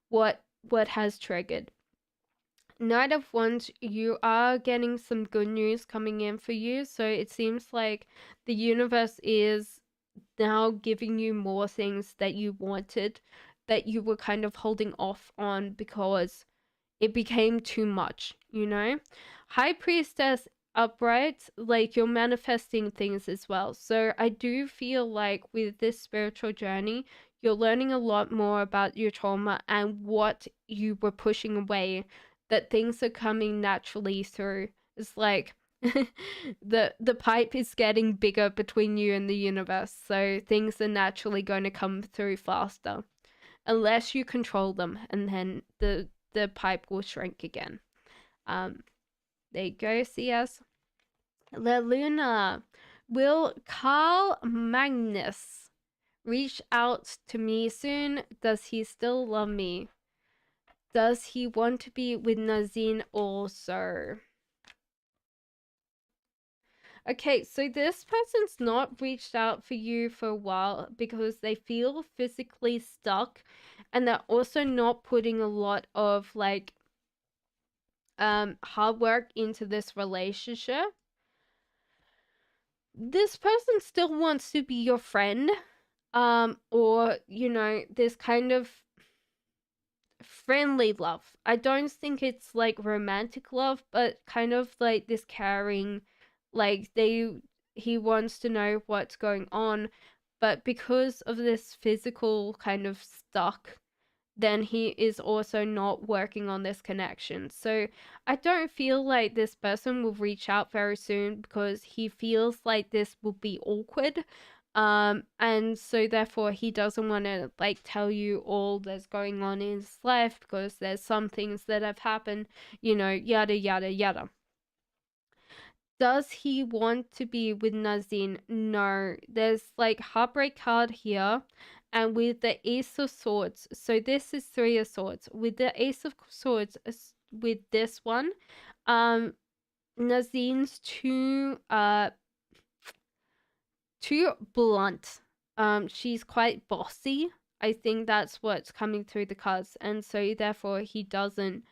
what has triggered. Knight of Wands, you are getting some good news coming in for you. So it seems like the universe is now giving you more things that you wanted, that you were kind of holding off on because it became too much, you know? High Priestess upright, like you're manifesting things as well. So I do feel like with this spiritual journey, you're learning a lot more about your trauma and what you were pushing away, that things are coming naturally through. It's like the pipe is getting bigger between you and the universe, so things are naturally going to come through faster unless you control them, and then the pipe will shrink again. There you go, CS. La Luna. Will Carl Magnus reach out to me soon? Does he still love me? Does he want to be with Nazine also? Okay, so this person's not reached out for you for a while because they feel physically stuck, and they're also not putting a lot of like hard work into this relationship. This person still wants to be your friend, or you know, this kind of friendly love. I don't think it's like romantic love, but kind of like this caring, like he wants to know what's going on, but because of this physical kind of stuck, then he is also not working on this connection. So I don't feel like this person will reach out very soon because he feels like this will be awkward. And so therefore he doesn't want to like tell you all that's going on in his life because there's some things that have happened, you know, yada yada yada. Does he want to be with Nazin? No. There's like heartbreak card here. And with the Ace of Swords, so this is Three of Swords. With the Ace of Swords, with this one, Nazin's too blunt. She's quite bossy. I think that's what's coming through the cards, and so therefore he doesn't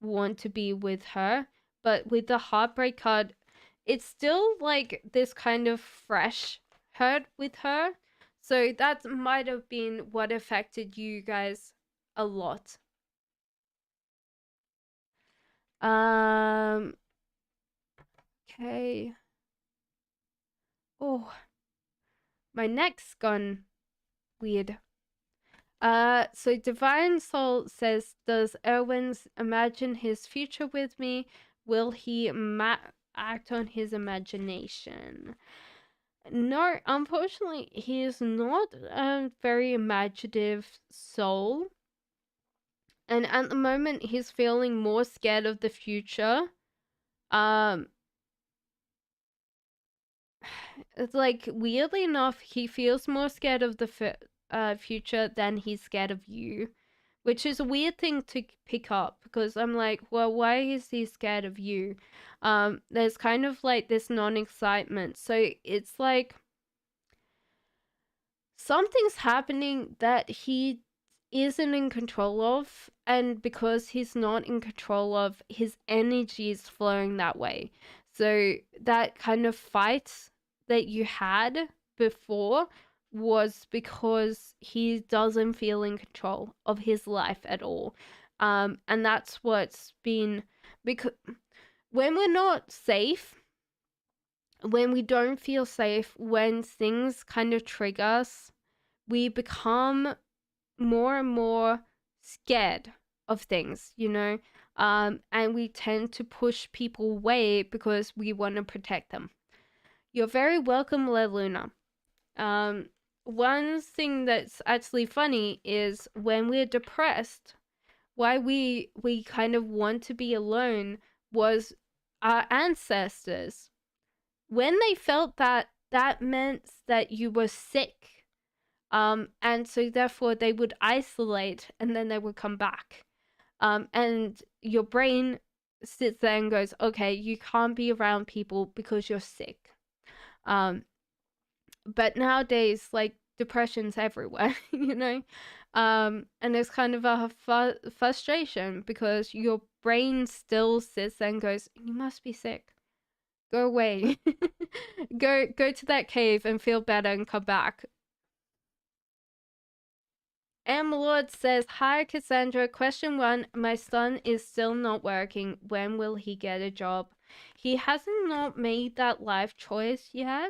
want to be with her. But with the heartbreak card, it's still like this kind of fresh hurt with her. So that might have been what affected you guys a lot. Okay. Oh, my neck's gone weird. So Divine Soul says, does Erwin's imagine his future with me? Will he act on his imagination? No, unfortunately, he is not a very imaginative soul. And at the moment, he's feeling more scared of the future Um, it's like weirdly enough, he feels more scared of the future than he's scared of you, which is a weird thing to pick up because I'm like, well, why is he scared of you? There's kind of like this non-excitement, so it's like something's happening that he isn't in control of, and because he's not in control of, his energy is flowing that way. So that kind of fight that you had before was because he doesn't feel in control of his life at all. And that's what's been, because when we're not safe, when we don't feel safe, when things kind of trigger us, we become more and more scared of things, you know? And we tend to push people away because we want to protect them. You're very welcome, Le Luna. One thing that's actually funny is when we're depressed, why we kind of want to be alone was our ancestors. When they felt that, that meant that you were sick. And so therefore they would isolate and then they would come back. And your brain sits there and goes, okay, you can't be around people because you're sick. But nowadays, like, depression's everywhere, you know? And it's kind of a frustration because your brain still sits there and goes, you must be sick. Go away. Go to that cave and feel better and come back. Lord says, hi Cassandra, question 1, my son is still not working. When will he get a job? He hasn't not made that life choice yet.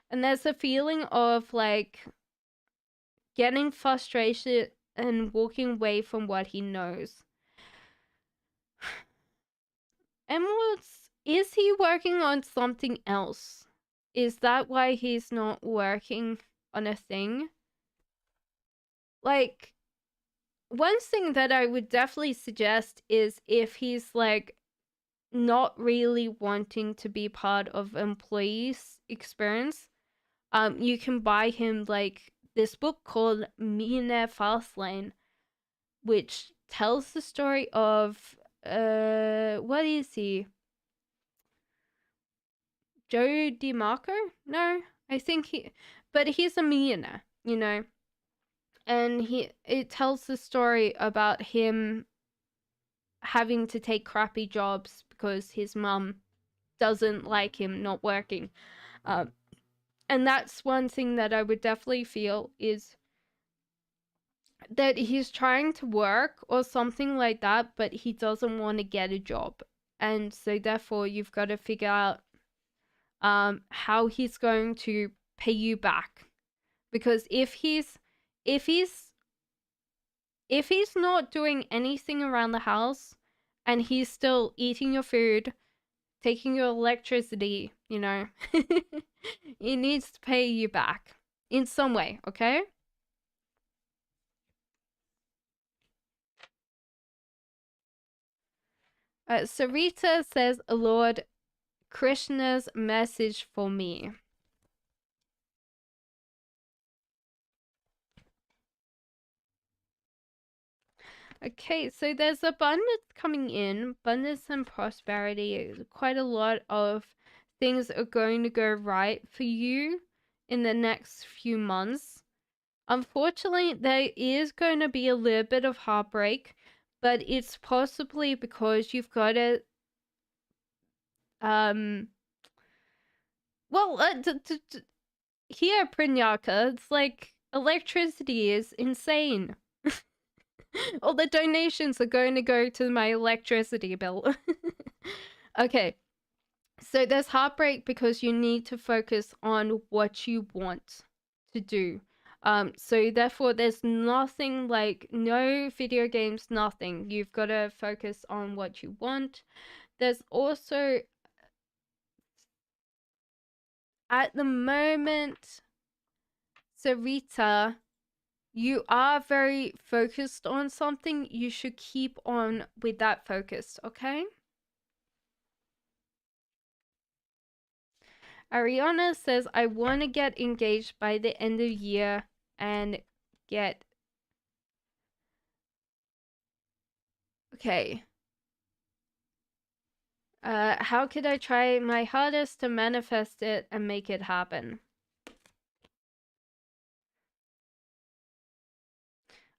And there's a feeling of like getting frustrated and walking away from what he knows. Emerald's, is he working on something else? Is that why he's not working on a thing? Like, one thing that I would definitely suggest is if he's like not really wanting to be part of employees experience, you can buy him like this book called Millionaire Fastlane, which tells the story of what is he? Joe DiMarco? No, I think but he's a millionaire, you know, and it tells the story about him having to take crappy jobs because his mum doesn't like him not working. And that's one thing that I would definitely feel is that he's trying to work or something like that, but he doesn't want to get a job. And so therefore you've got to figure out how he's going to pay you back. Because if he's not doing anything around the house and he's still eating your food, taking your electricity, you know, he needs to pay you back in some way, okay? Sarita says, Lord, Krishna's message for me. Okay, so there's abundance coming in, abundance and prosperity. Quite a lot of things are going to go right for you in the next few months. Unfortunately, there is going to be a little bit of heartbreak, but it's possibly because you've got to well, here, Prinyaka, it's like electricity is insane. All the donations are going to go to my electricity bill. Okay, so there's heartbreak because you need to focus on what you want to do. So therefore there's nothing like no video games, nothing. You've got to focus on what you want. There's also at the moment, Sarita, you are very focused on something. You should keep on with that focus, okay? Ariana says, I want to get engaged by the end of the year and get. Okay. How could I try my hardest to manifest it and make it happen?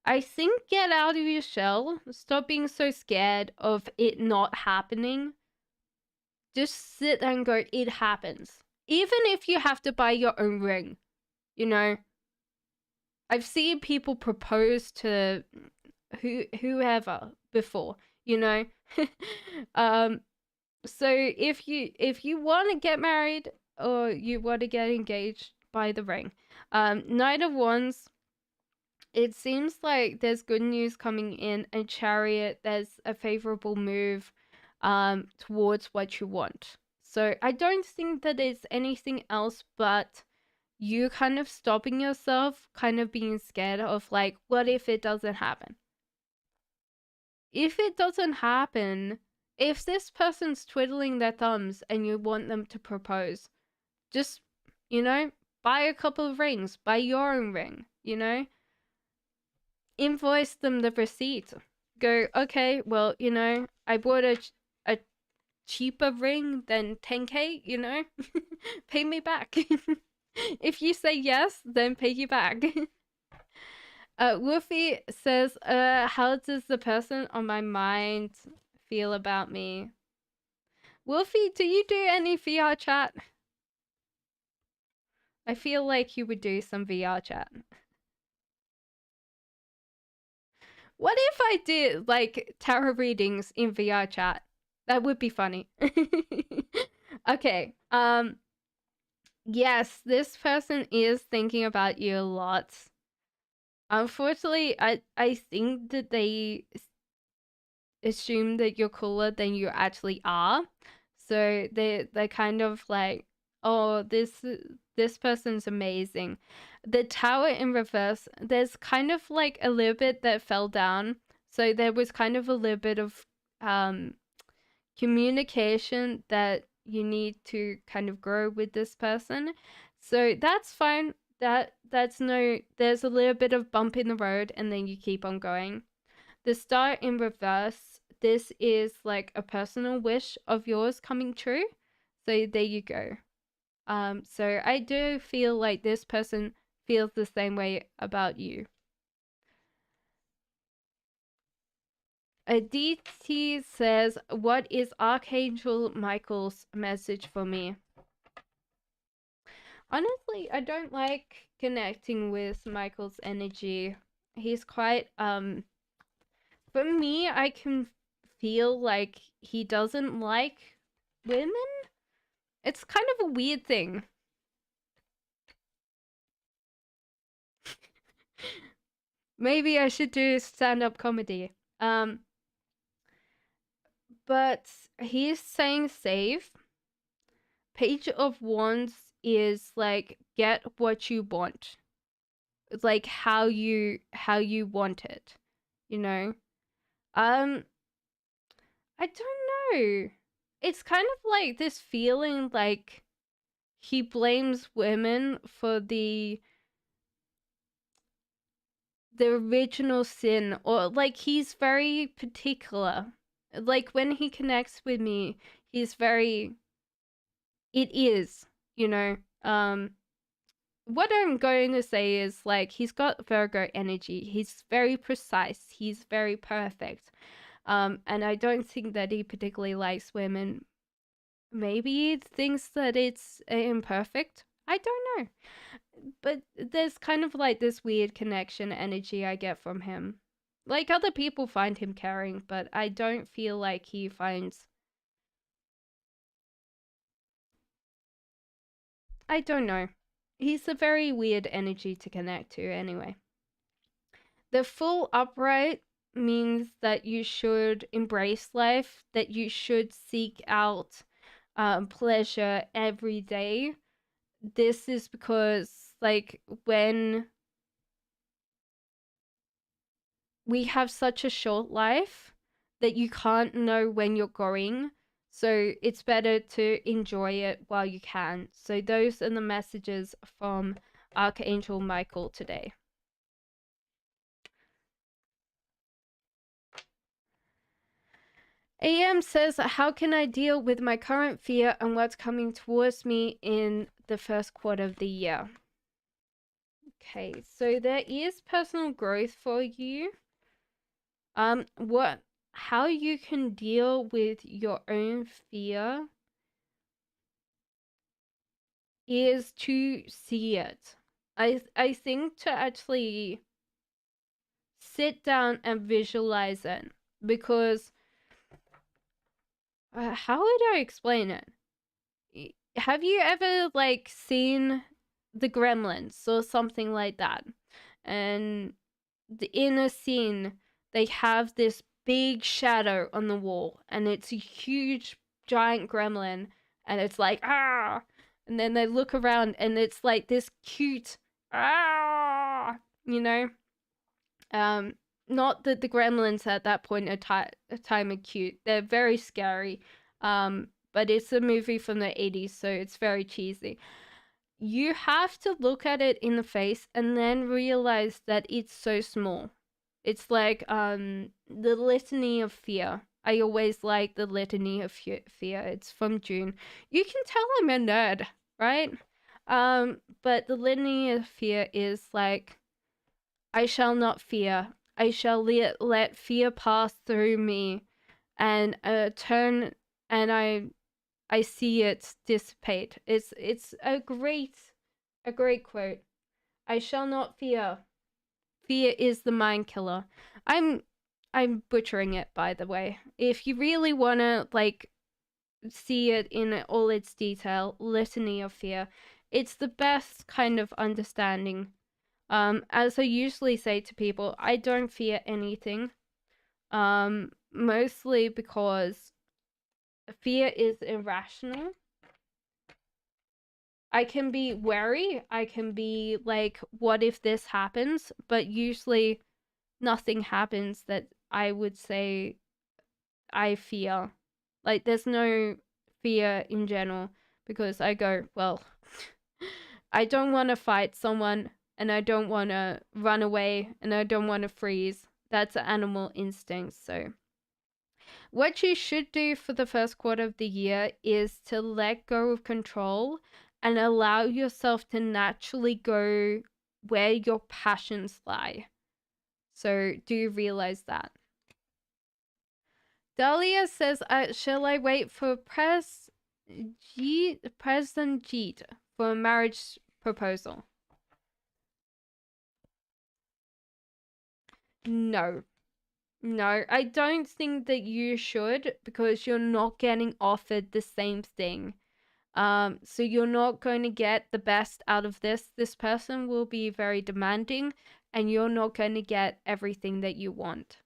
I think get out of your shell. Stop being so scared of it not happening. Just sit and go, it happens. Even if you have to buy your own ring, you know? I've seen people propose to whoever before, you know? um, so if you want to get married or you want to get engaged, buy the ring. Knight of Wands, it seems like there's good news coming in, and Chariot, there's a favorable move towards what you want. So I don't think that it's anything else but you kind of stopping yourself, kind of being scared of like, what if it doesn't happen? If it doesn't happen, if this person's twiddling their thumbs and you want them to propose, just, you know, buy a couple of rings, buy your own ring, you know? Invoice them the receipt. Go, okay, well, you know, I bought a cheaper ring than 10K, you know? Pay me back. If you say yes, then pay you back. Wolfie says, how does the person on my mind feel about me? Wolfie, do you do any VR chat? I feel like you would do some VR chat. What if I did like tarot readings in VR chat? That would be funny. Okay. Yes, this person is thinking about you a lot. Unfortunately, I think that they assume that you're cooler than you actually are. So they're kind of like, oh, this person's amazing. The tower in reverse, there's kind of like a little bit that fell down. So there was kind of a little bit of communication that you need to kind of grow with this person. So that's fine. That's no, there's a little bit of bump in the road and then you keep on going. The star in reverse, this is like a personal wish of yours coming true. So there you go. So I do feel like this person feels the same way about you. Aditi says, what is Archangel Michael's message for me? Honestly, I don't like connecting with Michael's energy. He's quite for me, I can feel like he doesn't like women. It's kind of a weird thing. Maybe I should do stand-up comedy. But he's saying save. Page of Wands is like get what you want. It's like how you want it, you know? I don't know. It's kind of like this feeling like he blames women for the original sin, or like he's very particular. Like when he connects with me, he's very, it is, you know. What I'm going to say is like he's got Virgo energy. He's very precise. He's very perfect. And I don't think that he particularly likes women. Maybe he thinks that it's imperfect. I don't know. But there's kind of like this weird connection energy I get from him. Like other people find him caring, but I don't feel like he finds. I don't know. He's a very weird energy to connect to anyway. The full upright means that you should embrace life, that you should seek out pleasure every day. This is because, like, when we have such a short life that you can't know when you're going. So it's better to enjoy it while you can. So those are the messages from Archangel Michael today. AM says, how can I deal with my current fear and what's coming towards me in the first quarter of the year? Okay, so there is personal growth for you. How you can deal with your own fear is to see it. I think to actually sit down and visualize it, because how would I explain it? Have you ever like seen the Gremlins or something like that? And in a scene, they have this big shadow on the wall, and it's a huge giant gremlin, and it's like ah, and then they look around, and it's like this cute ah, you know. Um, Not that the gremlins at that point of time are cute; they're very scary. But it's a movie from the 80s, so it's very cheesy. You have to look at it in the face and then realize that it's so small. It's like the Litany of Fear. I always like the Litany of Fear. It's from June. You can tell I'm a nerd, right? But the Litany of Fear is like, I shall not fear. I shall let fear pass through me, and turn, and I see it dissipate. It's a great quote. I shall not fear. Fear is the mind killer. I'm butchering it, by the way. If you really wanna like see it in all its detail, Litany of Fear, it's the best kind of understanding. As I usually say to people, I don't fear anything. Mostly because fear is irrational. I can be wary, I can be like, what if this happens? But usually nothing happens that I would say I fear. Like, there's no fear in general, because I go, well, I don't want to fight someone, and I don't want to run away, and I don't want to freeze. That's animal instinct. So what you should do for the first quarter of the year is to let go of control and allow yourself to naturally go where your passions lie. So do you realize that? Dahlia says, shall I wait for President Jeet for a marriage proposal? No. No, I don't think that you should, because you're not getting offered the same thing. So you're not going to get the best out of this. This person will be very demanding, and you're not going to get everything that you want.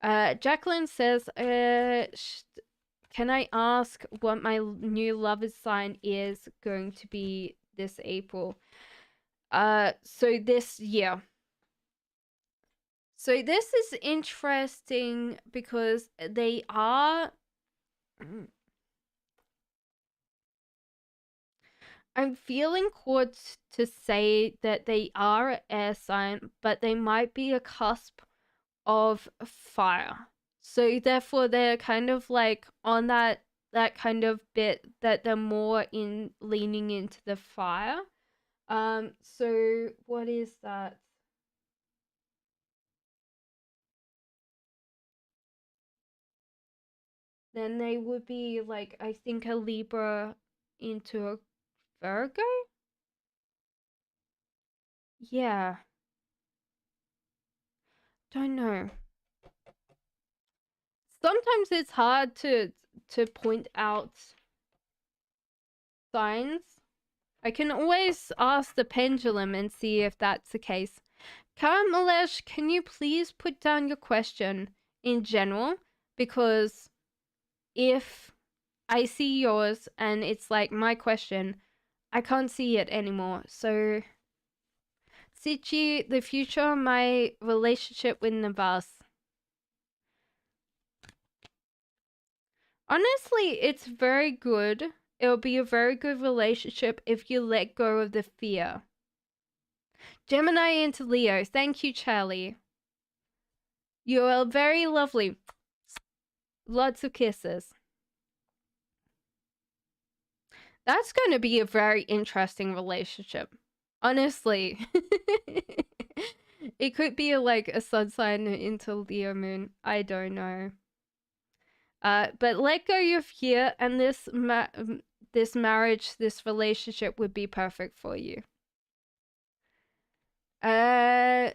Jacqueline says, can I ask what my new lover's sign is going to be this April? So this year. So this is interesting because they are. I'm feeling called to say that they are an air sign, but they might be a cusp of fire. So therefore, they're kind of like on that kind of bit that they're more in leaning into the fire. So what is that? Then they would be like, I think, a Libra into a Virgo? Yeah. Don't know. Sometimes it's hard to point out signs. I can always ask the pendulum and see if that's the case. Kamalesh, can you please put down your question in general? Because if I see yours and it's like my question, I can't see it anymore. So, Sichi, the future, my relationship with Navas. Honestly, it's very good. It'll be a very good relationship if you let go of the fear. Gemini into Leo. Thank you, Charlie. You are very lovely. Lots of kisses. That's going to be a very interesting relationship. Honestly. It could be like a sun sign into Leo moon. I don't know. But let go your fear, and this marriage, this relationship would be perfect for you. Kamalesh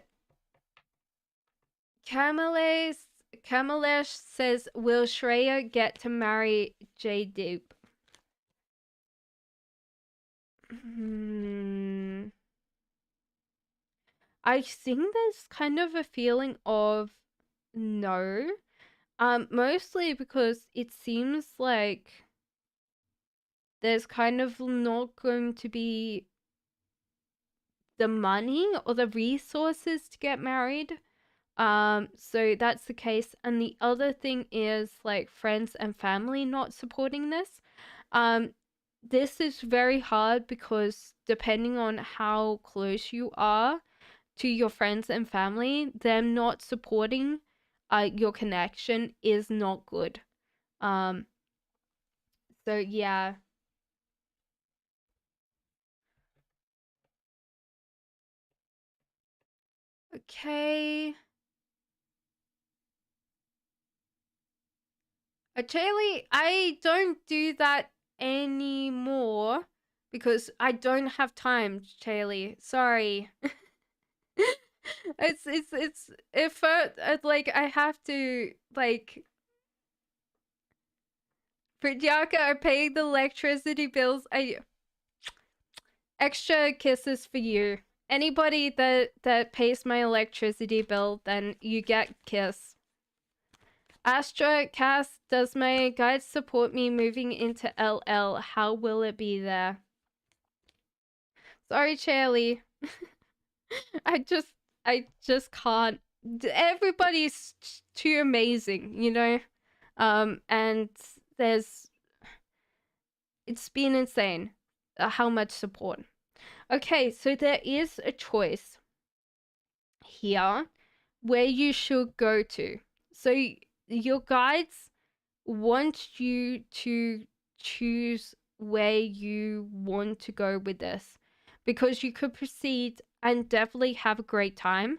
says, will Shreya get to marry Jaydeep? I think there's kind of a feeling of no. Mostly because it seems like there's kind of not going to be the money or the resources to get married. So that's the case. And the other thing is like friends and family not supporting this. This is very hard because depending on how close you are to your friends and family, them not supporting your connection is not good. So yeah. Okay. Actually, I don't do that anymore because I don't have time, Charlie. Sorry. It's if like I have to like Priyanka are paying the electricity bills. I extra kisses for you. Anybody that pays my electricity bill, then you get kiss. Astra Cass, does my guide support me moving into LL? How will it be there? Sorry, Charlie. I just can't. Everybody's too amazing, you know? And there's it's been insane how much support. Okay, so there is a choice here where you should go to. So your guides want you to choose where you want to go with this because you could proceed and definitely have a great time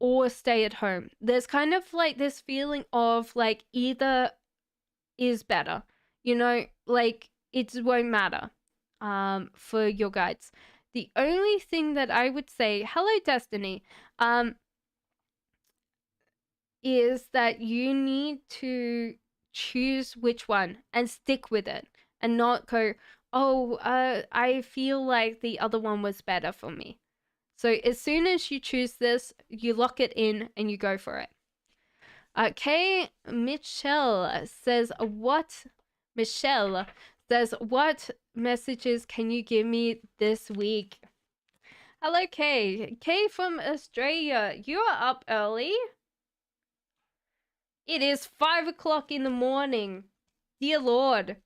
or stay at home. There's kind of like this feeling of like either is better, you know, like it won't matter for your guides. The only thing that I would say, hello Destiny, is that you need to choose which one and stick with it and not go, oh, I feel like the other one was better for me. So as soon as you choose this, you lock it in and you go for it. Okay, Michelle says, what messages can you give me this week? Hello, Kay. Kay from Australia. You are up early. It is 5 o'clock in the morning. Dear Lord.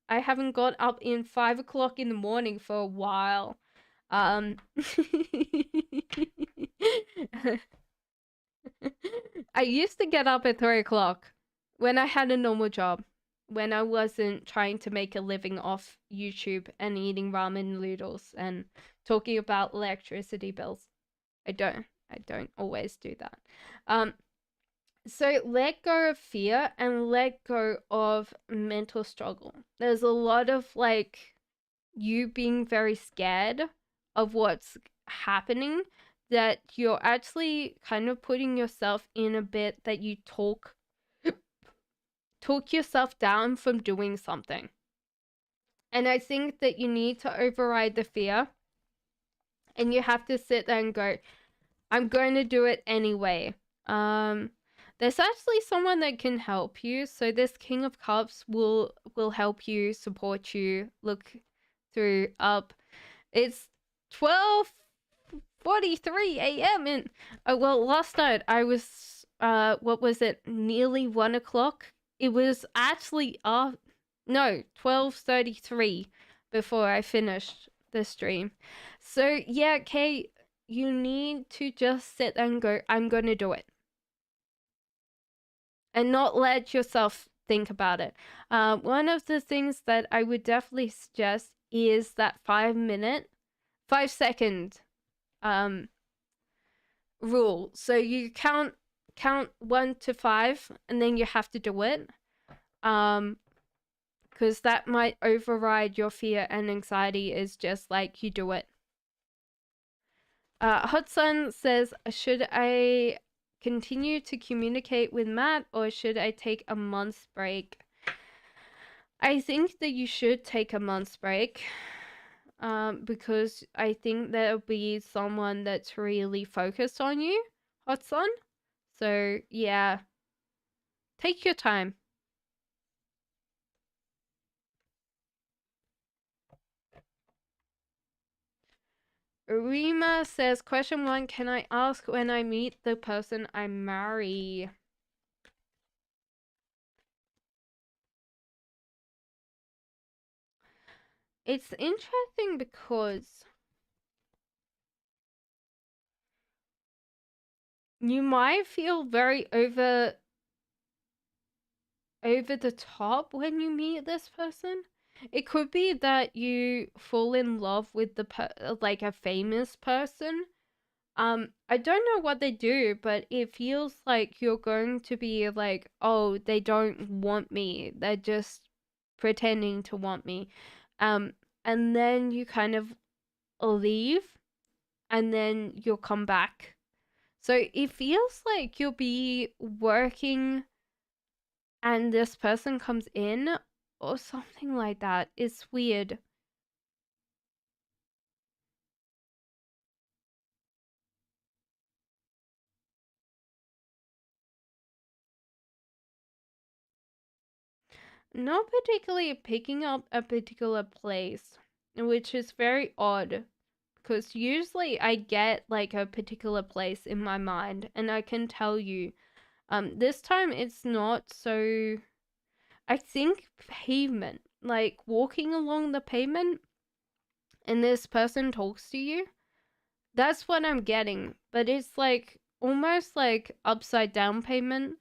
I haven't got up in 5 o'clock in the morning for a while. I used to get up at 3 o'clock when I had a normal job. When I wasn't trying to make a living off YouTube and eating ramen noodles and talking about electricity bills. I don't always do that. So let go of fear and let go of mental struggle. There's a lot of like you being very scared of what's happening that you're actually kind of putting yourself in a bit that you talk yourself down from doing something. And I think that you need to override the fear and you have to sit there and go, I'm going to do it anyway. There's actually someone that can help you. So this King of Cups will help you, support you, look through up. It's 12:43 a.m. and well, last night I was what was it? Nearly 1 o'clock it was actually 12:33 before I finished the stream. So yeah, Kate, you need to just sit and go, I'm gonna do it. And not let yourself think about it. One of the things that I would definitely suggest is that 5-second rule. So you count 1 to 5 and then you have to do it. Because that might override your fear and anxiety. Is just like you do it. Hot Sun says, should I continue to communicate with Matt or should I take a month's break? I think that you should take a month's break. Because I think there'll be someone that's really focused on you, Hot Sun. So yeah, take your time. Rima says, question 1, can I ask when I meet the person I marry? It's interesting because you might feel very over the top when you meet this person. It could be that you fall in love with like a famous person. I don't know what they do, but it feels like you're going to be like, oh, they don't want me. They're just pretending to want me. And then you kind of leave and then you'll come back. So it feels like you'll be working and this person comes in or something like that. It's weird. Not particularly picking up a particular place, which is very odd because usually I get like a particular place in my mind and I can tell you. This time it's not so. I think pavement, like walking along the pavement and this person talks to you. That's what I'm getting, but it's like almost like upside down pavement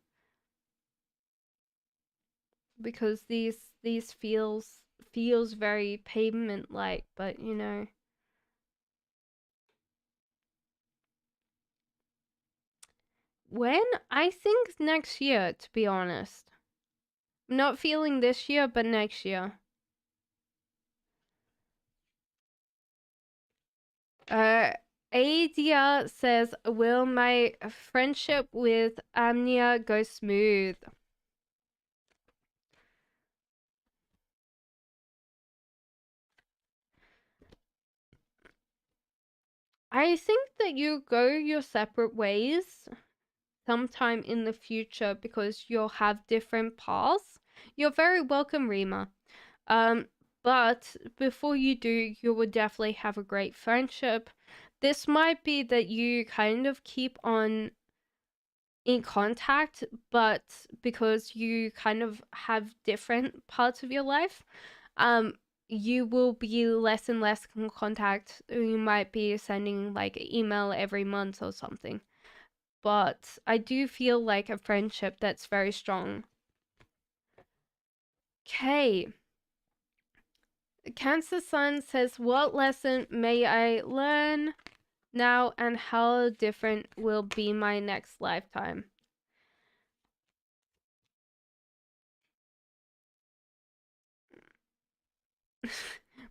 because these feels very pavement like, but you know. When? I think next year, to be honest. I'm not feeling this year, but next year. Adia says, will my friendship with Amnia go smooth? I think that you go your separate ways sometime in the future because you'll have different paths. You're very welcome, Rima. But before you do, you will definitely have a great friendship. This might be that you kind of keep on in contact, but because you kind of have different parts of your life, you will be less and less in contact. You might be sending like an email every month or something. But I do feel like a friendship that's very strong. Okay. Cancer Sun says, what lesson may I learn now and how different will be my next lifetime?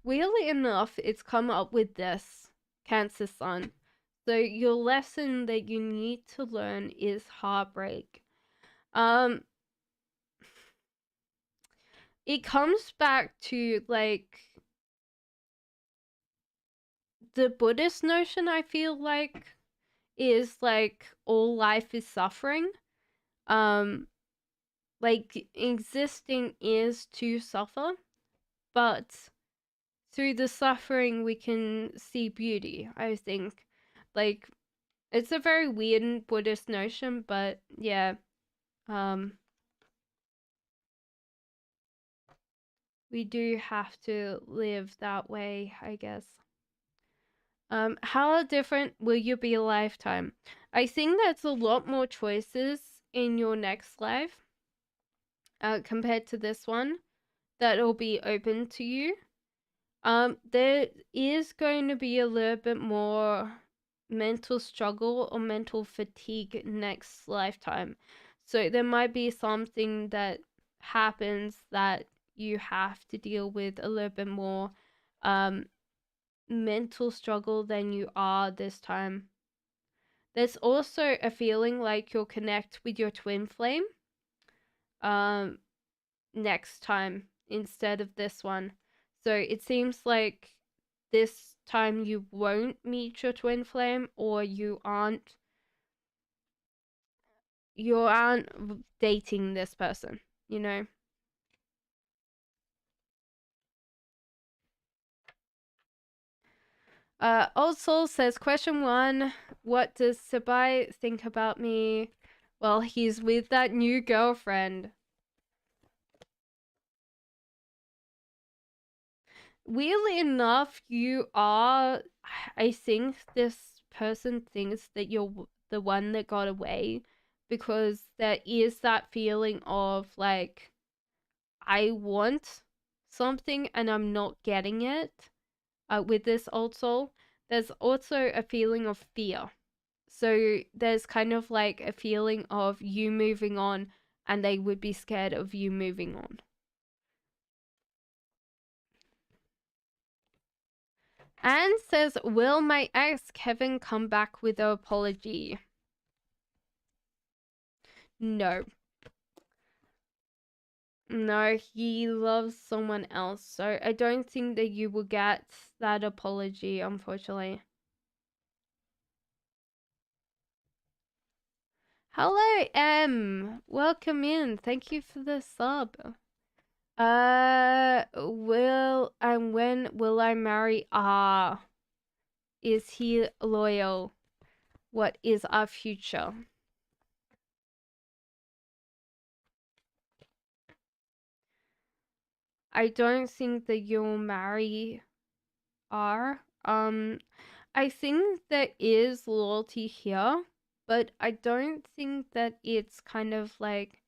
Weirdly enough, it's come up with this, Cancer Sun. So your lesson that you need to learn is heartbreak. It comes back to like the Buddhist notion, I feel like, is like all life is suffering. Like existing is to suffer, but through the suffering we can see beauty, I think. Like it's a very weird Buddhist notion, but yeah. we do have to live that way, I guess. How different will you be a lifetime? I think there's a lot more choices in your next life compared to this one that'll be open to you. There is going to be a little bit more mental struggle or mental fatigue next lifetime. So there might be something that happens that you have to deal with a little bit more mental struggle than you are this time. There's also a feeling like you'll connect with your twin flame next time instead of this one. So it seems like this time you won't meet your twin flame, or you aren't dating this person, you know. Old Soul says, question 1, what does Sabai think about me? Well, he's with that new girlfriend. Weirdly enough, you are, I think this person thinks that you're the one that got away, because there is that feeling of like, I want something and I'm not getting it with this old soul. There's also a feeling of fear. So there's kind of like a feeling of you moving on, and they would be scared of you moving on. Anne says, will my ex Kevin come back with an apology? No. No, he loves someone else. So I don't think that you will get that apology, unfortunately. Hello, M. Welcome in. Thank you for the sub. When will I marry? Is he loyal? What is our future? I don't think that you'll marry R. I think there is loyalty here, but I don't think that it's kind of like,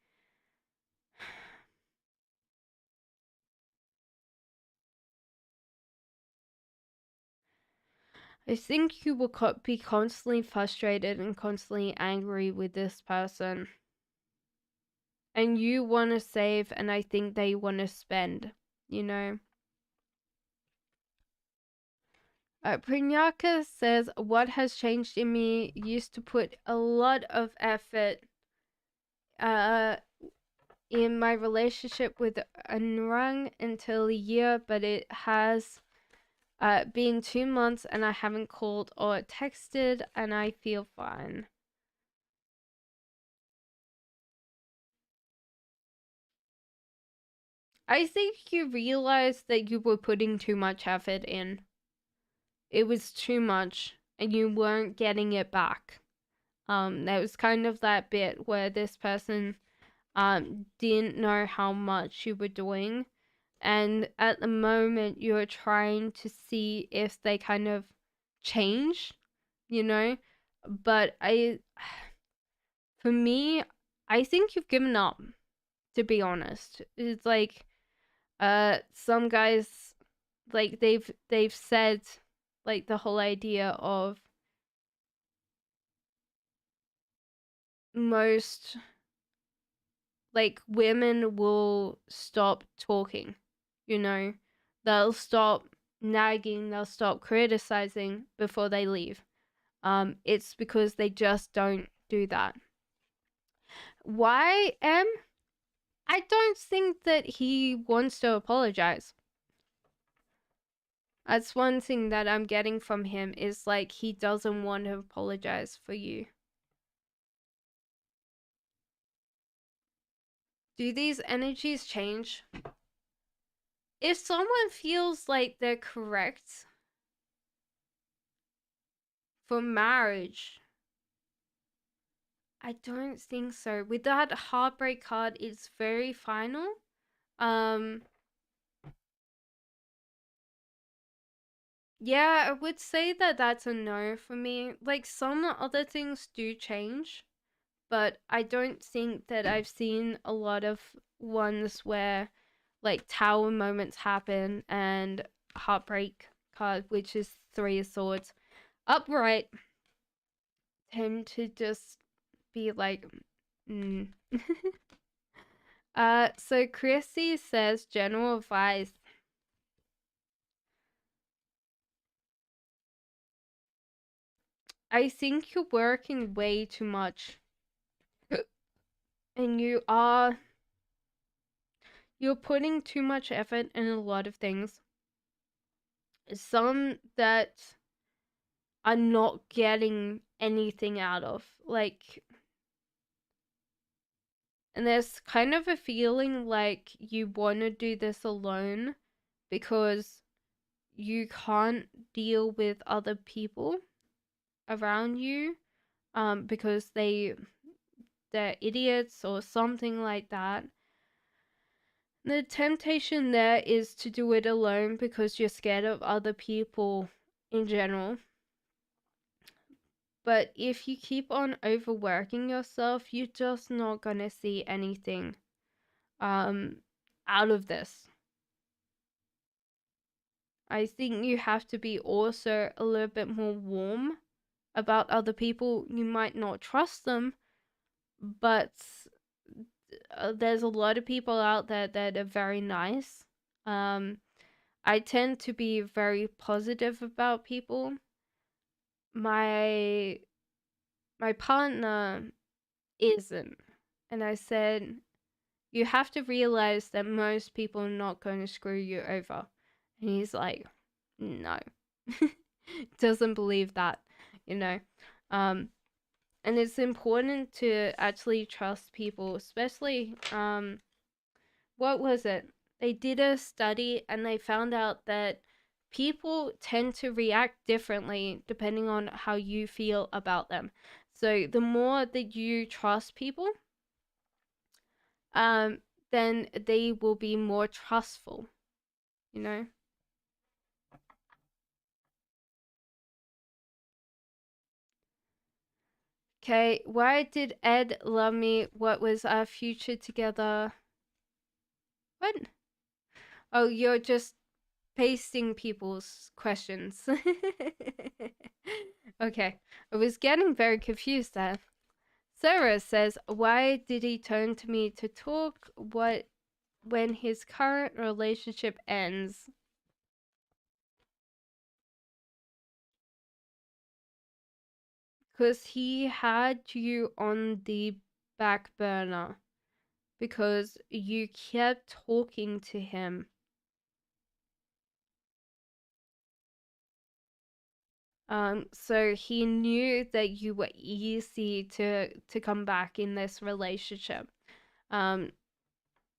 I think you will be constantly frustrated and constantly angry with this person. And you want to save, and I think they want to spend, you know? Prinyaka says, what has changed in me? Used to put a lot of effort in my relationship with Anurang until a year, but it has been 2 months and I haven't called or texted, and I feel fine. I think you realized that you were putting too much effort in. It was too much and you weren't getting it back. There was kind of that bit where this person didn't know how much you were doing, and at the moment you're trying to see if they kind of change, you know. But for me, I think you've given up, to be honest. It's like some guys, like they've said, like the whole idea of most, like, women will stop talking, you know. They'll stop nagging, they'll stop criticizing before they leave. It's because they just don't do that. Why I don't think that he wants to apologize. That's one thing that I'm getting from him, is like he doesn't want to apologize for you. Do these energies change? If someone feels like they're correct for marriage, I don't think so. With that heartbreak card, it's very final. Yeah, I would say that that's a no for me. Like, some other things do change, but I don't think that I've seen a lot of ones where like tower moments happen and heartbreak card, which is three of swords, upright, tend to just be like, mm. So Chrissy says general advice. I think you're working way too much, and you're putting too much effort in a lot of things. Some that are not getting anything out of, like, and there's kind of a feeling like you want to do this alone because you can't deal with other people around you, because they're idiots or something like that. The temptation there is to do it alone because you're scared of other people in general. But if you keep on overworking yourself, you're just not gonna see anything out of this. I think you have to be also a little bit more warm about other people. You might not trust them, but there's a lot of people out there that are very nice. I tend to be very positive about people. My my partner isn't, and I said you have to realize that most people are not going to screw you over. And he's like, no. Doesn't believe that, you know. Um, and it's important to actually trust people, especially, what was it? They did a study and they found out that people tend to react differently depending on how you feel about them. So the more that you trust people, um, then they will be more trustful, you know? Okay, why did Ed love me? What was our future together? What? Oh, you're just pasting people's questions. Okay, I was getting very confused there. Sarah says, why did he turn to me to talk? What when his current relationship ends? Because he had you on the back burner because you kept talking to him. So he knew that you were easy to come back in this relationship. Um,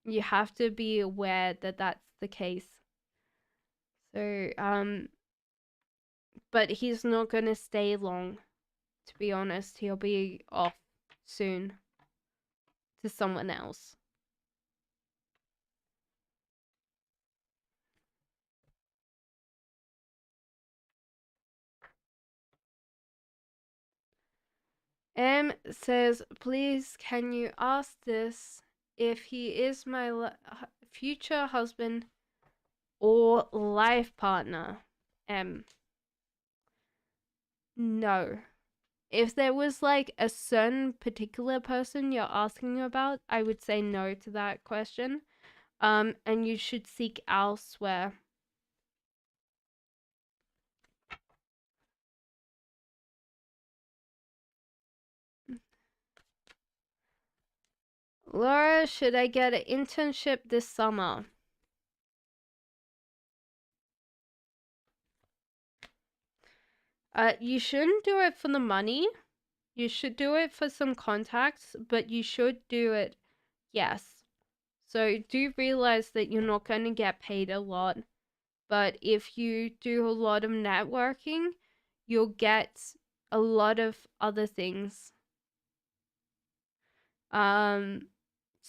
you have to be aware that that's the case. So, but he's not gonna stay long. To be honest, he'll be off soon to someone else. M says, please can you ask this if he is my future husband or life partner? M. No. If there was like a certain particular person you're asking about, I would say no to that question. And you should seek elsewhere. Laura, should I get an internship this summer? You shouldn't do it for the money. You should do it for some contacts, but you should do it, yes. So do realize that you're not going to get paid a lot, but if you do a lot of networking, you'll get a lot of other things.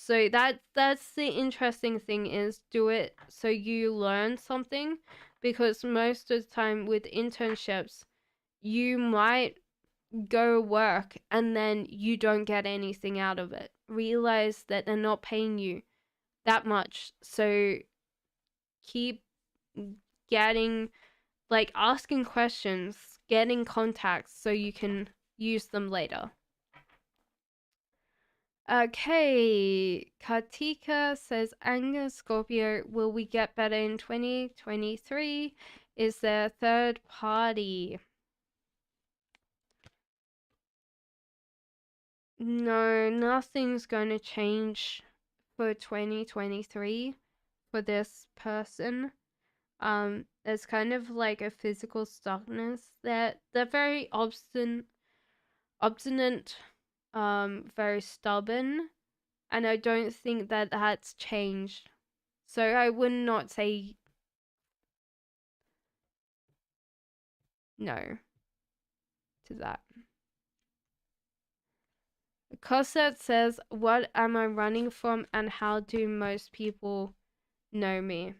So that's the interesting thing, is do it so you learn something, because most of the time with internships you might go work and then you don't get anything out of it. Realize that they're not paying you that much. So keep getting, like, asking questions, getting contacts so you can use them later. Okay, Kartika says, anger Scorpio, will we get better in 2023? Is there a third party? No, nothing's going to change for 2023 for this person. There's kind of like a physical stuckness that they're very obstinate, very stubborn, and I don't think that that's changed. So I would not say no to that. Cosette says, what am I running from and how do most people know me?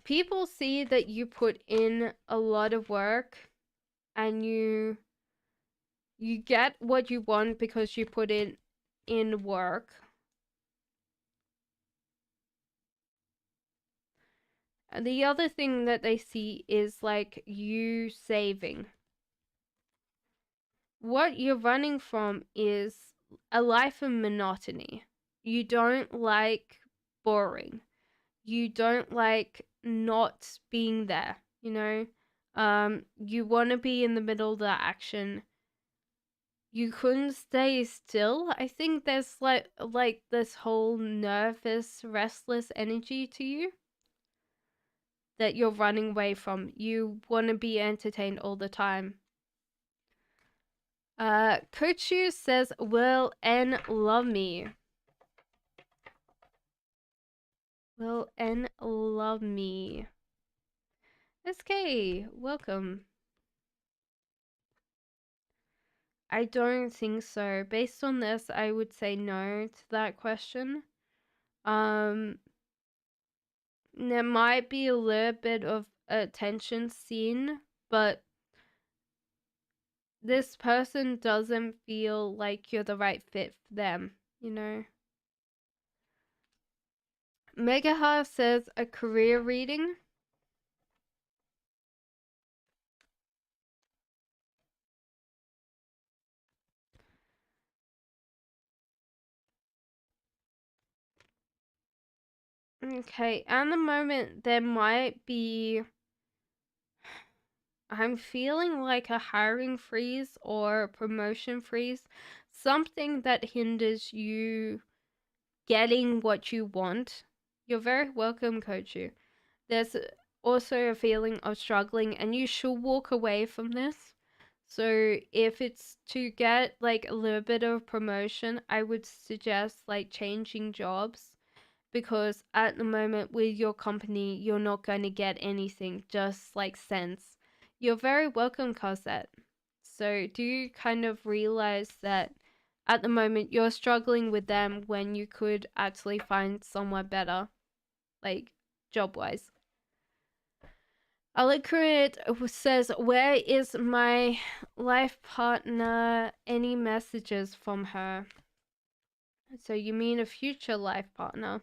People see that you put in a lot of work and you get what you want because you put in work. And the other thing that they see is like you saving. What you're running from is a life of monotony. You don't like boring. You don't like not being there, you know? You want to be in the middle of the action. You couldn't stay still. I think there's like this whole nervous, restless energy to you that you're running away from. You want to be entertained all the time. Kochu says, will N love me? Will N love me? SK, welcome. I don't think so. Based on this, I would say no to that question. There might be a little bit of attention seen, but this person doesn't feel like you're the right fit for them, you know? Megaha says, a career reading. Okay, at the moment there might be, I'm feeling like a hiring freeze or a promotion freeze, something that hinders you getting what you want. You're very welcome, Kochu. There's also a feeling of struggling and you should walk away from this. So if it's to get like a little bit of promotion, I would suggest like changing jobs, because at the moment with your company, you're not going to get anything, just like cents. You're very welcome, Cosette. So do you kind of realize that at the moment you're struggling with them when you could actually find somewhere better, like job-wise? Alikrit says, where is my life partner? Any messages from her? So you mean a future life partner?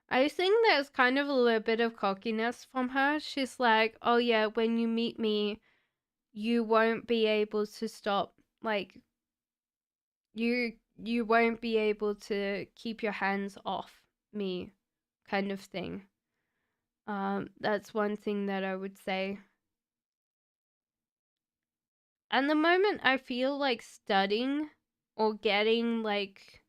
I think there's kind of a little bit of cockiness from her. She's like, oh yeah, when you meet me, you won't be able to stop, like, you won't be able to keep your hands off me, kind of thing. That's one thing that I would say. At the moment, I feel like studying or getting like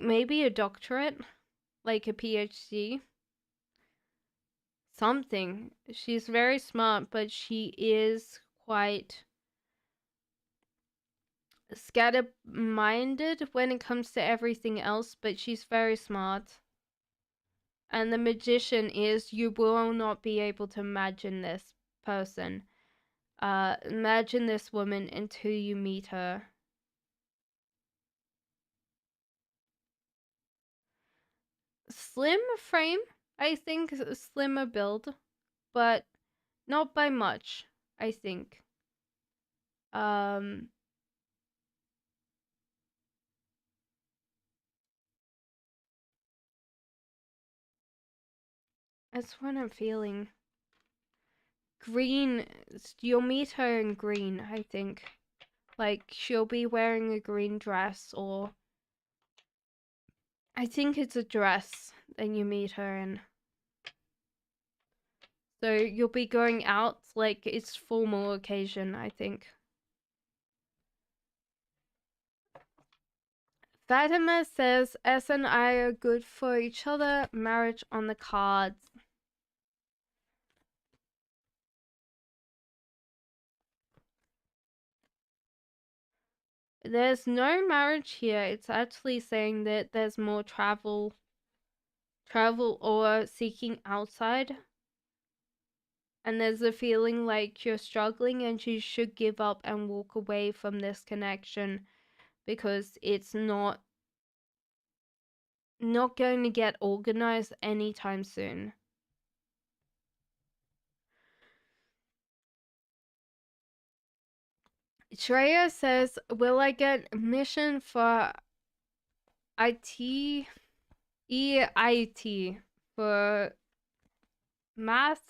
maybe a doctorate, like a PhD, something. She's very smart, but she is quite scattered-minded when it comes to everything else, but she's very smart. And the magician is, you will not be able to imagine this person. Imagine this woman until you meet her. Slim frame, I think, slimmer build, but not by much, I think. That's what I'm feeling. Green, you'll meet her in green, I think. Like, she'll be wearing a green dress, or I think it's a dress that you meet her in. So you'll be going out, like, it's formal occasion, I think. Fatima says, S and I are good for each other, marriage on the cards. There's no marriage here. It's actually saying that there's more travel or seeking outside. And there's a feeling like you're struggling and you should give up and walk away from this connection because it's not going to get organized anytime soon. Shreya says, will I get mission for EIT for math?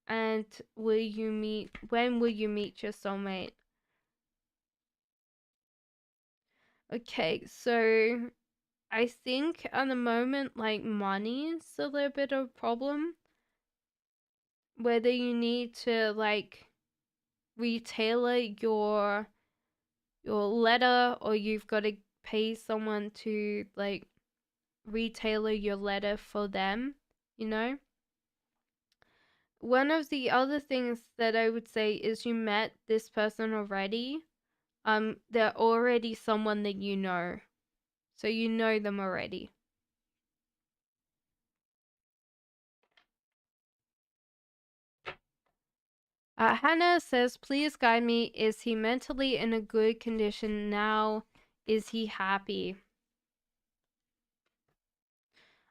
And when will you meet your soulmate? Okay, so I think at the moment, like, money is a little bit of a problem. Whether you need to, like, retailor your letter, or you've got to pay someone to, like, retailer your letter for them, you know? One of the other things that I would say is you met this person already. They're already someone that you know. So you know them already. Hannah says, please guide me. Is he mentally in a good condition now? Is he happy?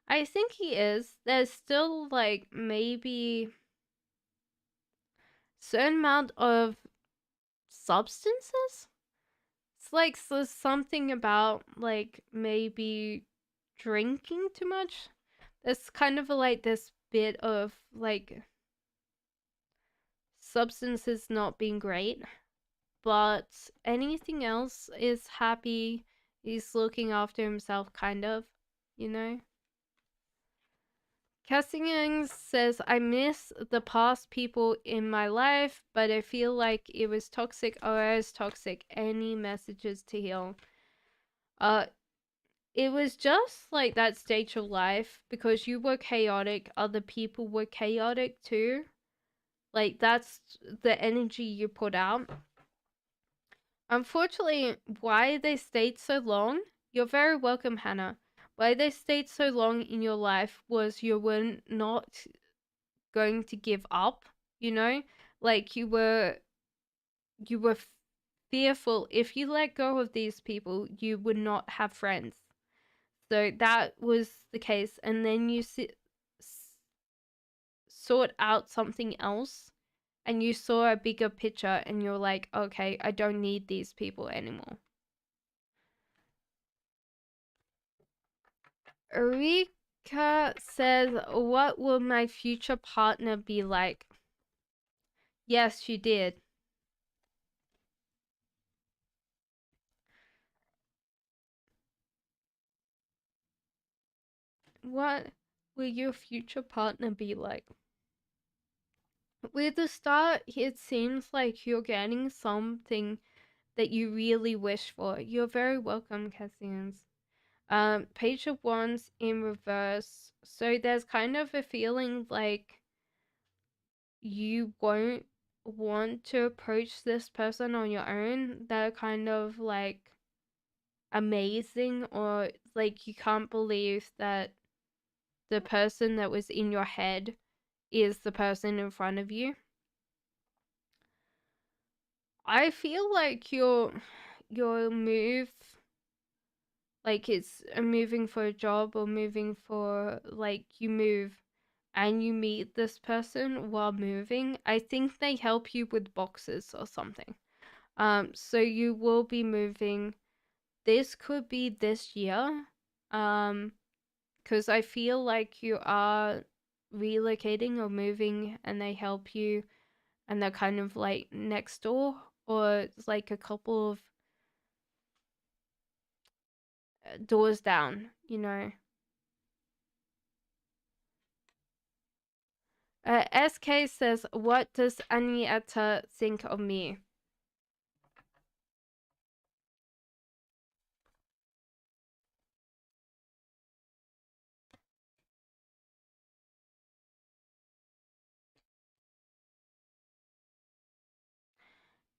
I think he is. There's still, like, maybe certain amount of substances. It's like something about, like, maybe drinking too much. There's kind of like this bit of, like, substances not being great, but anything else is happy. He's looking after himself, kind of, you know? Cassandra says, I miss the past people in my life, but I feel like it was toxic or as toxic. Any messages to heal? It was just like that stage of life because you were chaotic, other people were chaotic too. Like, that's the energy you put out. Unfortunately, why they stayed so long, you're very welcome, Hannah. Why they stayed so long in your life was you were not going to give up, you know? Like, you were fearful if you let go of these people, you would not have friends. So that was the case, and then you sort out something else, and you saw a bigger picture, and you're like, okay, I don't need these people anymore. Rika says, what will my future partner be like? Yes, you did. What will your future partner be like? With the start, it seems like you're getting something that you really wish for. You're very welcome, Cassians. Page of Wands in reverse. So there's kind of a feeling like you won't want to approach this person on your own. They're kind of like amazing, or like you can't believe that the person that was in your head is the person in front of you. I feel like your move, like it's moving for a job or moving for, like, you move and you meet this person while moving. I think they help you with boxes or something. So you will be moving. This could be this year. Because I feel like you are relocating or moving and they help you and they're kind of like next door, or it's like a couple of doors down, you know. SK says, what does Anietta think of me?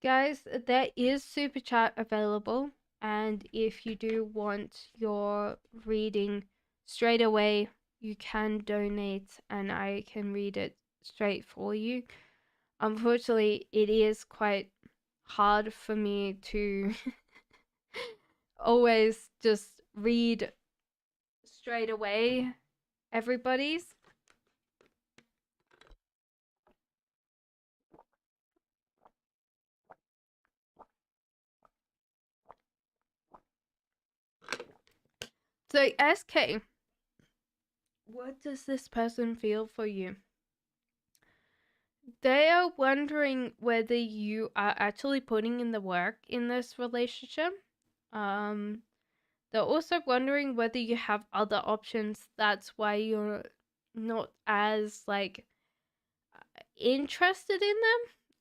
Guys, there is super chat available, and if you do want your reading straight away, you can donate and I can read it straight for you. Unfortunately, it is quite hard for me to always just read straight away everybody's. So, SK, what does this person feel for you? They are wondering whether you are actually putting in the work in this relationship. They're also wondering whether you have other options. That's why you're not as, like, interested in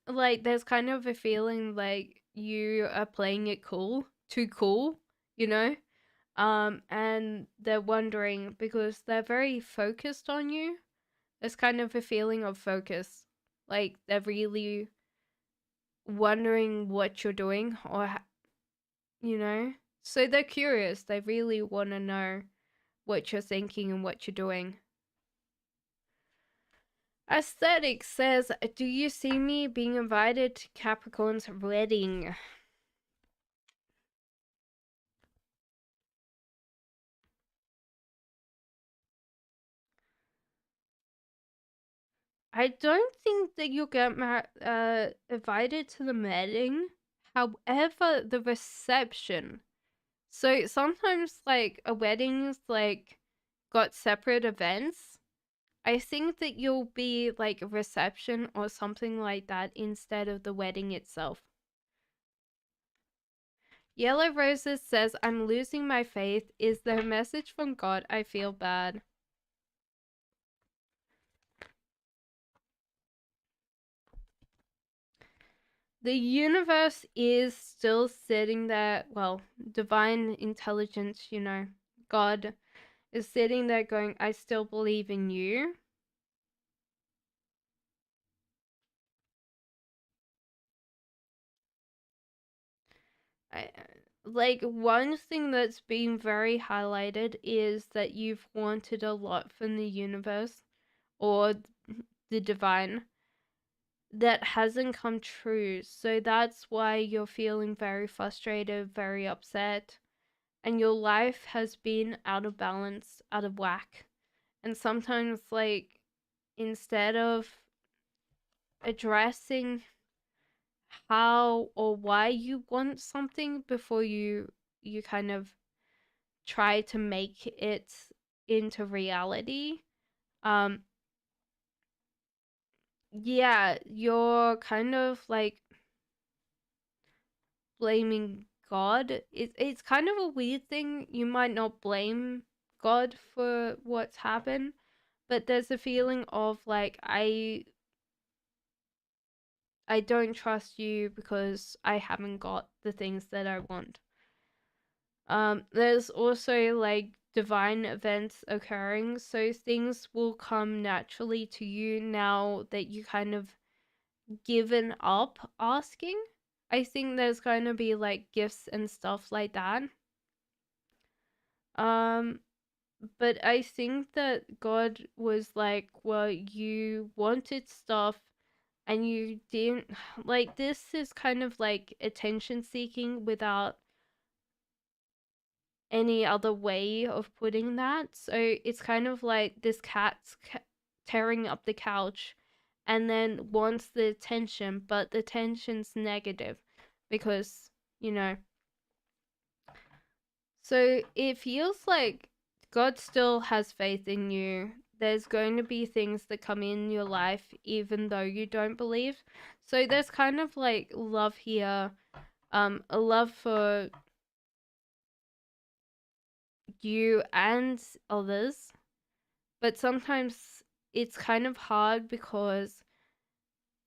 them. Like, there's kind of a feeling like you are playing it cool, too cool, you know? And they're wondering because they're very focused on you. There's kind of a feeling of focus. Like, they're really wondering what you're doing, or, you know? So they're curious. They really want to know what you're thinking and what you're doing. Aesthetic says, do you see me being invited to Capricorn's wedding? I don't think that you'll get invited to the wedding. However, the reception. So sometimes, like, a wedding's like got separate events. I think that you'll be like a reception or something like that instead of the wedding itself. Yellow Roses says, I'm losing my faith. Is there a message from God? I feel bad. The universe is still sitting there. Well, divine intelligence, you know, God is sitting there going, I still believe in you. I, like, one thing that's been very highlighted is that you've wanted a lot from the universe or the divine that hasn't come true. So that's why you're feeling very frustrated, very upset, and your life has been out of balance, out of whack. And sometimes, like, instead of addressing how or why you want something before you kind of try to make it into reality, um yeah, you're kind of like blaming God. It's kind of a weird thing. You might not blame God for what's happened, but there's a feeling of like, I don't trust you because I haven't got the things that I want. There's also like divine events occurring, so things will come naturally to you now that you kind of given up asking. I think there's going to be like gifts and stuff like that. Um, but I think that God was like, well, you wanted stuff and you didn't, like, this is kind of like attention seeking without any other way of putting that. So it's kind of like this cat's tearing up the couch and then wants the attention, but the tension's negative because, you know. So it feels like God still has faith in you. There's going to be things that come in your life even though you don't believe. So there's kind of like love here, a love for you and others. But sometimes it's kind of hard because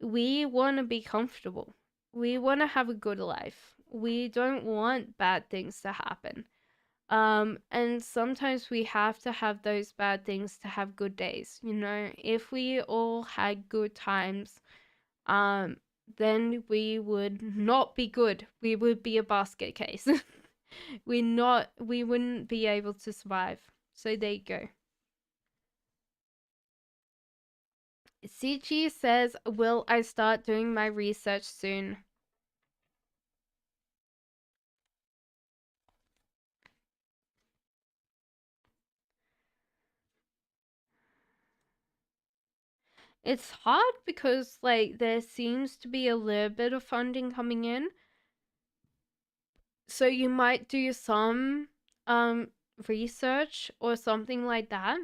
we want to be comfortable. We want to have a good life. We don't want bad things to happen. And sometimes we have to have those bad things to have good days. You know, if we all had good times, um, then we would not be good. We would be a basket case. We wouldn't be able to survive. So there you go. CG says, will I start doing my research soon? It's hard because like there seems to be a little bit of funding coming in. So you might do some research or something like that,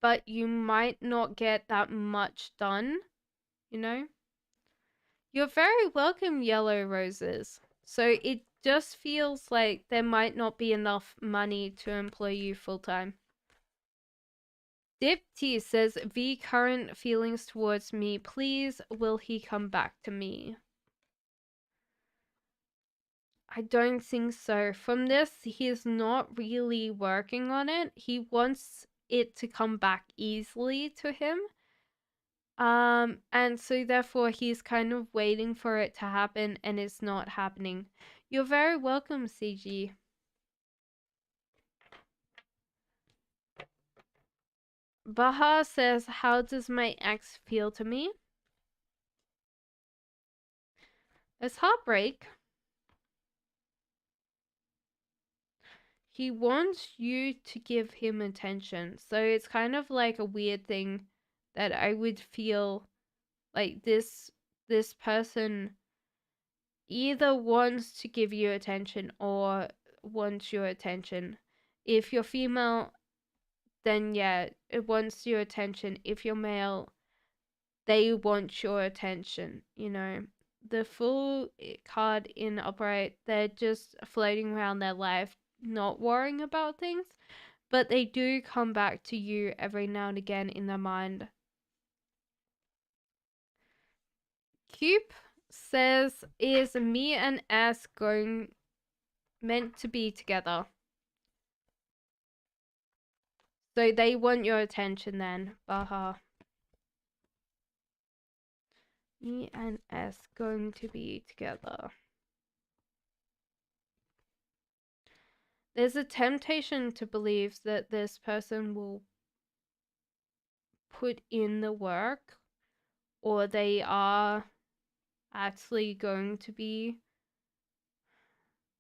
but you might not get that much done, you know? You're very welcome, Yellow Roses. So it just feels like there might not be enough money to employ you full time. Dipti says, V current feelings towards me, please, will he come back to me? I don't think so. From this, he's not really working on it. He wants it to come back easily to him. And so therefore he's kind of waiting for it to happen and it's not happening. You're very welcome, CG. Baha says, how does my ex feel to me? It's heartbreak. He wants you to give him attention. So it's kind of like a weird thing that I would feel like this person either wants to give you attention or wants your attention. If you're female, then yeah, it wants your attention. If you're male, they want your attention, you know. The Fool card in upright, they're just floating around their life, not worrying about things, but they do come back to you every now and again in their mind. Cube says, is me and S going meant to be together? So they want your attention then, Baha. Me and S going to be together. There's a temptation to believe that this person will put in the work or they are actually going to be.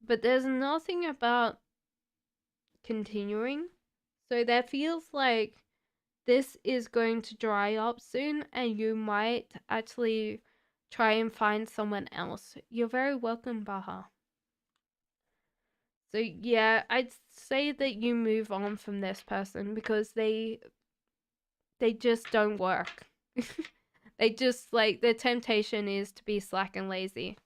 But there's nothing about continuing. So that feels like this is going to dry up soon and you might actually try and find someone else. You're very welcome, Baha. So yeah, I'd say that you move on from this person because they just don't work. They just like their temptation is to be slack and lazy.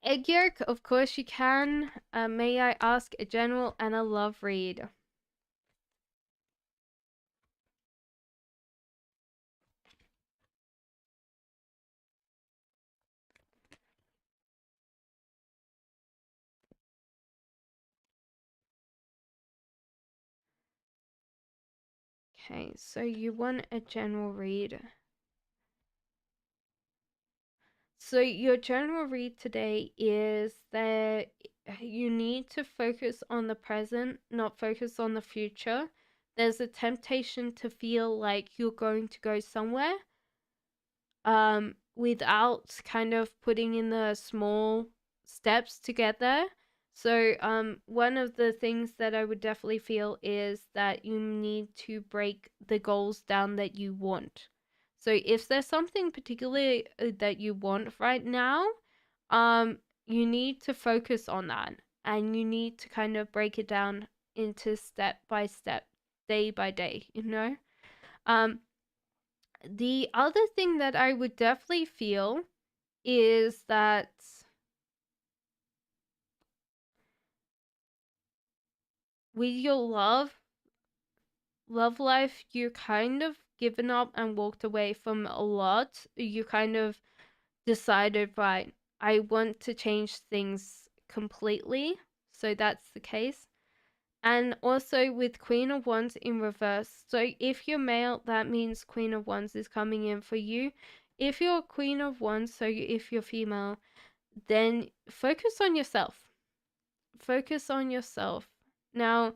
Egg yolk, of course you can. May I ask a general and a love read? Okay, so you want a general read. So your general read today is that you need to focus on the present, not focus on the future. There's a temptation to feel like you're going to go somewhere without kind of putting in the small steps to get there. So one of the things that I would definitely feel is that you need to break the goals down that you want. So if there's something particularly that you want right now, you need to focus on that, and you need to kind of break it down into step by step, day by day, you know? The other thing that I would definitely feel is that with your love life, you kind of given up and walked away from a lot. You kind of decided, right, I want to change things completely. So that's the case. And also with Queen of Wands in reverse. So if you're male, that means Queen of Wands is coming in for you. If you're Queen of Wands, so if you're female, then focus on yourself. Focus on yourself. Now,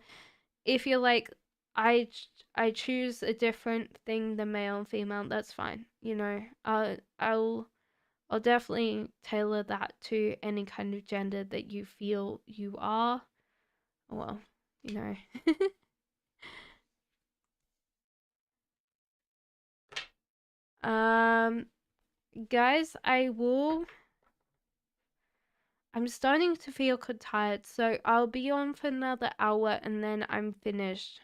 if you're like, I I choose a different thing than male and female, that's fine. You know, I'll definitely tailor that to any kind of gender that you feel you are. Well, you know. um, guys, I'm starting to feel tired, so I'll be on for another hour and then I'm finished.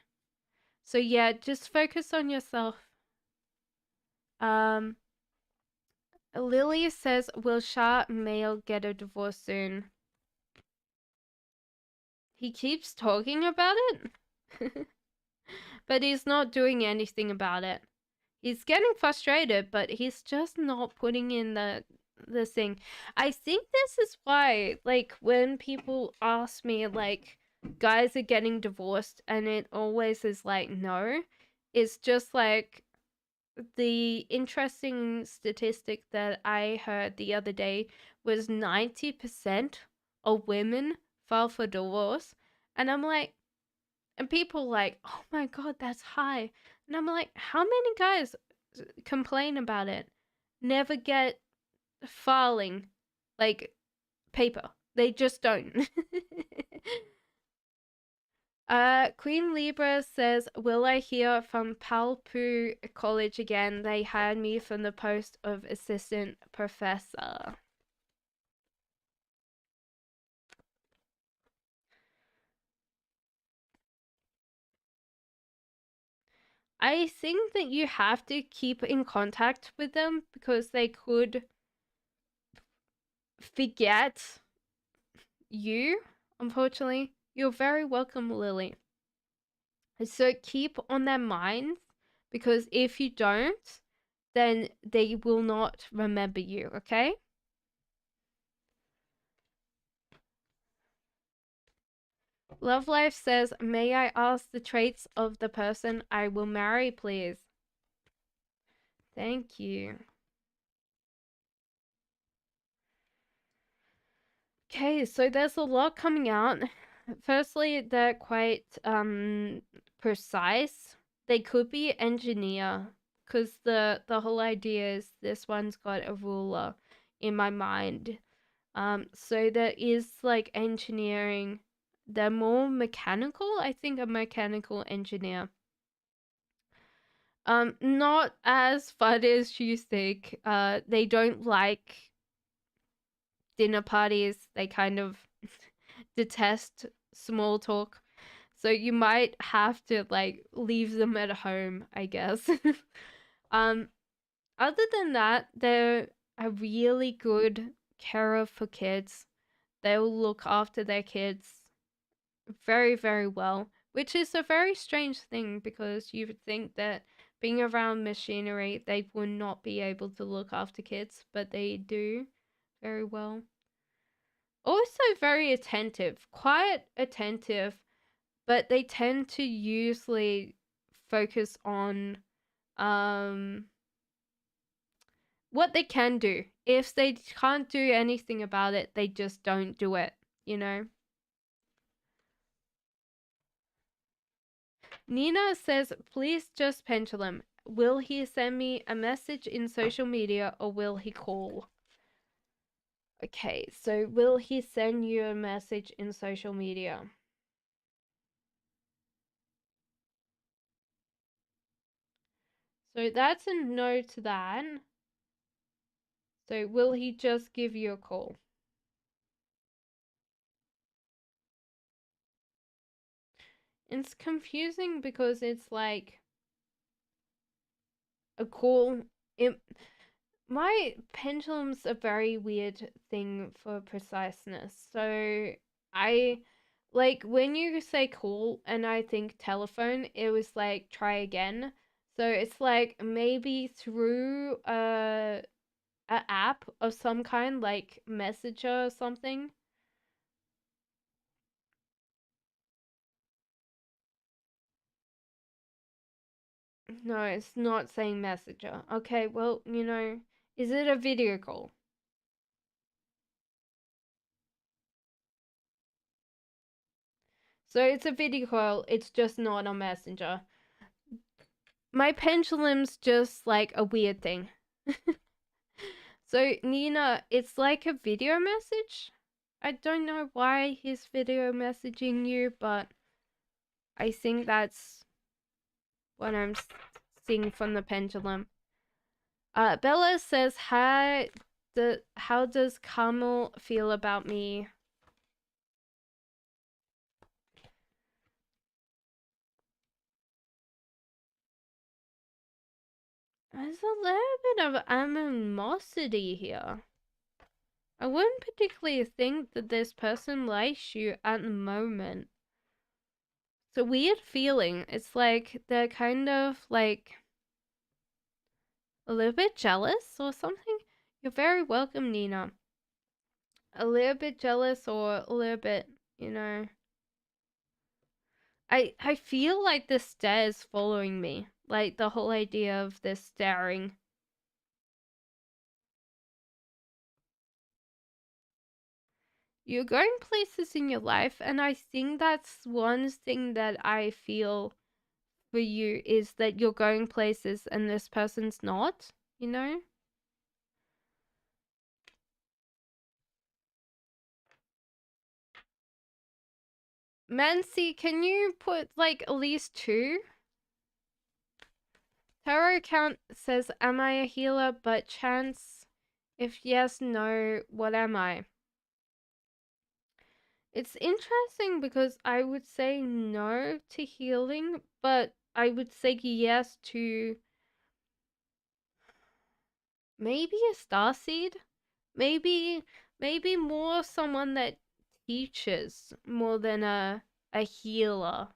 So yeah, just focus on yourself. Um, Lily says, will Shah Mail get a divorce soon? He keeps talking about it, but he's not doing anything about it. He's getting frustrated, but he's just not putting in the thing. I think this is why, like, when people ask me, like, guys are getting divorced, and it always is like, no, it's just like the interesting statistic that I heard the other day was 90% of women file for divorce. And I'm like, and people like, oh my God, that's high. And I'm like, how many guys complain about it? Never get filing like paper. They just don't. Queen Libra says, will I hear from Palpu College again? They hired me from the post of assistant professor. I think that you have to keep in contact with them because they could forget you, unfortunately. You're very welcome, Lily. So keep on their minds because if you don't, then they will not remember you, okay? Love Life says, may I ask the traits of the person I will marry, please? Thank you. Okay, so there's a lot coming out. Firstly, they're quite precise. They could be engineer because the whole idea is this one's got a ruler in my mind. So there is like engineering. They're more mechanical. I think a mechanical engineer. Not as fun as you think. They don't like dinner parties. They kind of detest small talk. So you might have to like leave them at home, I guess. um, Other than that, they're a really good carer for kids. They'll look after their kids very, very well, which is a very strange thing because you would think that being around machinery, they would not be able to look after kids, but they do very well. Also, very attentive, quite attentive, but they tend to usually focus on um what they can do. If they can't do anything about it, they just don't do it, you know? Nina says, please just pendulum. Will he send me a message in social media or will he call? Okay, so will he send you a message in social media? So that's a no to that. So will he just give you a call? It's confusing because it's like a call. My pendulum's a very weird thing for preciseness. So I like when you say call and I think telephone, it was like try again. So it's like maybe through a app of some kind, like Messenger or something. No, it's not saying Messenger. Okay, well, is it a video call? So it's a video call, it's just not on Messenger. My pendulum's just like a weird thing. So, Nina, it's like a video message? I don't know why he's video messaging you, but I think that's what I'm seeing from the pendulum. Bella says, how does Carmel feel about me? There's a little bit of animosity here. I wouldn't particularly think that this person likes you at the moment. It's a weird feeling. It's like they're kind of like a little bit jealous or something. You're very welcome, Nina. A little bit jealous or a little bit, you know. I feel like the stare is following me. Like the whole idea of this staring. You're going places in your life, and I think that's one thing that I feel for you is that you're going places and this person's not, you know? Mancy, can you put like at least 2? Tarot account says, am I a healer? But chance, if yes, no, what am I? It's interesting because I would say no to healing, but I would say yes to maybe a starseed. Maybe more someone that teaches more than a healer.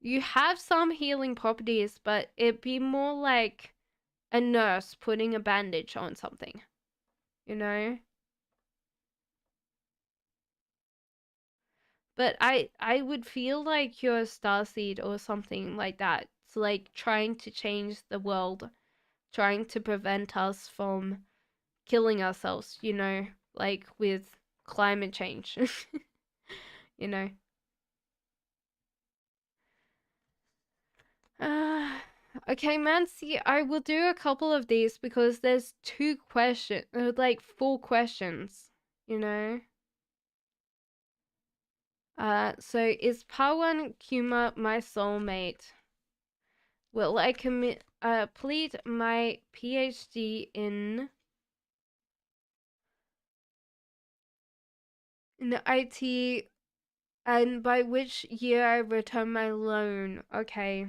You have some healing properties, but it'd be more like a nurse putting a bandage on something, you know? But I would feel like you're a starseed or something like that. It's like trying to change the world, trying to prevent us from killing ourselves, like with climate change. you know. Uh, okay, Mancy, I will do a couple of these because there's 2 questions, like 4 questions, you know. So is Pawan Kuma my soulmate? Will I complete my PhD in IT, and by which year I return my loan? Okay.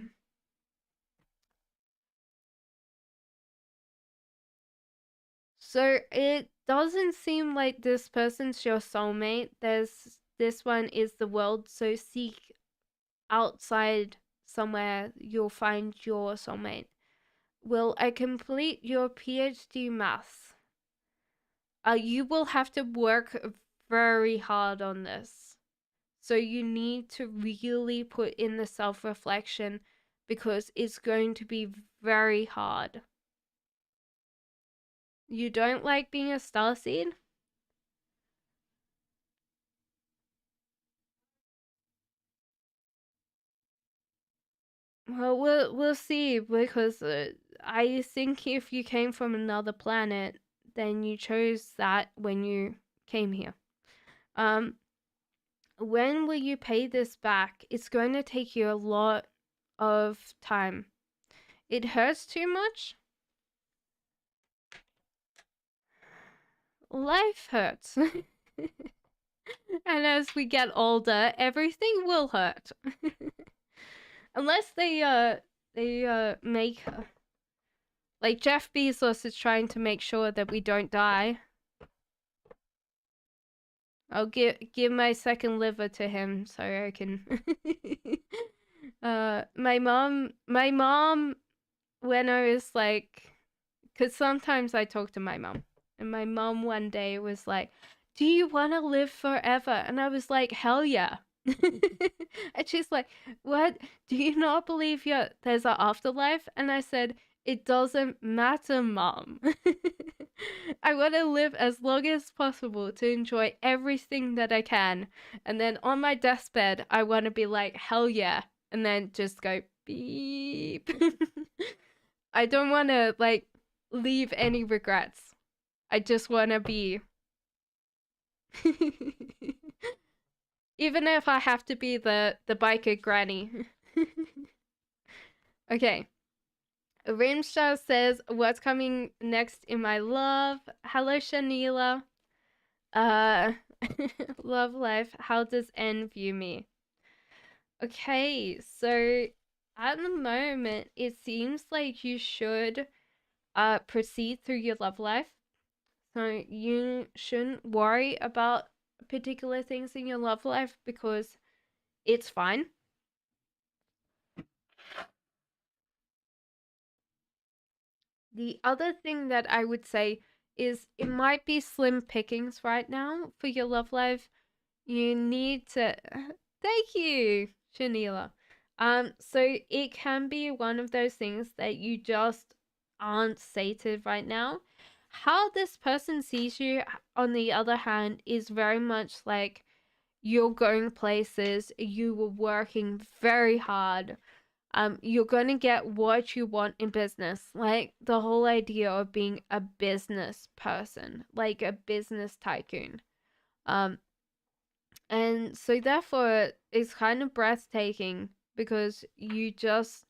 So it doesn't seem like this person's your soulmate. This one is the world, so seek outside somewhere you'll find your soulmate. Will I complete your PhD maths? You will have to work very hard on this. So you need to really put in the self-reflection because it's going to be very hard. You don't like being a starseed? Well, we'll see because I think if you came from another planet, then you chose that when you came here. Um, when will you pay this back? It's going to take you a lot of time. It hurts too much? Life hurts. And as we get older, everything will hurt. Unless they make like Jeff Bezos is trying to make sure that we don't die. I'll give my second liver to him so I can my mom when I was like, cuz sometimes I talk to my mom, and my mom one day was like, "Do you want to live forever?" And I was like, "Hell yeah." And she's like, "What? Do you not believe there's an afterlife?" And I said, "It doesn't matter, mom." I want to live as long as possible to enjoy everything that I can. And then on my deathbed, I want to be like, "Hell yeah." And then just go beep. I don't want to like leave any regrets. I just want to be even if I have to be the biker granny. Okay. Rimshaw says, "What's coming next in my love?" Hello, Shanila. Uh, love life. How does N view me? Okay, so at the moment, it seems like you should proceed through your love life. So you shouldn't worry about particular things in your love life because it's fine. The other thing that I would say is it might be slim pickings right now for your love life. You need to thank you, Shanila. So it can be one of those things that you just aren't sated right now. How this person sees you, on the other hand, is very much like you're going places, you were working very hard. You're gonna get what you want in business. Like the whole idea of being a business person, like a business tycoon. Um, and so therefore it's kind of breathtaking because you just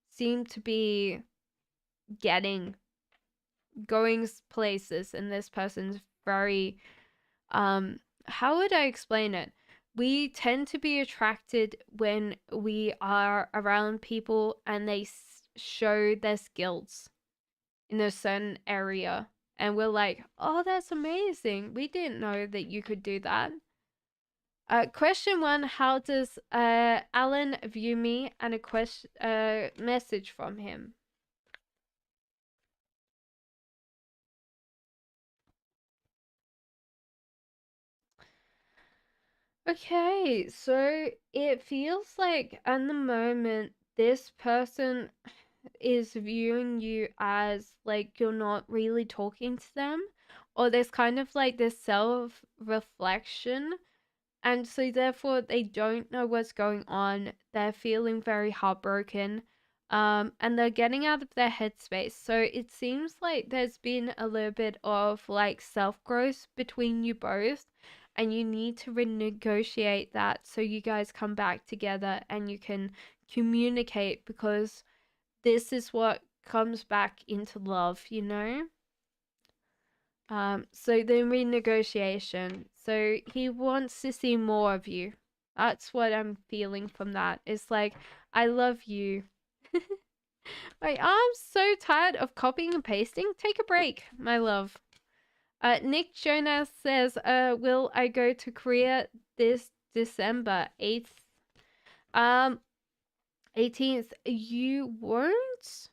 seem to be getting going places, and this person's very how would I explain it? We tend to be attracted when we are around people and they show their skills in a certain area. And we're like, "Oh, that's amazing. We didn't know that you could do that." Question one: How does Alan view me? And a question, message from him. Okay, so it feels like at the moment this person is viewing you as like you're not really talking to them, or there's kind of like this self reflection, and so therefore they don't know what's going on. They're feeling very heartbroken, and they're getting out of their headspace. So it seems like there's been a little bit of like self growth between you both, and you need to renegotiate that so you guys come back together and you can communicate, because this is what comes back into love, you know? So the renegotiation. So he wants to see more of you. That's what I'm feeling from that. It's like, I love you. My arm's so tired of copying and pasting. Take a break, my love. Nick Jonas says, will I go to Korea this December 8th? 18th. You won't?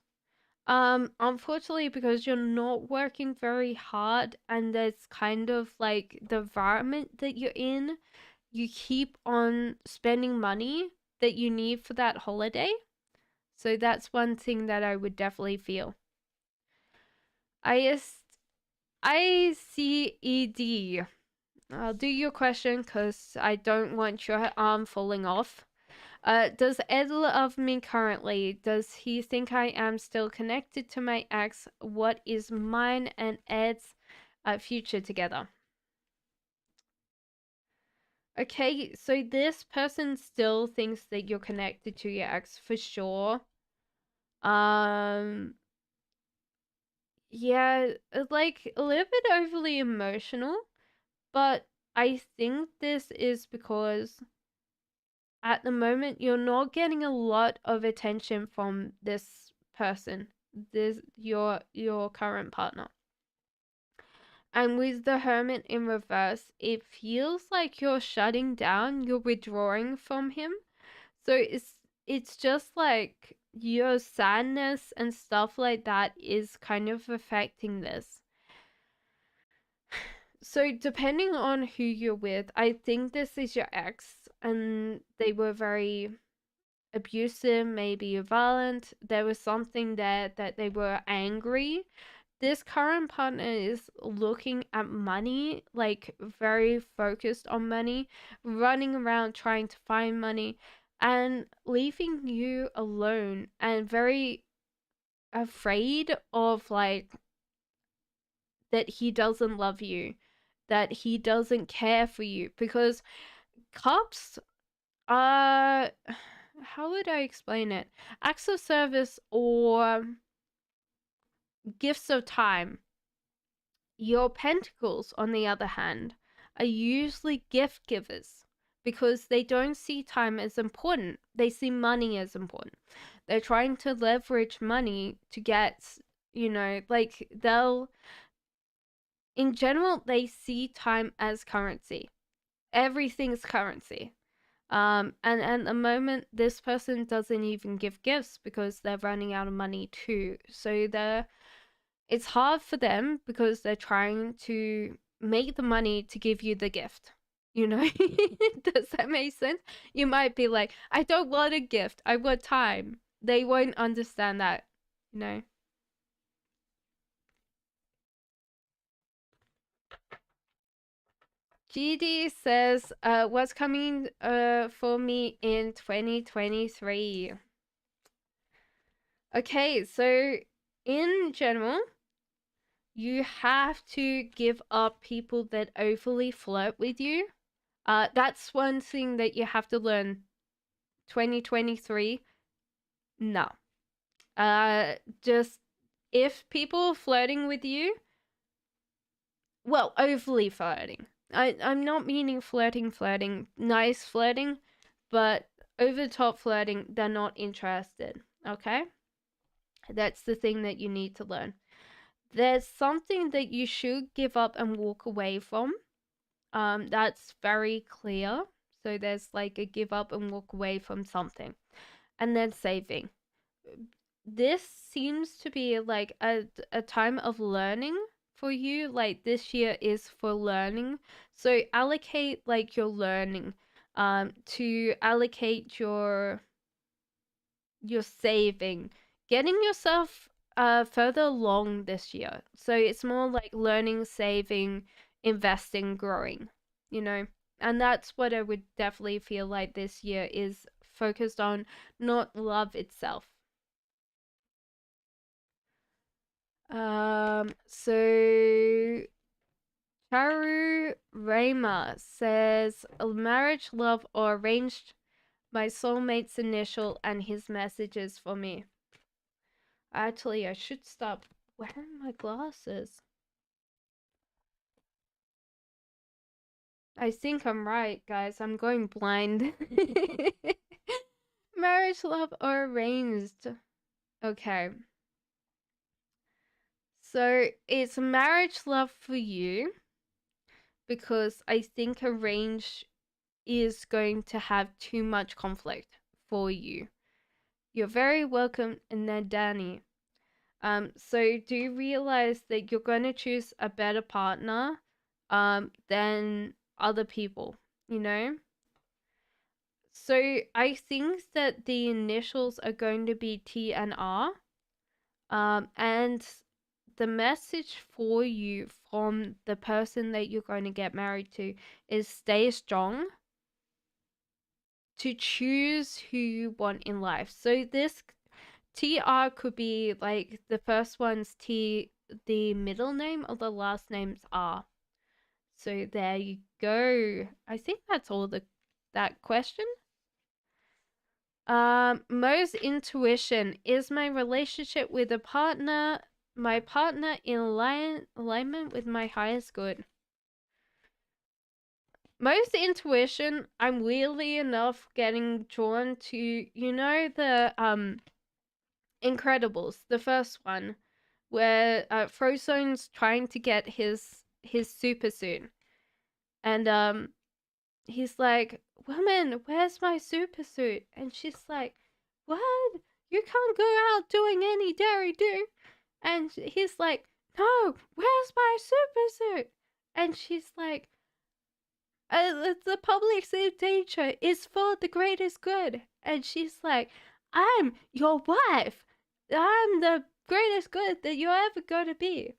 Unfortunately, because you're not working very hard and there's kind of like the environment that you're in, you keep on spending money that you need for that holiday. So that's one thing that I would definitely feel. ICED. I'll do your question because I don't want your arm falling off. Does Ed love me currently? Does he think I am still connected to my ex? What is mine and Ed's future together? Okay, so this person still thinks that you're connected to your ex for sure. Yeah, like a little bit overly emotional, but I think this is because at the moment you're not getting a lot of attention from this person, this your current partner. And with the Hermit in reverse, it feels like you're shutting down, you're withdrawing from him. So it's just like your sadness and stuff like that is kind of affecting this. So depending on who you're with, I think this is your ex and they were very abusive, maybe violent. There was something there that they were angry. This current partner is looking at money, like very focused on money, running around trying to find money and leaving you alone and very afraid of like that he doesn't love you, that he doesn't care for you, because cups are, how would I explain it? Acts of service or gifts of time. Your pentacles, on the other hand, are usually gift givers because they don't see time as important. They see money as important. They're trying to leverage money to get, like in general, they see time as currency. Everything's currency. And at the moment, this person doesn't even give gifts because they're running out of money too. So it's hard for them because they're trying to make the money to give you the gift. Does that make sense? You might be like, I don't want a gift, I want time. They won't understand that, you know. GD says, what's coming for me in 2023? Okay, so in general, you have to give up people that overly flirt with you. That's one thing that you have to learn. 2023, no. Just if people are flirting with you, well, overly flirting. I'm not meaning flirting, nice flirting, but over the top flirting, they're not interested. Okay? That's the thing that you need to learn. There's something that you should give up and walk away from. That's very clear. So there's like a give up and walk away from something. And then saving. This seems to be like a time of learning for you. Like this year is for learning. So allocate like your learning to allocate your saving, getting yourself further along this year. So it's more like learning, saving, investing, growing, you know. And that's what I would definitely feel like this year is focused on, not love itself. So Charu Rama says, marriage, love, or arranged, my soulmate's initial and his messages for me. Actually, I should stop wearing my glasses. I think I'm right, guys. I'm going blind. Marriage, love, or arranged? Okay. So it's marriage, love for you because I think arranged is going to have too much conflict for you. You're very welcome in there, Danny. So do you realize that you're going to choose a better partner than other people? you know? So I think that the initials are going to be T and R. And the message for you from the person that you're going to get married to is stay strong to choose who you want in life. So this TR could be like the first one's T, the middle name, or the last name's R. So there you go. I think that's all that question. Mo's intuition is my relationship with my partner in alignment with my highest good. Most intuition, I'm weirdly enough getting drawn to, the Incredibles, the first one, where Frozone's trying to get his super suit, and he's like, "Woman, where's my super suit?" And she's like, "What? You can't go out doing any dairy do." And he's like, "No, where's my super suit?" And she's like, "The public safety teacher is for the greatest good." And she's like, "I'm your wife. I'm the greatest good that you're ever gonna be.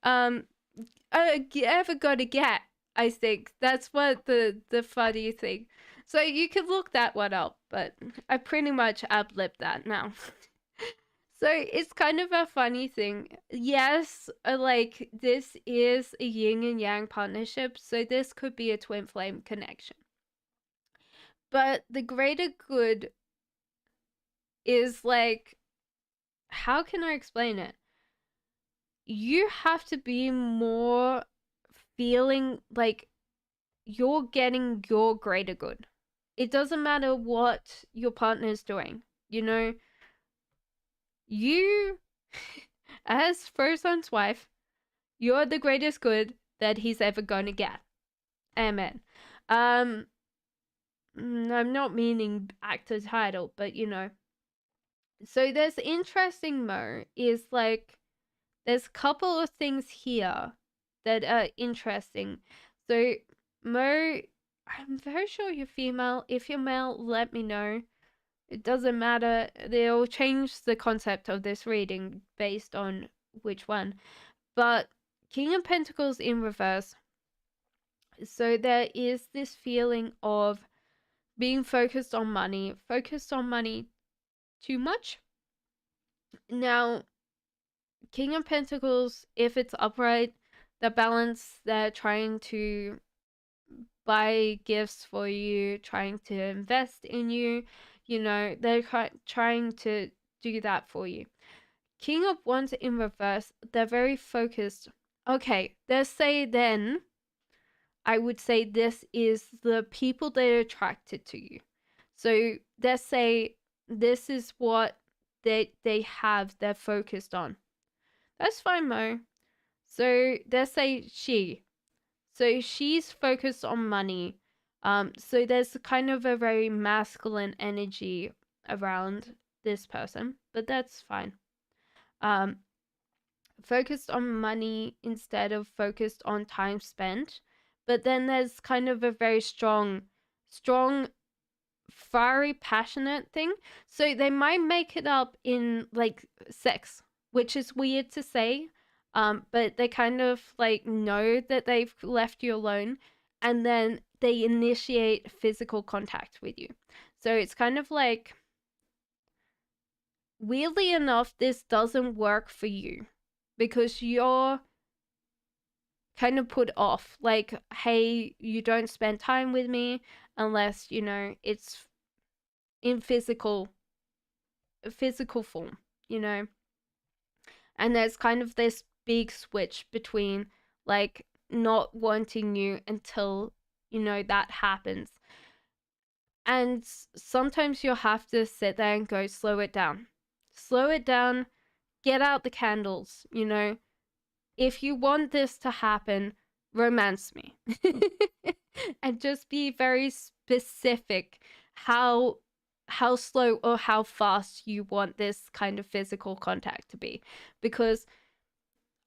Um, ever gonna get." I think that's what the funny thing. So you could look that one up, but I pretty much ad-libbed that now. So it's kind of a funny thing. Yes, like this is a yin and yang partnership, so this could be a twin flame connection. But the greater good is like, how can I explain it? You have to be more feeling like you're getting your greater good. It doesn't matter what your partner's doing, You, as Frozone's wife, you're the greatest good that he's ever going to get. Amen. I'm not meaning actor title, but So there's interesting Mo is like there's a couple of things here that are interesting. So Mo, I'm very sure you're female. If you're male, let me know. It doesn't matter. They'll change the concept of this reading based on which one. But King of Pentacles in reverse. So there is this feeling of being focused on money too much. Now, King of Pentacles, if it's upright, the balance, they're trying to buy gifts for you, trying to invest in you, they're trying to do that for you. King of Wands in reverse, they're very focused. Okay, let's say then, I would say this is the people that are attracted to you. So let's say this is what they're focused on. That's fine, Mo. So let's say So she's focused on money. So there's kind of a very masculine energy around this person, but that's fine. Focused on money instead of focused on time spent. But then there's kind of a very strong, fiery, passionate thing. So they might make it up in like sex, which is weird to say. But they kind of like know that they've left you alone, and then they initiate physical contact with you. So it's kind of like, weirdly enough, this doesn't work for you because you're kind of put off. Like, hey, you don't spend time with me unless, it's in physical form, And there's kind of this big switch between like not wanting you until, that happens. And sometimes you'll have to sit there and go, slow it down. Slow it down, get out the candles, If you want this to happen, romance me. And just be very specific how slow or how fast you want this kind of physical contact to be. Because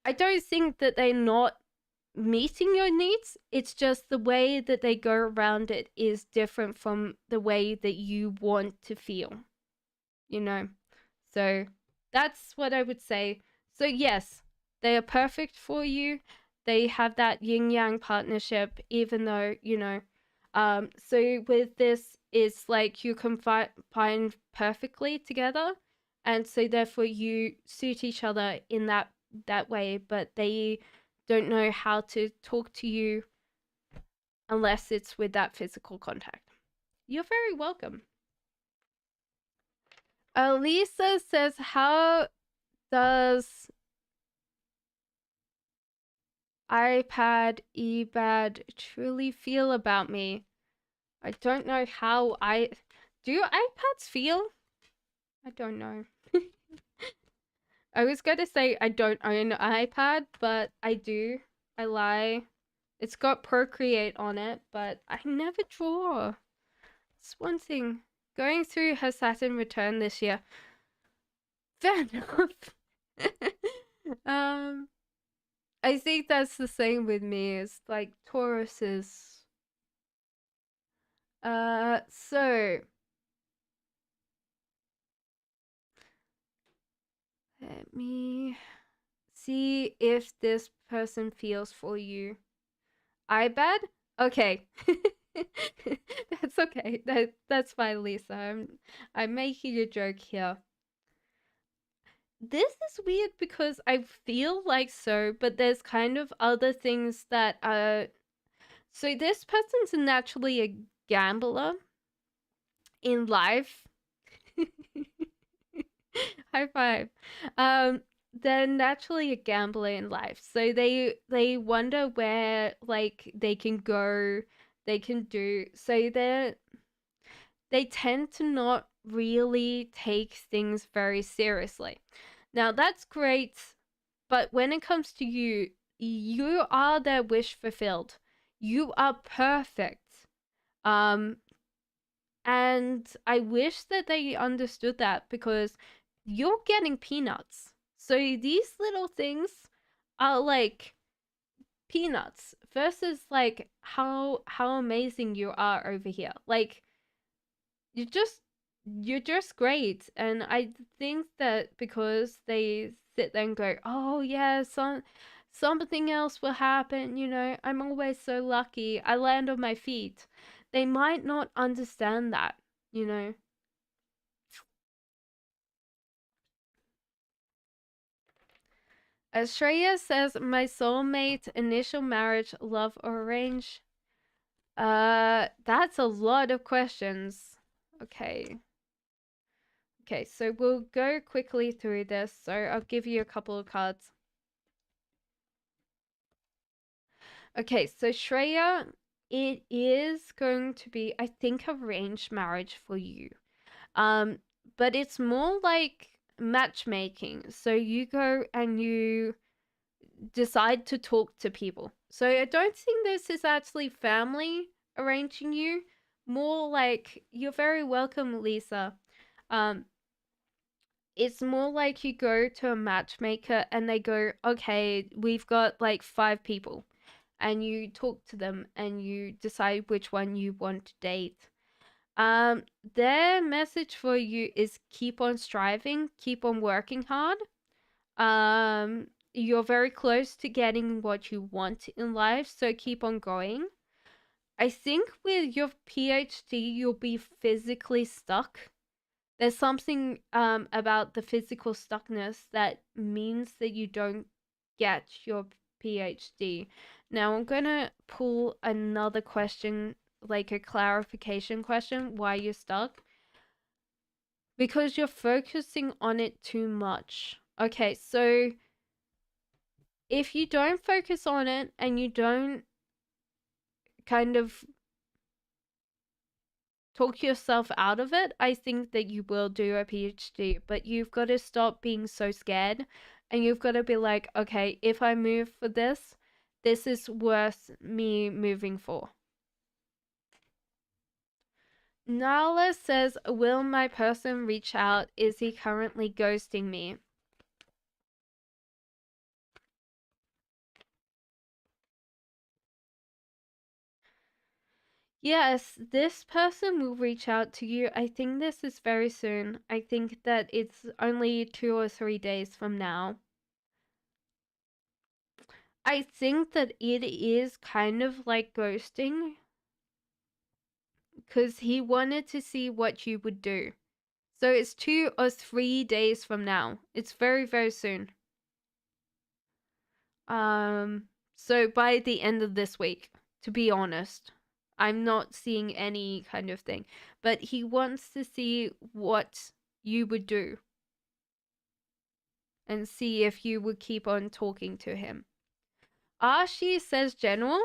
I don't think that they're not meeting your needs. It's just the way that they go around it is different from the way that you want to feel, you know? So that's what I would say. So, yes, they are perfect for you. They have that yin yang partnership, even though, so with this, it's like you combine perfectly together. And so, therefore, you suit each other in that way, but they don't know how to talk to you unless it's with that physical contact. You're very welcome. Lisa says, how does iPad eBad truly feel about me? I don't know how I... Do iPads feel? I don't know. I was going to say I don't own an iPad, but I do. I lie. It's got Procreate on it, but I never draw. It's one thing. Going through her Saturn return this year. Fair enough. I think that's the same with me. It's like Taurus is. So let me see if this person feels for you. I bet. Okay. That's okay. That's fine, Lisa. I'm making a joke here. This is weird because I feel like so, but there's kind of other things that so this person's naturally a gambler in life. High five. They're naturally a gambler in life, so they wonder where like they can go, they can do. So they tend to not really take things very seriously. Now that's great, but when it comes to you, you are their wish fulfilled. You are perfect. Um, and I wish that they understood that because you're getting peanuts. So these little things are like peanuts versus like how amazing you are over here. Like you're just you're just great. And I think that because they sit there and go, oh yeah, something else will happen, I'm always so lucky, I land on my feet, they might not understand that, you know. Shreya says, my soulmate, initial marriage, love or arrange. That's a lot of questions. Okay, so we'll go quickly through this. So I'll give you a couple of cards. Okay, so Shreya, it is going to be, I think, arranged marriage for you. Um, but it's more like matchmaking. So you go and you decide to talk to people. So I don't think this is actually family arranging you. More like, you're very welcome, Lisa. Um, it's more like you go to a matchmaker and they go, okay, we've got like 5 people, and you talk to them and you decide which one you want to date. Their message for you is keep on striving, keep on working hard. You're very close to getting what you want in life, so keep on going. I think with your PhD, you'll be physically stuck. There's something about the physical stuckness that means that you don't get your PhD. Now I'm gonna pull another question, like a clarification question, why you're stuck. Because you're focusing on it too much. Okay, so if you don't focus on it and you don't kind of talk yourself out of it, I think that you will do a PhD, but you've got to stop being so scared and you've got to be like, okay, if I move for this, this is worth me moving for. Nala says, will my person reach out? Is he currently ghosting me? Yes, this person will reach out to you. I think this is very soon. I think that it's only 2 or 3 days from now. I think that it is kind of like ghosting because he wanted to see what you would do. So it's 2 or 3 days from now. It's very, very soon. So by the end of this week, to be honest, I'm not seeing any kind of thing. But he wants to see what you would do and see if you would keep on talking to him. Ashi says general.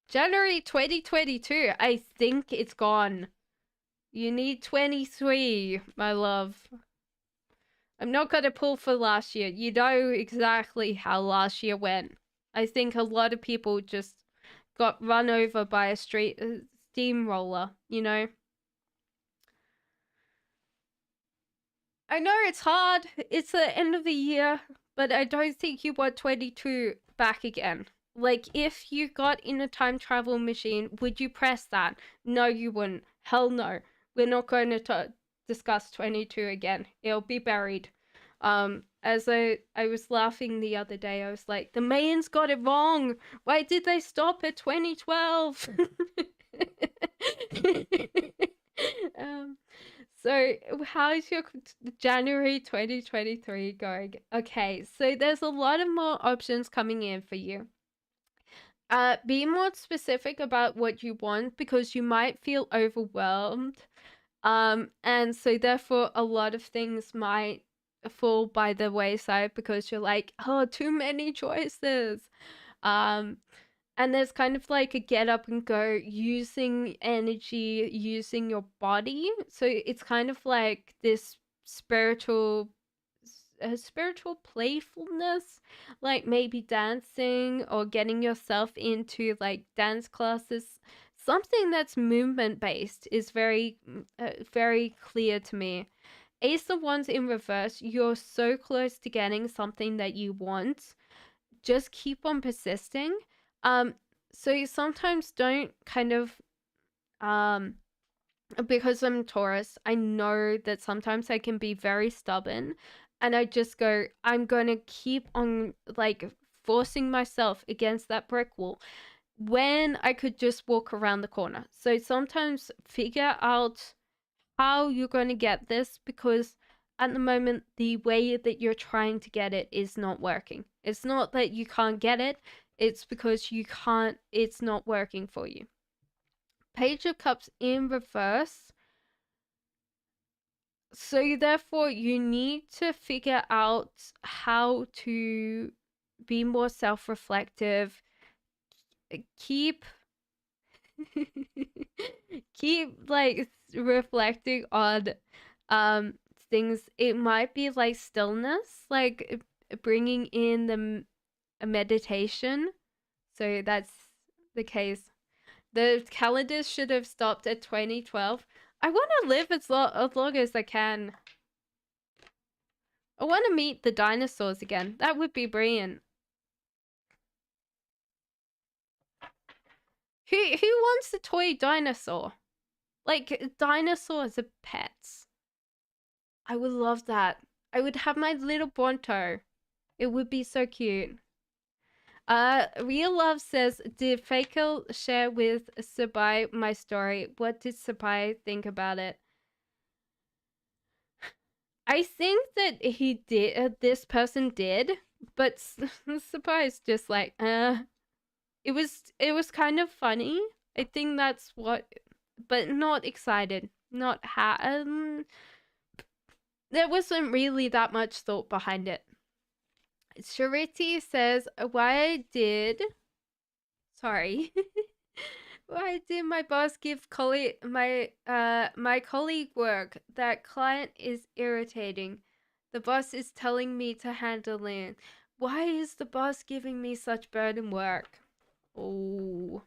January 2022. I think it's gone. You need 23, my love. I'm not gonna pull for last year. You know exactly how last year went. I think a lot of people just got run over by a steamroller, you know? I know it's hard. It's the end of the year, but I don't think you want 22 back again. Like, if you got in a time travel machine, would you press that? No, you wouldn't. Hell no. We're not going to discuss 22 again. It'll be buried. As I was laughing the other day, I was like, the Mayans got it wrong. Why did they stop at 2012? So how's your January 2023 going? Okay, so there's a lot of more options coming in for you. Be more specific about what you want because you might feel overwhelmed. And so therefore a lot of things might fall by the wayside because you're like, oh, too many choices. And there's kind of like a get up and go using energy, using your body. So it's kind of like this spiritual playfulness, like maybe dancing or getting yourself into like dance classes. Something that's movement based is very clear to me. Ace of Wands in reverse, you're so close to getting something that you want. Just keep on persisting. Um, so you sometimes don't kind of because I'm Taurus, I know that sometimes I can be very stubborn and I just go, I'm going to keep on like forcing myself against that brick wall when I could just walk around the corner. So sometimes figure out how you're going to get this because at the moment, the way that you're trying to get it is not working. It's not that you can't get it, it's because it's not working for you. Page of Cups in reverse. So therefore, you need to figure out how to be more self-reflective. Keep keep like reflecting on things. It might be like stillness, like bringing in a meditation. So that's the case. The calendars should have stopped at 2012. I want to live as long as I can. I want to meet the dinosaurs again. That would be brilliant. Who wants a toy dinosaur? Like dinosaurs are pets. I would love that. I would have my little Bronto. It would be so cute. Real Love says, did Fakel share with Sabai my story? What did Sabai think about it? I think that he did. This person did, but Sabai is just like, It was kind of funny. I think that's what, but not excited. Not there wasn't really that much thought behind it. Charity says, sorry. Why did my boss give my colleague work? That client is irritating. The boss is telling me to handle it. Why is the boss giving me such burden work? Oh.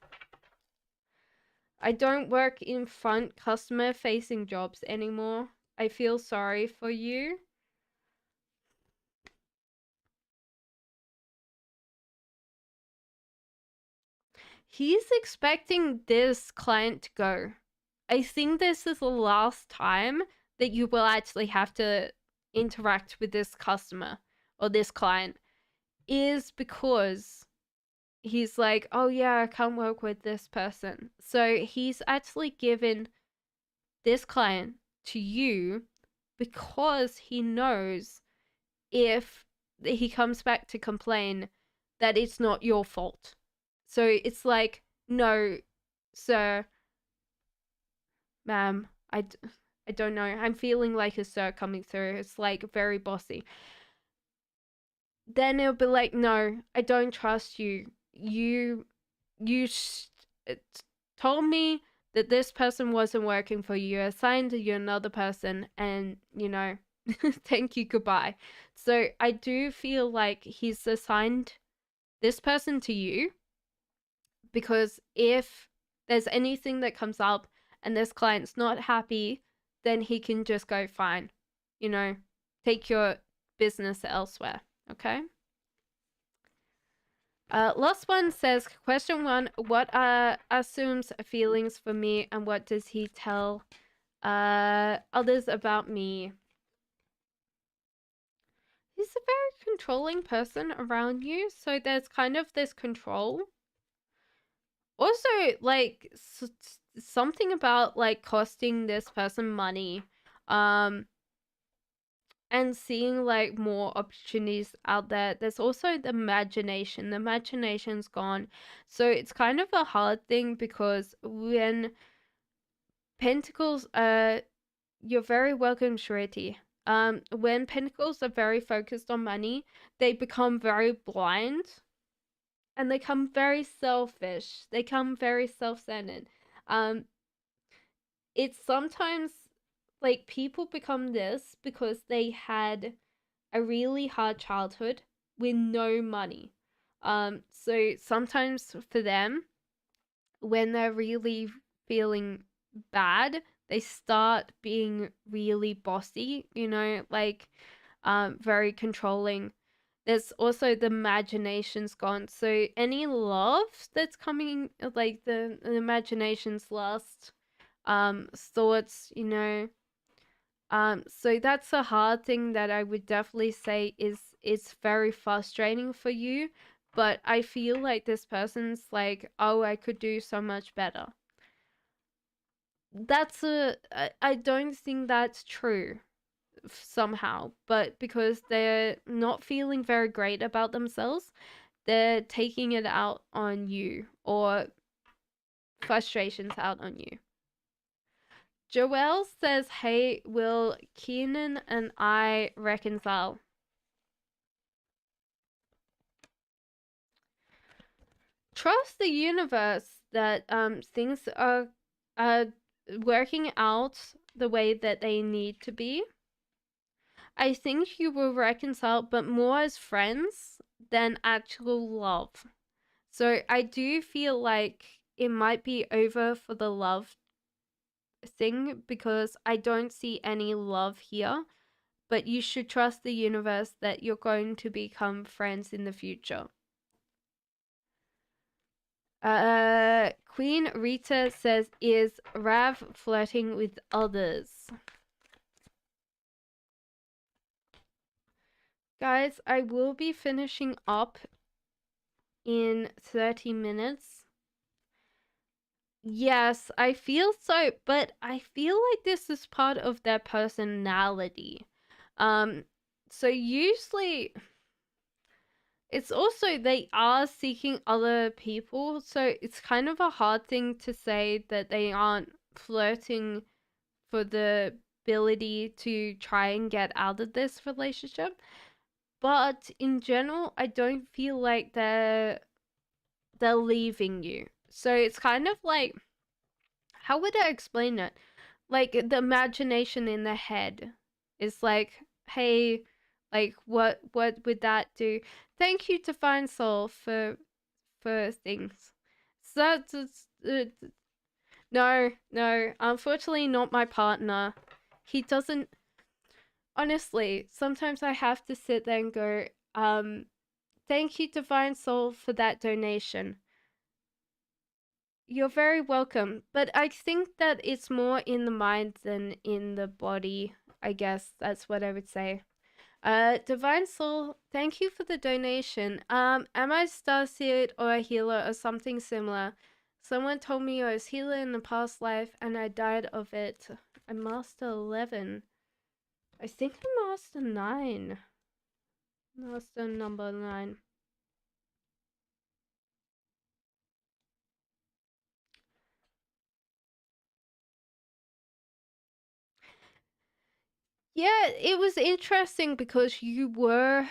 I don't work in front customer facing jobs anymore. I feel sorry for you. He's expecting this client to go. I think this is the last time that you will actually have to interact with this customer or this client, is because he's like, oh yeah, I can't work with this person. So he's actually given this client to you because he knows if he comes back to complain that it's not your fault. So it's like, no, sir, ma'am, I don't know. I'm feeling like a sir coming through. It's like very bossy. Then it'll be like, no, I don't trust you. You told me that this person wasn't working for you. I assigned you another person, and thank you, goodbye. So I do feel like he's assigned this person to you because if there's anything that comes up and this client's not happy, then he can just go, fine, take your business elsewhere. Okay. Last one says, question 1, what are Asum's feelings for me and what does he tell others about me? He's a very controlling person around you, so there's kind of this control. Also, like, something about, like, costing this person money, and seeing, like, more opportunities out there. There's also the imagination. The imagination's gone. So it's kind of a hard thing because when Pentacles, you're very welcome, Shriti. When Pentacles are very focused on money, they become very blind and they become very selfish. They become very self-centered. It's sometimes like people become this because they had a really hard childhood with no money. So sometimes for them, when they're really feeling bad, they start being really bossy, like very controlling. There's also the imagination's gone. So any love that's coming, like the imagination's lost, thoughts, so that's a hard thing that I would definitely say is very frustrating for you. But I feel like this person's like, oh, I could do so much better. I don't think that's true somehow, but because they're not feeling very great about themselves, they're taking it out on you or frustrations out on you. Joelle says, hey, will Keenan and I reconcile? Trust the universe that things are working out the way that they need to be. I think you will reconcile, but more as friends than actual love. So I do feel like it might be over for the love thing because I don't see any love here. But you should trust the universe that you're going to become friends in the future. Queen Rita says, is Rav flirting with others? Guys, I will be finishing up in 30 minutes. Yes, I feel so, but I feel like this is part of their personality. So usually it's also they are seeking other people, so it's kind of a hard thing to say that they aren't flirting for the ability to try and get out of this relationship. But in general, I don't feel like they're leaving you. So it's kind of like, how would I explain it? Like the imagination in the head is like, hey, like what would that do? Thank you, Divine Soul, for things. So that's no, unfortunately not my partner. He doesn't. Honestly, sometimes I have to sit there and go, thank you, Divine Soul, for that donation. You're very welcome. But I think that it's more in the mind than in the body. I guess that's what I would say. Divine Soul, thank you for the donation. Am I starseed or a healer or something similar? Someone told me I was healer in a past life and I died of it. I'm Master 11. I think I'm Master 9. Master number 9. Yeah, it was interesting because you were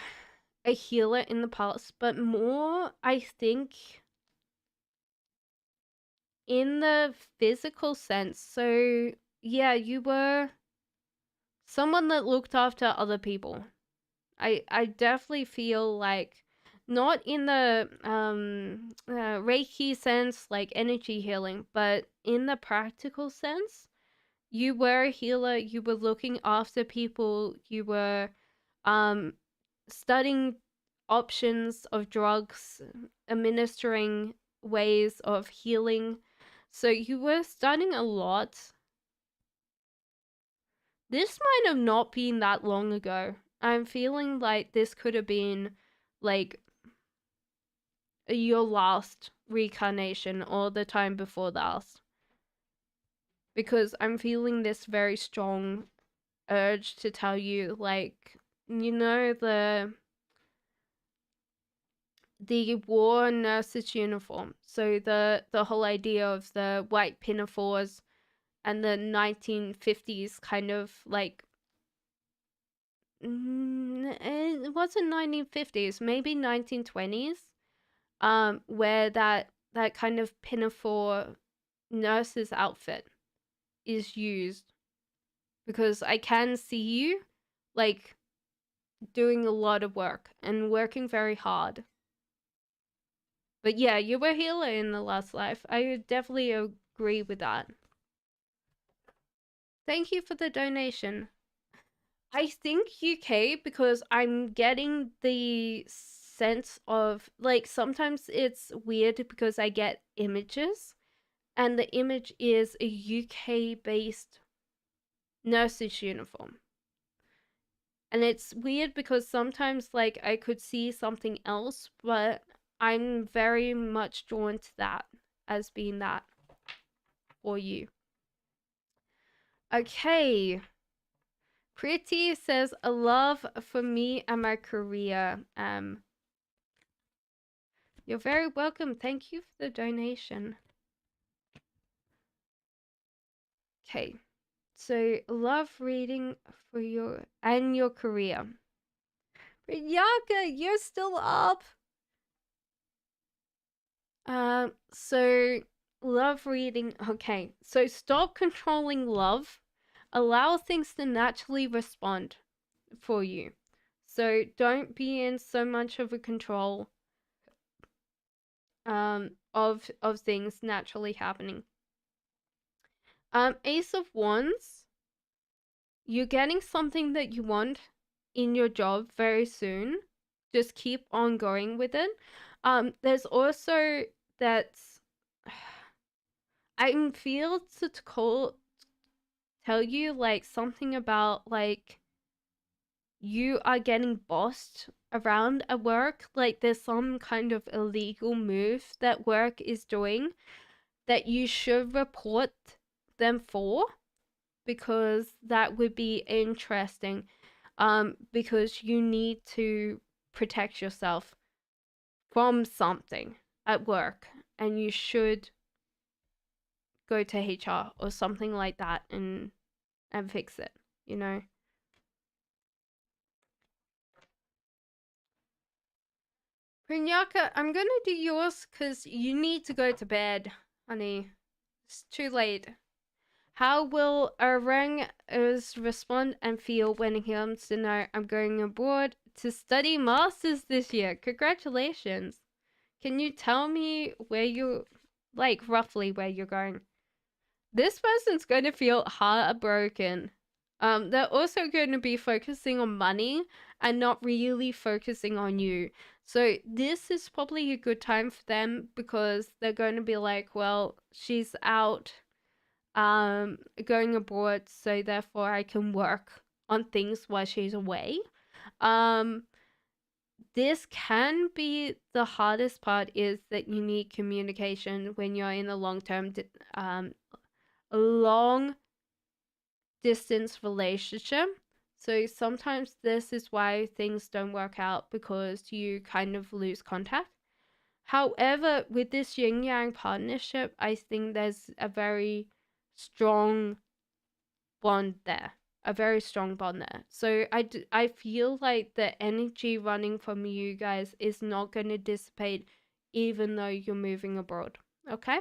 a healer in the past, but more, I think, in the physical sense. So, yeah, you were someone that looked after other people. I definitely feel like not in the reiki sense, like energy healing, but in the practical sense, you were a healer. You were looking after people. You were um studying options of drugs, administering ways of healing. So you were studying a lot. This might have not been that long ago. I'm feeling like this could have been like your last reincarnation or the time before last. Because I'm feeling this very strong urge to tell you, like, you know, the war nurses uniform. So the whole idea of the white pinafores and the 1950s kind of like it wasn't 1950s, maybe 1920s, where that kind of pinafore nurse's outfit is used, because I can see you like doing a lot of work and working very hard. But yeah, you were a healer in the last life. I definitely agree with that. Thank you for the donation. I think UK, because I'm getting the sense of like sometimes it's weird because I get images and the image is a UK based nurse's uniform. And it's weird because sometimes like I could see something else, but I'm very much drawn to that as being that for you. Okay. Pretty says a love for me and my career. You're very welcome. Thank you for the donation. Okay. So love reading for your and your career. Yaka, you're still up. So love reading. Okay. So stop controlling love. Allow things to naturally respond for you. So don't be in so much of a control of things naturally happening. Ace of Wands, you're getting something that you want in your job very soon. Just keep on going with it. There's also that I feel to tell you like something about like you are getting bossed around at work. Like there's some kind of illegal move that work is doing that you should report them for, because that would be interesting. Because you need to protect yourself from something at work, and you should go to HR or something like that and fix it, you know. Prinyaka, I'm gonna do yours because you need to go to bed, honey. It's too late. How will Orangers respond and feel when he comes to know I'm going abroad to study masters this year? Congratulations. Can you tell me where you, like, roughly where you're going? This person's going to feel heartbroken. They're also going to be focusing on money and not really focusing on you. So this is probably a good time for them because they're going to be like, well, she's out going abroad, so therefore I can work on things while she's away. Um this can be the hardest part, is that you need communication when you're in a long distance relationship. So sometimes this is why things don't work out, because you kind of lose contact. However, with this yin yang partnership, I think there's a very strong bond there. A very strong bond there. So I feel like the energy running from you guys is not going to dissipate even though you're moving abroad. Okay?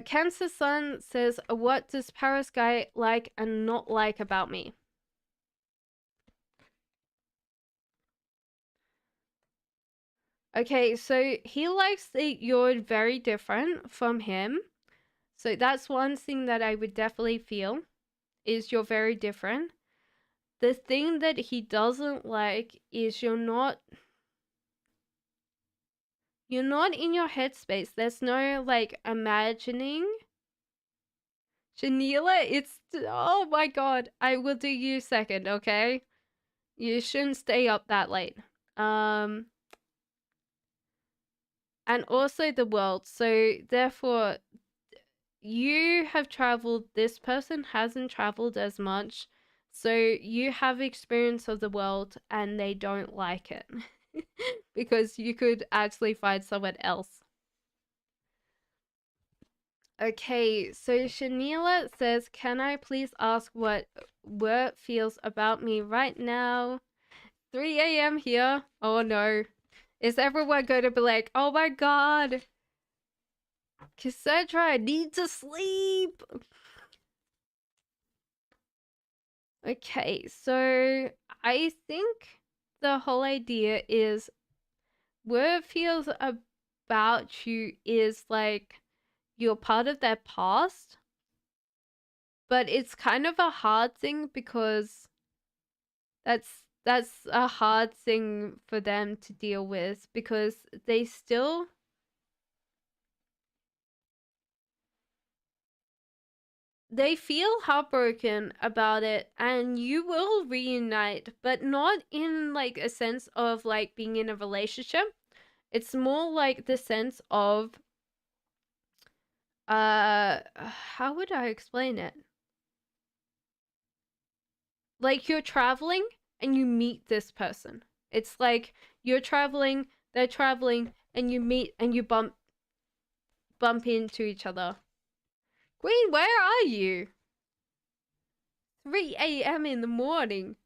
Cancer Sun says, what does Paris guy like and not like about me? Okay, so he likes that you're very different from him. So that's one thing that I would definitely feel, is you're very different. The thing that he doesn't like is you're not in your headspace. There's no like imagining. Janila, it's, oh my god. I will do you second, okay? You shouldn't stay up that late. And also the world. So therefore, you have traveled, this person hasn't traveled as much. So you have experience of the world and they don't like it. Because you could actually find someone else. Okay, so Shanila says, can I please ask what Wirt feels about me right now? 3 a.m. here. Oh no. Is everyone going to be like, oh my god, Cassandra, I need to sleep? Okay, so I think the whole idea is what it feels about you is like you're part of their past, but it's kind of a hard thing because that's a hard thing for them to deal with, because they feel heartbroken about it, and you will reunite, but not in like a sense of like being in a relationship. It's more like the sense of how would I explain it? Like you're traveling and you meet this person. It's like you're traveling, they're traveling, and you meet and you bump into each other. Queen, where are you? 3 a.m. in the morning.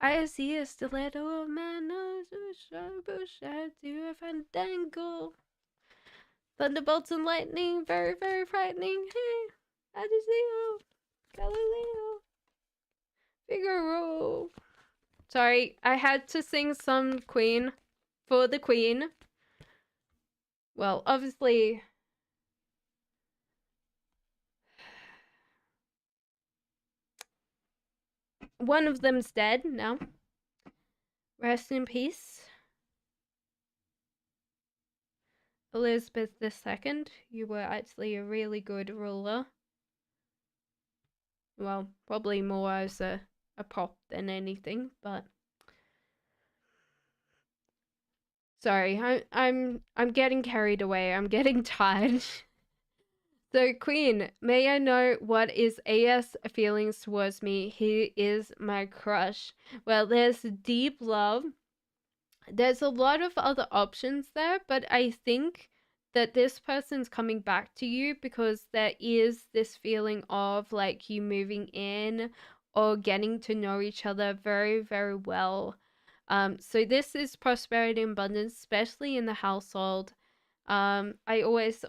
I see a stiletto of man knows a sharp bush. I do a fandango. Thunderbolts and lightning, very, very frightening. Hey, I just see you. Galileo. Figaro. Sorry, I had to sing some Queen for the Queen. Well, obviously, one of them's dead now. Rest in peace, Elizabeth II. You were actually a really good ruler. Well, probably more as a prop than anything, but sorry, I'm getting carried away. I'm getting tired. So, Queen, may I know what is AS feelings towards me? He is my crush. Well, there's deep love. There's a lot of other options there, but I think that this person's coming back to you because there is this feeling of like you moving in or getting to know each other very, very well. So this is prosperity and abundance, especially in the household. I always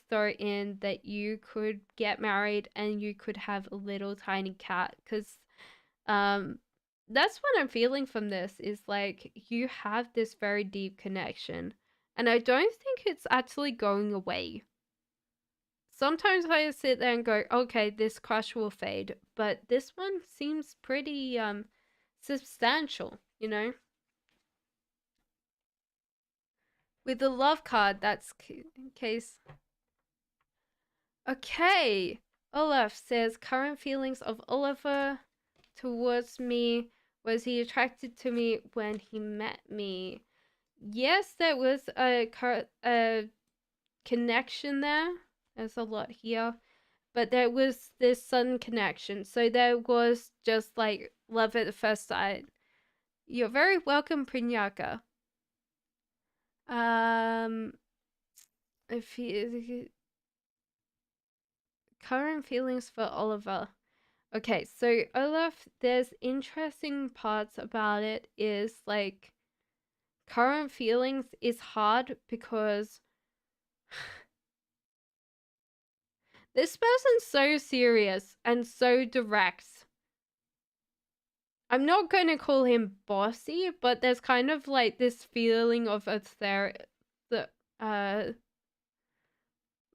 throw in that you could get married and you could have a little tiny cat, because um that's what I'm feeling from this, is like you have this very deep connection And I don't think it's actually going away. Sometimes I sit there and go, okay, this crush will fade, but this one seems pretty substantial, you know? With the love card, that's case. Okay. Olaf says current feelings of Oliver towards me. Was he attracted to me when he met me? Yes, there was a connection there. There's a lot here. But there was this sudden connection. So there was just like love at the first sight. You're very welcome, Prinyaka. If he current feelings for Oliver. Okay, so Olaf, there's interesting parts about it is like current feelings is hard because this person's so serious and so direct. I'm not going to call him bossy, but there's kind of like this feeling of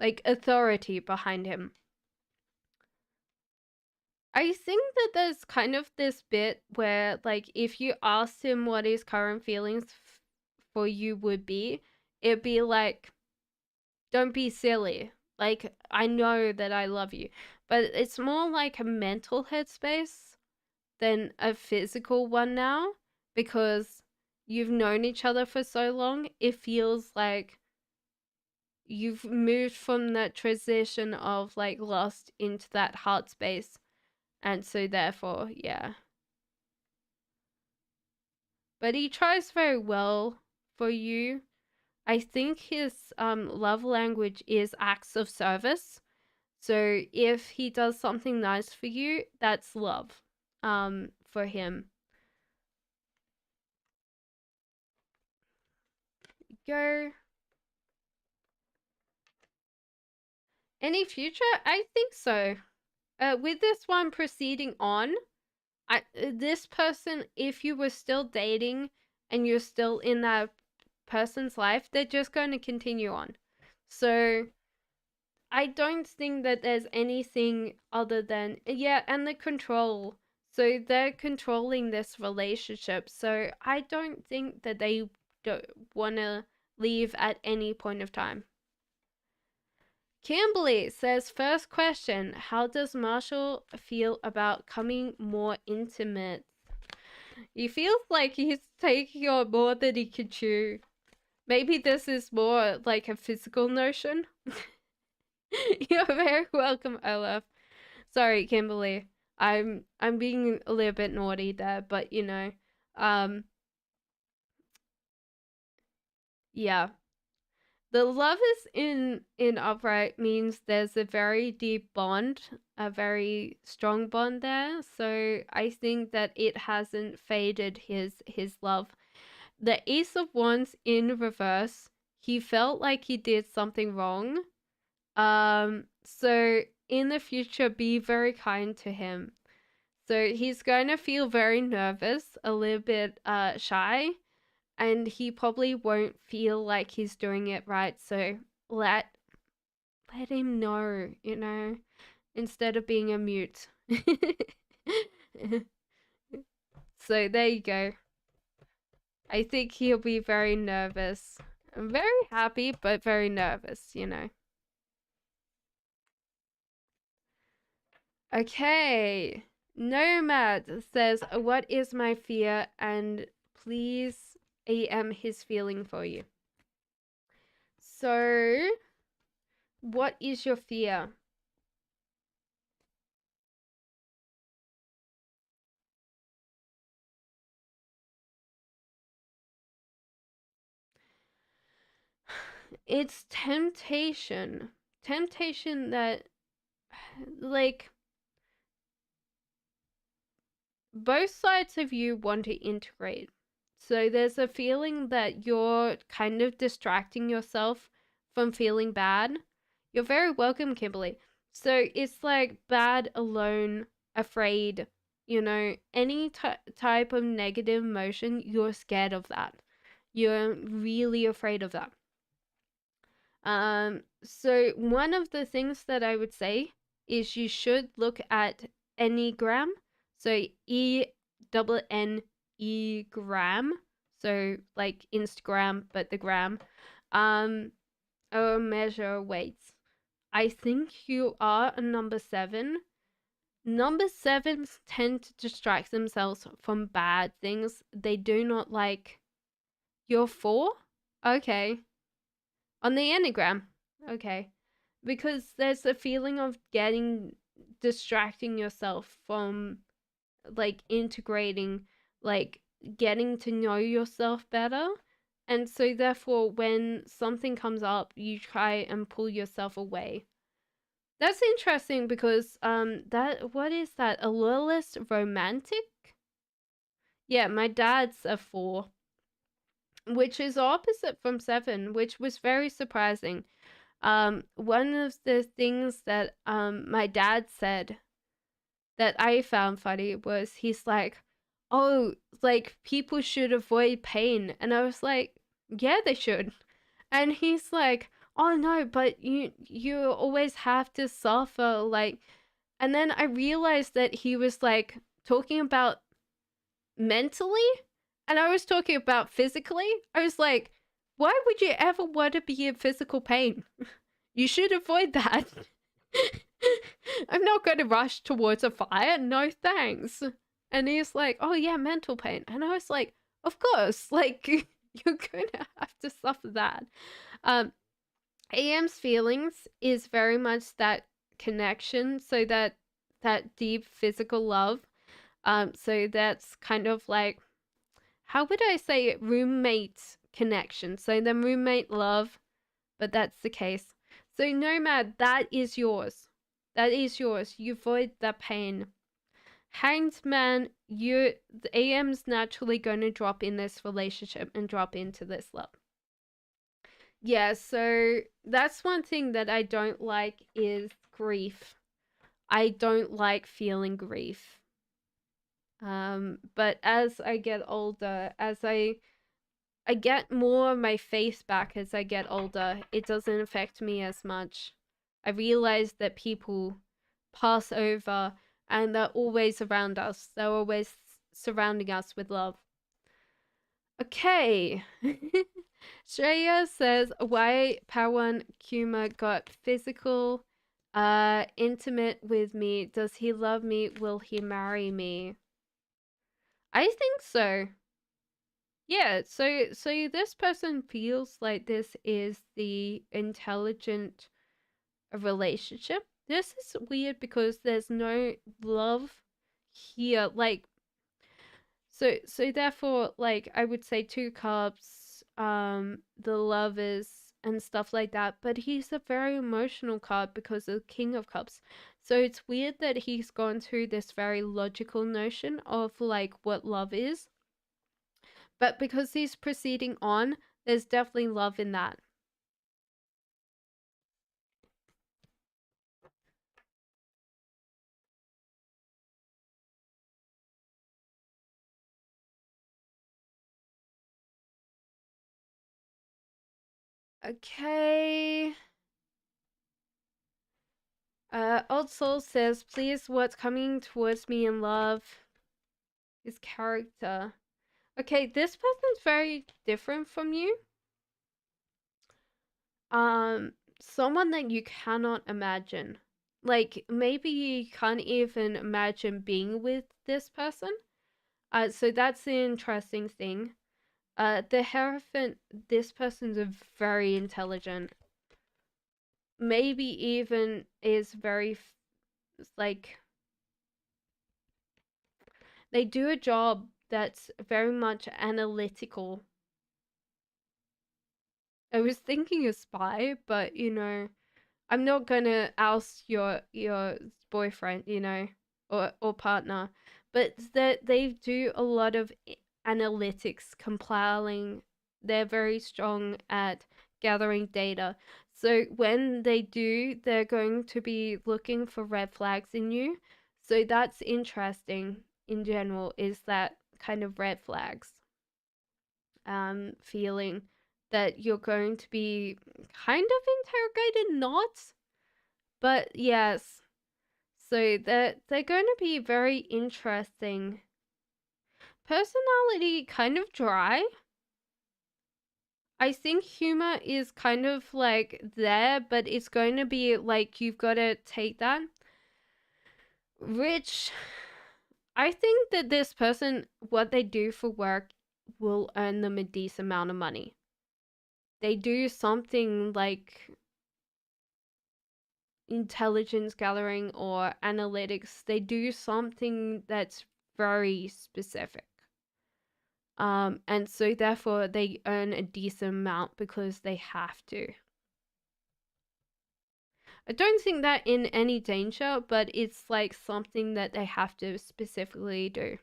like authority behind him. I think that there's kind of this bit where, like, if you asked him what his current feelings for you would be, it'd be like, don't be silly. Like, I know that I love you. But it's more like a mental headspace than a physical one now, because you've known each other for so long. It feels like you've moved from that transition of like lust into that heart space. And so therefore, yeah. But he tries very well for you. I think his love language is acts of service. So if he does something nice for you, that's love for him. Go. Any future? I think so. With this one proceeding on, this person, if you were still dating and you're still in that person's life, they're just going to continue on. So I don't think that there's anything other than, yeah, and the control. So they're controlling this relationship. So I don't think that they don't want to leave at any point of time. Kimberly says, first question, how does Marshall feel about coming more intimate? He feels like he's taking on more than he can chew. Maybe this is more like a physical notion. You're very welcome, Olaf. Sorry, Kimberly. I'm being a little bit naughty there, but you know, yeah. The love is in upright means there's a very deep bond, a very strong bond there. So I think that it hasn't faded his love. The Ace of Wands in reverse, he felt like he did something wrong. So in the future, be very kind to him. So he's going to feel very nervous, a little bit shy, and he probably won't feel like he's doing it right. So let him know, you know, instead of being a mute. So there you go. I think he'll be very nervous. I'm very happy, but very nervous, you know. Okay. Nomad says, what is my fear? And please AM his feeling for you. So, what is your fear? It's temptation. Temptation that, like, both sides of you want to integrate. So there's a feeling that you're kind of distracting yourself from feeling bad. You're very welcome, Kimberly. So it's like bad, alone, afraid, you know, any type of negative emotion, you're scared of that. You're really afraid of that. So one of the things that I would say is you should look at Enneagram. So ENNE gram. So like Instagram, but the gram. Um, or measure weights. I think you are a number 7. Number 7s tend to distract themselves from bad things. They do not like. You're 4? Okay. On the Enneagram. Okay. Because there's a feeling of distracting yourself from like integrating, like getting to know yourself better. And so therefore when something comes up, you try and pull yourself away. That's interesting because that what is that? A littlest romantic? Yeah, my dad's a 4, which is opposite from 7, which was very surprising. One of the things that my dad said that I found funny was he's like, "Oh, like people should avoid pain," and I was like, "Yeah, they should." And he's like, "Oh no, but you always have to suffer." Like, and then I realized that he was like talking about mentally, and I was talking about physically. I was like, "Why would you ever want to be in physical pain? You should avoid that." I'm not going to rush towards a fire. No thanks. And he's like, "Oh, yeah, mental pain." And I was like, "Of course. Like, you're going to have to suffer that." Um, AM's feelings is very much that connection. So that deep physical love. So that's kind of like, how would I say it? Roommate connection. So the roommate love, but that's the case. So Nomad, that is yours. That is yours. You avoid that pain. Hanged Man, the AM's naturally going to drop in this relationship and drop into this love. Yeah, so that's one thing that I don't like is grief. I don't like feeling grief. But as I get older, as I get more of my face back as I get older, it doesn't affect me as much. I realize that people pass over and they're always around us. They're always surrounding us with love. Okay. Shreya says, why Pawan Kuma got physical, intimate with me. Does he love me? Will he marry me? I think so. Yeah, so this person feels like this is the intelligent relationship. This is weird because there's no love here. Like, so therefore, like I would say 2 cups, the lovers and stuff like that. But he's a very emotional card because of King of Cups. So it's weird that he's gone through this very logical notion of like what love is. But because he's proceeding on, there's definitely love in that. Okay. Old Soul says, please, what's coming towards me in love is character. Okay, this person's very different from you. Someone that you cannot imagine. Like, maybe you can't even imagine being with this person. So that's the interesting thing. The Hierophant, this person's a very intelligent. Maybe even is very, like, they do a job that's very much analytical. I was thinking a spy, but I'm not gonna oust your boyfriend, or partner, but that they do a lot of analytics, compiling. They're very strong at gathering data. So when they do, they're going to be looking for red flags in you. So that's interesting in general, is that kind of red flags feeling. that you're going to be kind of interrogated, not, but yes. So they're going to be very interesting. Personality kind of dry. I think humor is kind of like there, but it's going to be like you've got to take that. Rich, I think that this person, what they do for work, will earn them a decent amount of money. They do something like intelligence gathering or analytics. They do something that's very specific. And so therefore they earn a decent amount because they have to. I don't think they're in any danger, but it's like something that they have to specifically do.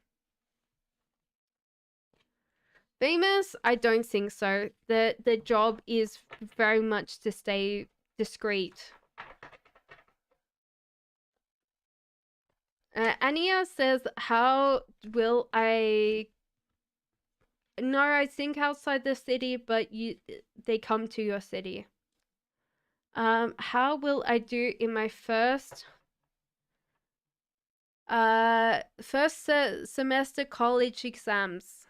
Famous, I don't think so. The job is very much to stay discreet. Ania says, "How will I?" No, I think outside the city, but they come to your city. How will I do in my first semester college exams?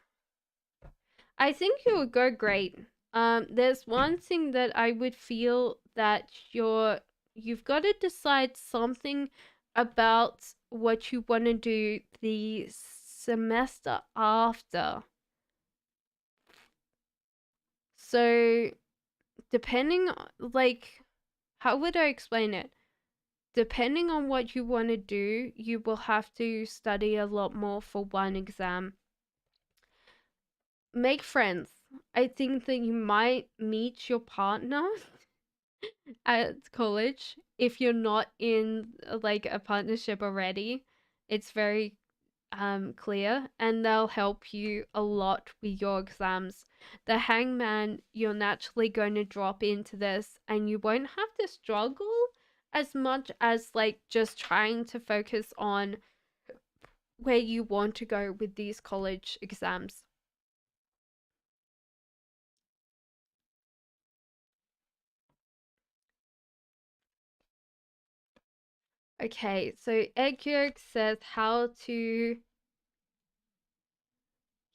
I think you would go great. There's one thing that I would feel that you've got to decide something about what you want to do the semester after. So, depending, like, how would I explain it? Depending on what you want to do, you will have to study a lot more for one exam. Make friends. I think that you might meet your partner at college if you're not in like a partnership already. It's very clear, and they'll help you a lot with your exams. The hangman, you're naturally going to drop into this and you won't have to struggle as much as like just trying to focus on where you want to go with these college exams. Okay, so Egg Yolk says how to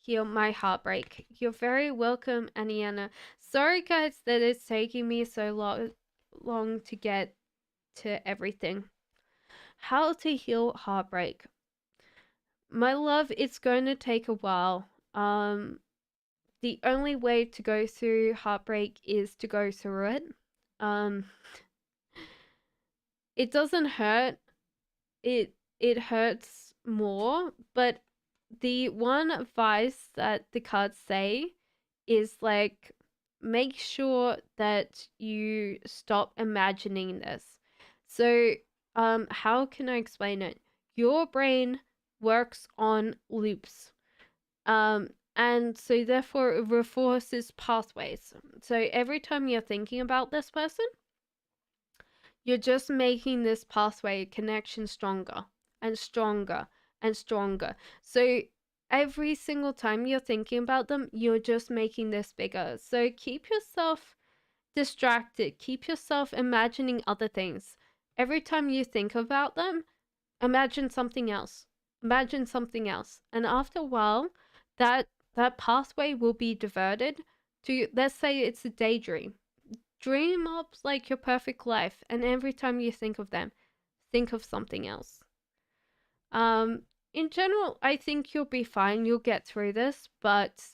heal my heartbreak. You're very welcome, Aniana. Sorry, guys, that it's taking me so long to get to everything. How to heal heartbreak. My love, it's going to take a while. The only way to go through heartbreak is to go through it. Um, it doesn't hurt. It hurts more, but the one advice that the cards say is like make sure that you stop imagining this. So, how can I explain it? Your brain works on loops. And so therefore it reinforces pathways. So every time you're thinking about this person, you're just making this pathway connection stronger and stronger and stronger. So every single time you're thinking about them, you're just making this bigger. So keep yourself distracted, keep yourself imagining other things. Every time you think about them, imagine something else. Imagine something else. And after a while, that pathway will be diverted to, let's say it's a daydream. Dream up like your perfect life, and every time you think of them, think of something else. In general, I think you'll be fine. You'll get through this, but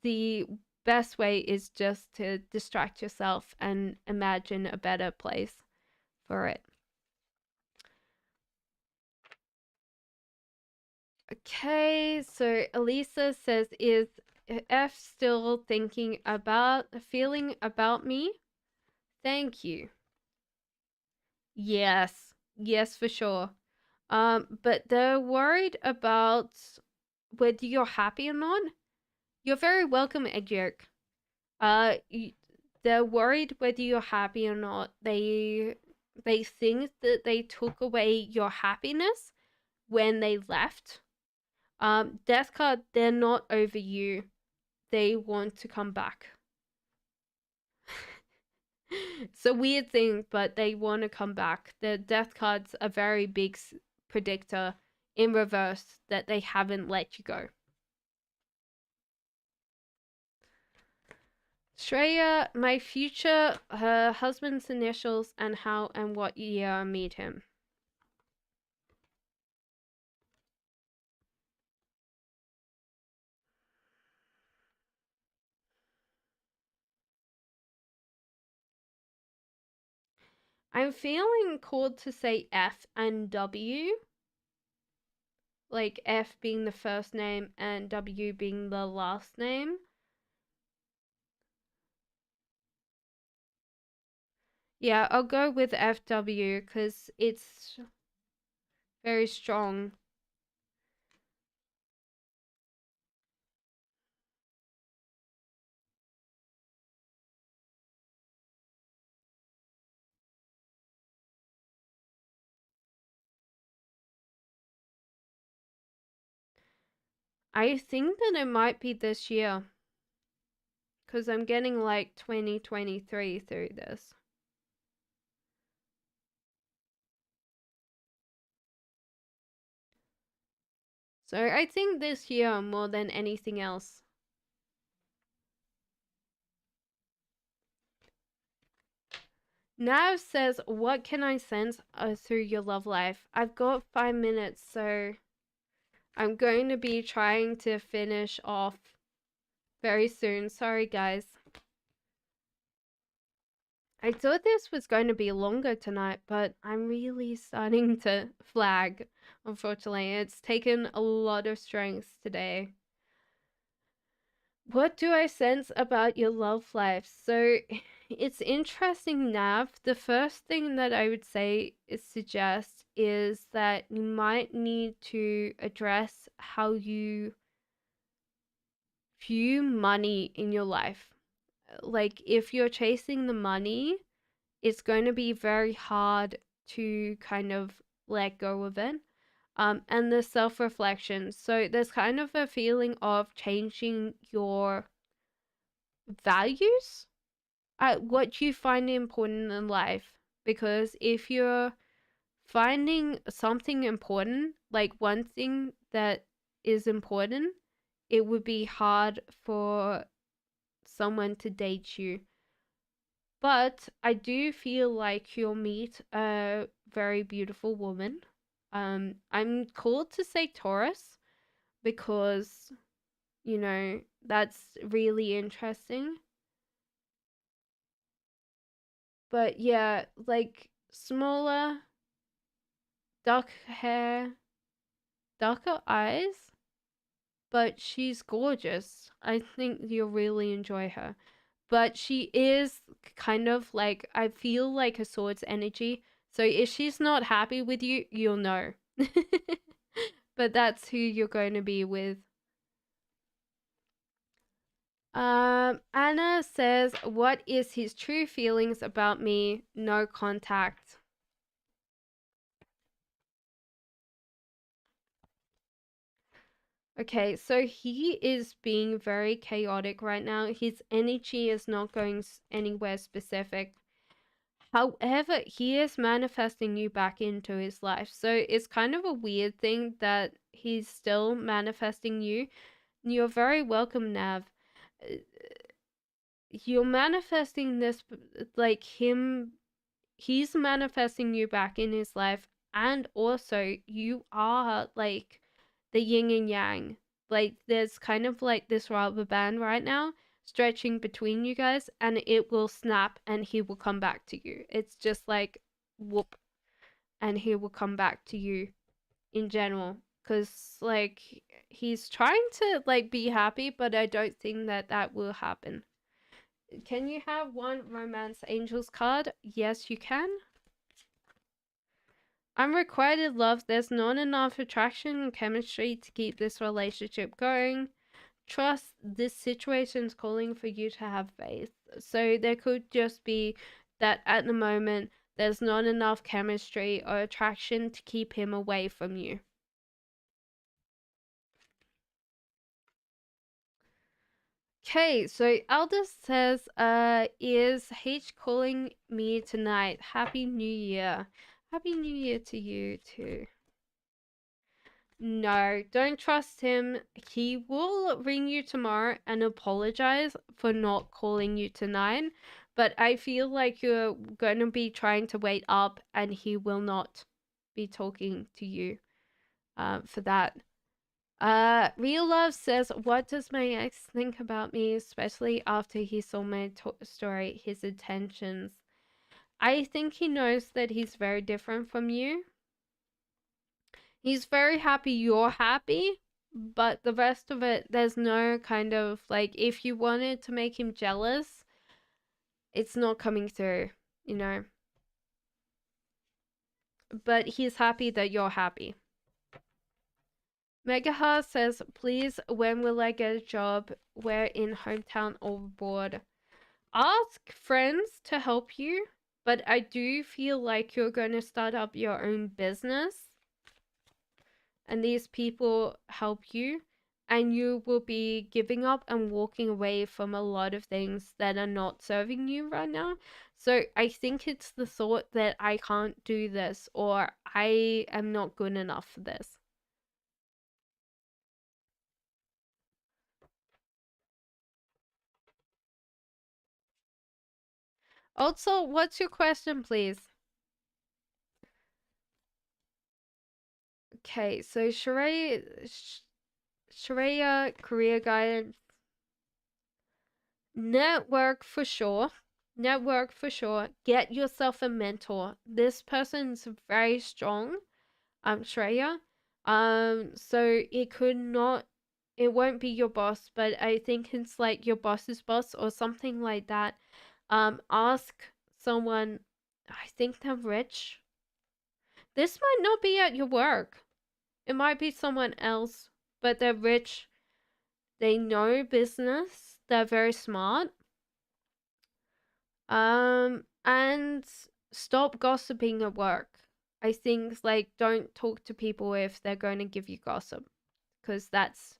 the best way is just to distract yourself and imagine a better place for it. Okay, so Elisa says, is F still feeling about me? Thank you. Yes, for sure. But they're worried about whether you're happy or not. You're very welcome, Egg Yolk. They're worried whether you're happy or not. They think that they took away your happiness when they left. Death card, they're not over you. They want to come back. It's a weird thing, but they want to come back. The death card's a very big predictor in reverse that they haven't let you go. Shreya, my future, her husband's initials, and how and what year I meet him. I'm feeling called to say F and W. Like F being the first name and W being the last name. Yeah, I'll go with FW because it's very strong. I think that it might be this year because I'm getting like 2023 through this. So I think this year more than anything else. Nav says, what can I sense through your love life? I've got 5 minutes, so I'm going to be trying to finish off very soon. Sorry, guys. I thought this was going to be longer tonight, but I'm really starting to flag. Unfortunately, it's taken a lot of strength today. What do I sense about your love life? So it's interesting, Nav. The first thing that I would say is suggest is that you might need to address how you view money in your life. Like if you're chasing the money, it's going to be very hard to kind of let go of it. And the self-reflection. So there's kind of a feeling of changing your values at what you find important in life. Because if you're finding something important, like one thing that is important, it would be hard for someone to date you. But I do feel like you'll meet a very beautiful woman. I'm called to say Taurus because, you know, that's really interesting. But yeah, like smaller, dark hair, darker eyes, but she's gorgeous. I think you'll really enjoy her. But she is kind of like, I feel like a sword's energy. So if she's not happy with you, you'll know. But that's who you're going to be with. Anna says, what is his true feelings about me? No contact. Okay, so he is being very chaotic right now. His energy is not going anywhere specific. However, he is manifesting you back into his life. So it's kind of a weird thing that he's still manifesting you. You're very welcome, Nav. You're manifesting this, like him, he's manifesting you back in his life. And also, you are like the yin and yang. Like, there's kind of like this rubber band right now stretching between you guys, and it will snap and he will come back to you. It's just like whoop, and he will come back to you in general. Because, like, he's trying to, like, be happy, but I don't think that that will happen. Can you have one Romance Angels card? Yes, you can. Unrequited love, there's not enough attraction and chemistry to keep this relationship going. Trust, this situation's calling for you to have faith. So there could just be that at the moment there's not enough chemistry or attraction to keep him away from you. Okay, so Aldous says, is H calling me tonight? Happy New Year. Happy New Year to you too. No, don't trust him. He will ring you tomorrow and apologize for not calling you tonight. But I feel like you're going to be trying to wait up and he will not be talking to you for that. Real Love says, what does my ex think about me, especially after he saw my story, his intentions? I think he knows that he's very different from you. He's very happy you're happy, but the rest of it, there's no kind of like, if you wanted to make him jealous, it's not coming through, you know. But he's happy that you're happy. Megaha says, please, when will I get a job? Where in hometown or abroad? Ask friends to help you, but I do feel like you're going to start up your own business and these people help you, and you will be giving up and walking away from a lot of things that are not serving you right now. So I think it's the thought that I can't do this or I am not good enough for this. Also, what's your question, please? Okay, so Shreya career guidance. Network for sure. Network for sure. Get yourself a mentor. This person's very strong. Shreya. So it won't be your boss, but I think it's like your boss's boss or something like that. Ask someone, I think they're rich. This might not be at your work. It might be someone else, but they're rich. They know business. They're very smart. And stop gossiping at work. I think like don't talk to people if they're going to give you gossip, because that's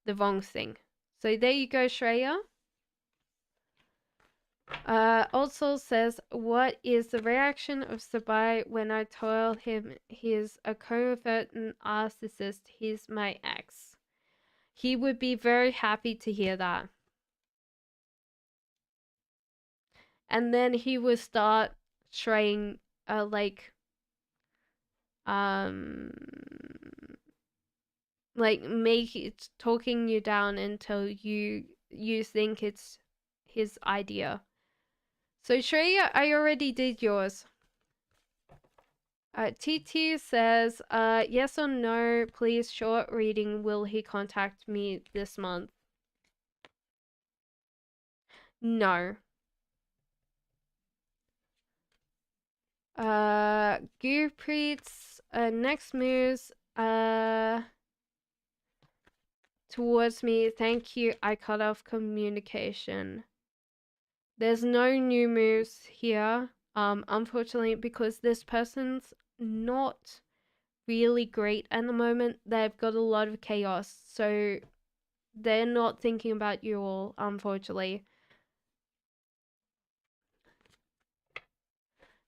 the wrong thing. So there you go, Shreya. Also says, what is the reaction of Sabai when I told him he's a covert narcissist? He's my ex. He would be very happy to hear that. And then he would start trying, um, like make it talking you down until you think it's his idea. So Shreya, I already did yours. TT says, yes or no, please, short reading. Will he contact me this month? No. Gurpreet's next moves towards me. Thank you. I cut off communication. There's no new moves here. Unfortunately, because this person's not really great at the moment. They've got a lot of chaos, so they're not thinking about you all, unfortunately.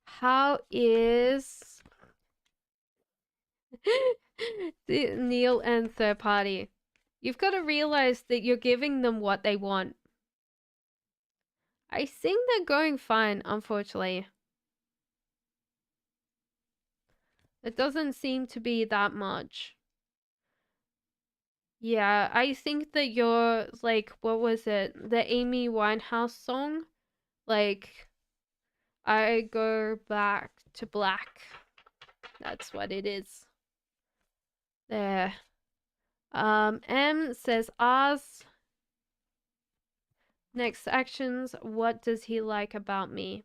How is Neil and third party? You've got to realize that you're giving them what they want. I think they're going fine, unfortunately. It doesn't seem to be that much. Yeah, I think that you're like, what was it? The Amy Winehouse song? Like, I go back to black. That's what it is. There. M says Oz. Next actions. What does he like about me?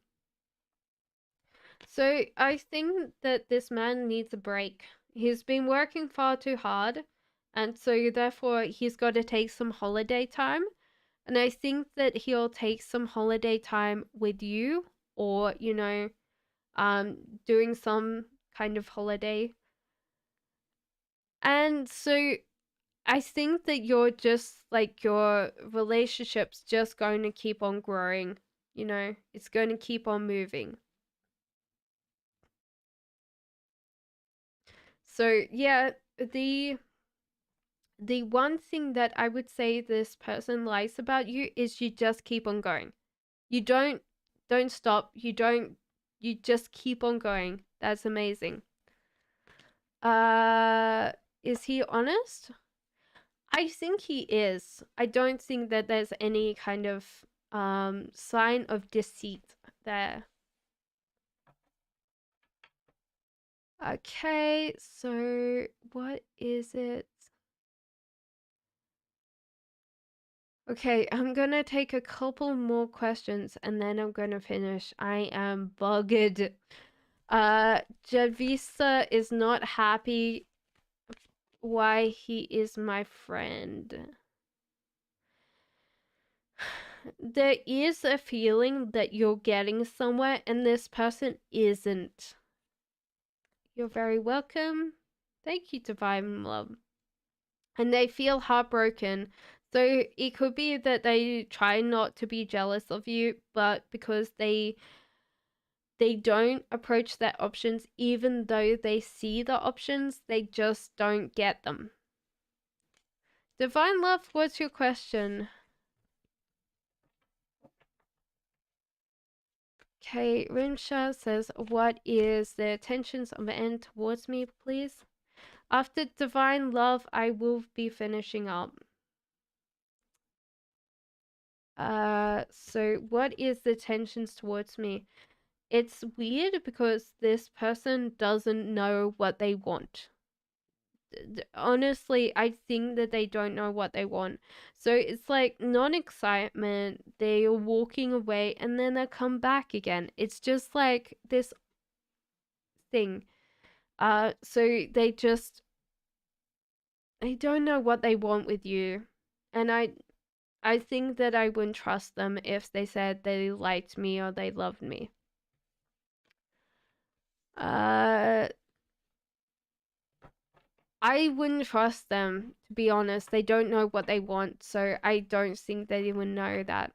So I think that this man needs a break. He's been working far too hard, and so therefore he's got to take some holiday time. And I think that he'll take some holiday time with you, or doing some kind of holiday. And so I think that you're just like your relationship's just going to keep on growing, you know? It's going to keep on moving. So, yeah, the one thing that I would say this person likes about you is you just keep on going. You don't stop. You just keep on going. That's amazing. Uh is he honest? I think he is. I don't think that there's any kind of sign of deceit there. Okay, so what is it? Okay, I'm gonna take a couple more questions and then I'm gonna finish. I am bugged. Javisa is not happy why he is my friend. There is a feeling that you're getting somewhere and this person isn't. You're very welcome. Thank you, Divine Love. And they feel heartbroken. So it could be that they try not to be jealous of you, but because they don't approach their options, even though they see the options, they just don't get them. Divine Love, what's your question? Okay, Rimsha says, what is the intentions of the end towards me, please? After Divine Love, I will be finishing up. So what is the tensions towards me? It's weird because this person doesn't know what they want. Honestly, I think that they don't know what they want. So it's like non-excitement, they're walking away and then they come back again. It's just like this thing. So they don't know what they want with you. And I think that I wouldn't trust them if they said they liked me or they loved me. Uh, I wouldn't trust them, to be honest. They don't know what they want, so I don't think they would know that.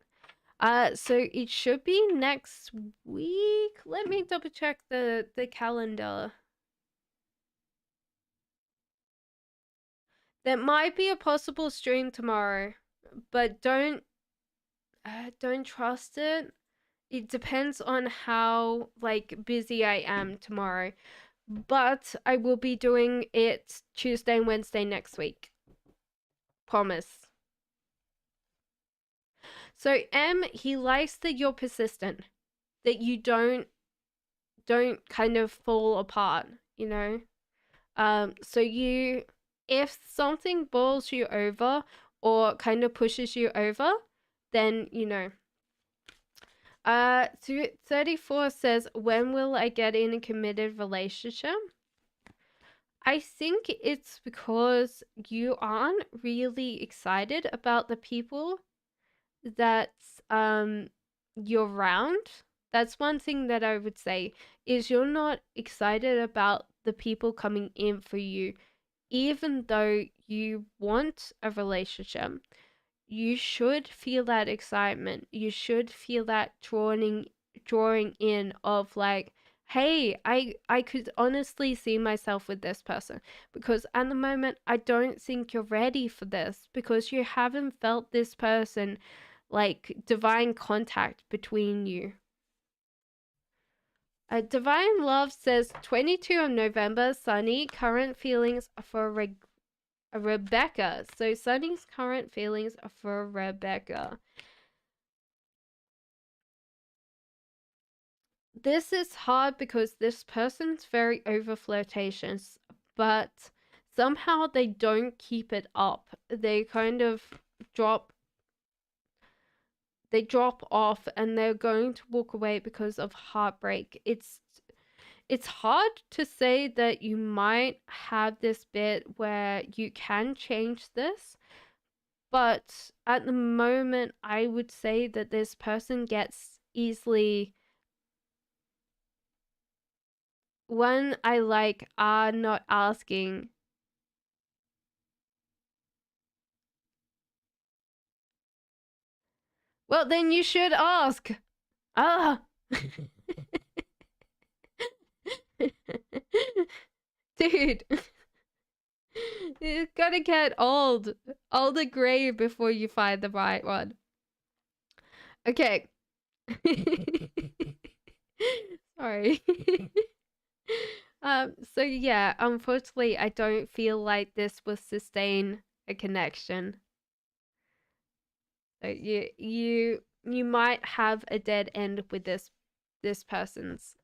So it should be next week. Let me double check the calendar. There might be a possible stream tomorrow, but don't trust it. It depends on how like busy I am tomorrow. But I will be doing it Tuesday and Wednesday next week. Promise. So he likes that you're persistent, that you don't kind of fall apart, you know? So you if something boils you over or kind of pushes you over, then you know. 34 says, when will I get in a committed relationship? I think it's because you aren't really excited about the people that you're around. That's one thing that I would say is you're not excited about the people coming in for you, even though you want a relationship. You should feel that excitement. You should feel that drawing in of like, hey, I could honestly see myself with this person, because at the moment I don't think you're ready for this because you haven't felt this person like divine contact between you. Divine Love says 22 of November, Sunny, current feelings for Rebecca. So Sunny's current feelings are for Rebecca. This is hard because this person's very over flirtatious, but somehow they don't keep it up. They kind of drop off and they're going to walk away because of heartbreak. It's hard to say that you might have this bit where you can change this, but at the moment I would say that this person gets easily when I like are not asking Well, then you should ask. Ah. Dude. You gotta get old and gray before you find the right one. Okay. Sorry. So yeah, unfortunately I don't feel like this will sustain a connection. So you might have a dead end with this person's.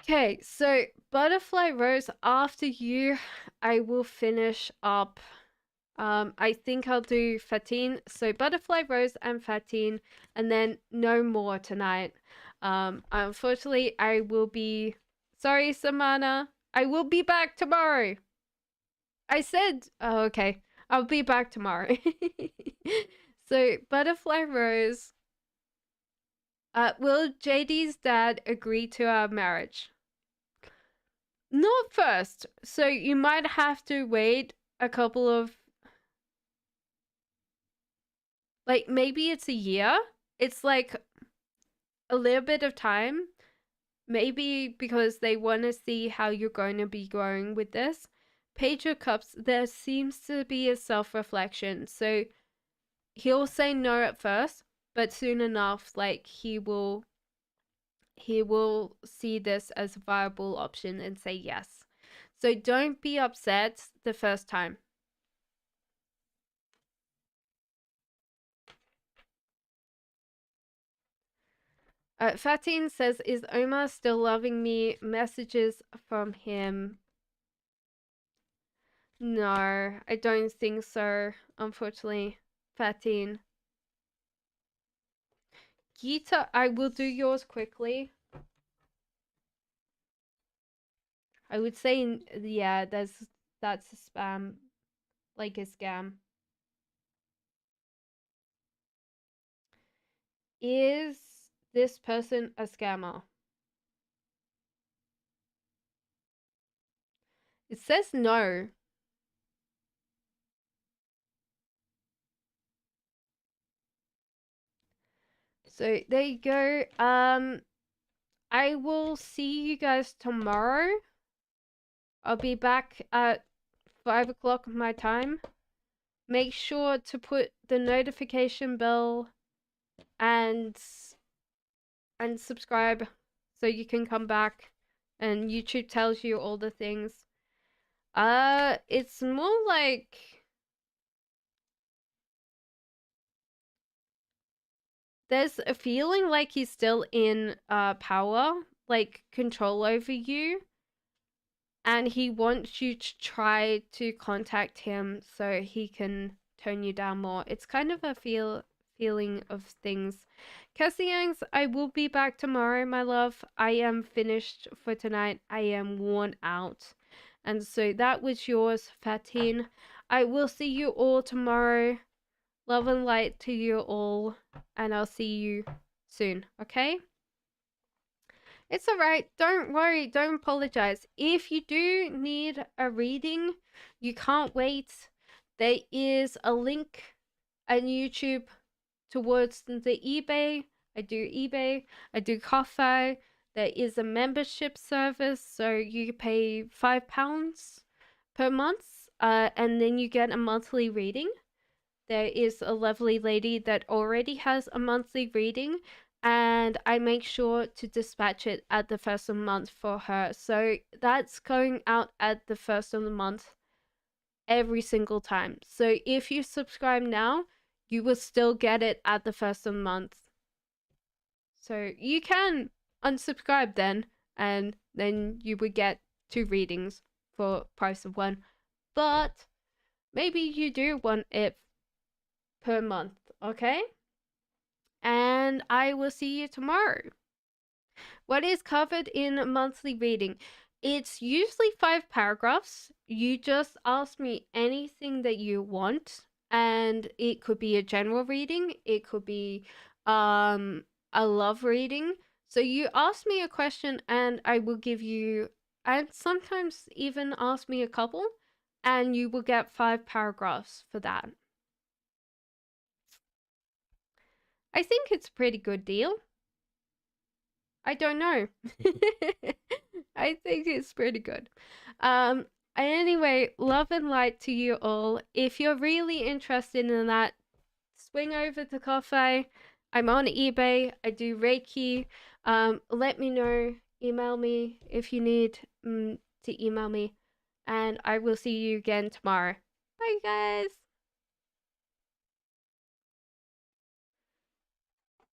Okay, so Butterfly Rose, after you, I will finish up. I think I'll do Fatine. So Butterfly Rose and Fatine, and then no more tonight. Unfortunately, I will be sorry, Samana. I will be back tomorrow. I said, oh, okay. I'll be back tomorrow. So Butterfly Rose, will JD's dad agree to our marriage? Not first. So you might have to wait a couple of, like, maybe it's a year. It's like a little bit of time. Maybe because they want to see how you're going to be going with this. Page of Cups, there seems to be a self-reflection. So he'll say no at first, but soon enough, like, he will see this as a viable option and say yes. So don't be upset the first time. Fatine says, is Omar still loving me? Messages from him. No, I don't think so, unfortunately. Fatine. Gita, I will do yours quickly. I would say, yeah, that's a spam. Like a scam. Is this person a scammer? It says no. So there you go. I will see you guys tomorrow. I'll be back at 5 o'clock my time. Make sure to put the notification bell and subscribe so you can come back and YouTube tells you all the things. It's more like there's a feeling like he's still in power, like control over you, and he wants you to try to contact him so he can tone you down more. It's kind of a feeling of things. Cassiangs, I will be back tomorrow, my love. I am finished for tonight. I am worn out. And so that was yours, Fatine. I will see you all tomorrow. Love and light to you all. And I'll see you soon, okay? It's alright. Don't worry. Don't apologize. If you do need a reading, you can't wait. There is a link on YouTube towards the eBay. I do eBay. I do Ko-fi. There is a membership service, so you pay £5 per month, and then you get a monthly reading. There is a lovely lady that already has a monthly reading, and I make sure to dispatch it at the first of the month for her. So that's going out at the first of the month every single time. So if you subscribe now, you will still get it at the first of the month. So you can unsubscribe then, and then you would get 2 readings for price of 1. But maybe you do want it per month, okay? And I will see you tomorrow. What is covered in a monthly reading? It's usually 5 paragraphs. You just ask me anything that you want, and it could be a general reading, it could be a love reading. So you ask me a question and I will give you, and sometimes even ask me a couple, and you will get 5 paragraphs for that. I think it's a pretty good deal. I don't know. I think it's pretty good. Um, anyway, love and light to you all. If you're really interested in that, swing over to Coffee. I'm on eBay. I do Reiki. Let me know. Email me if you need to email me. And I will see you again tomorrow. Bye, guys.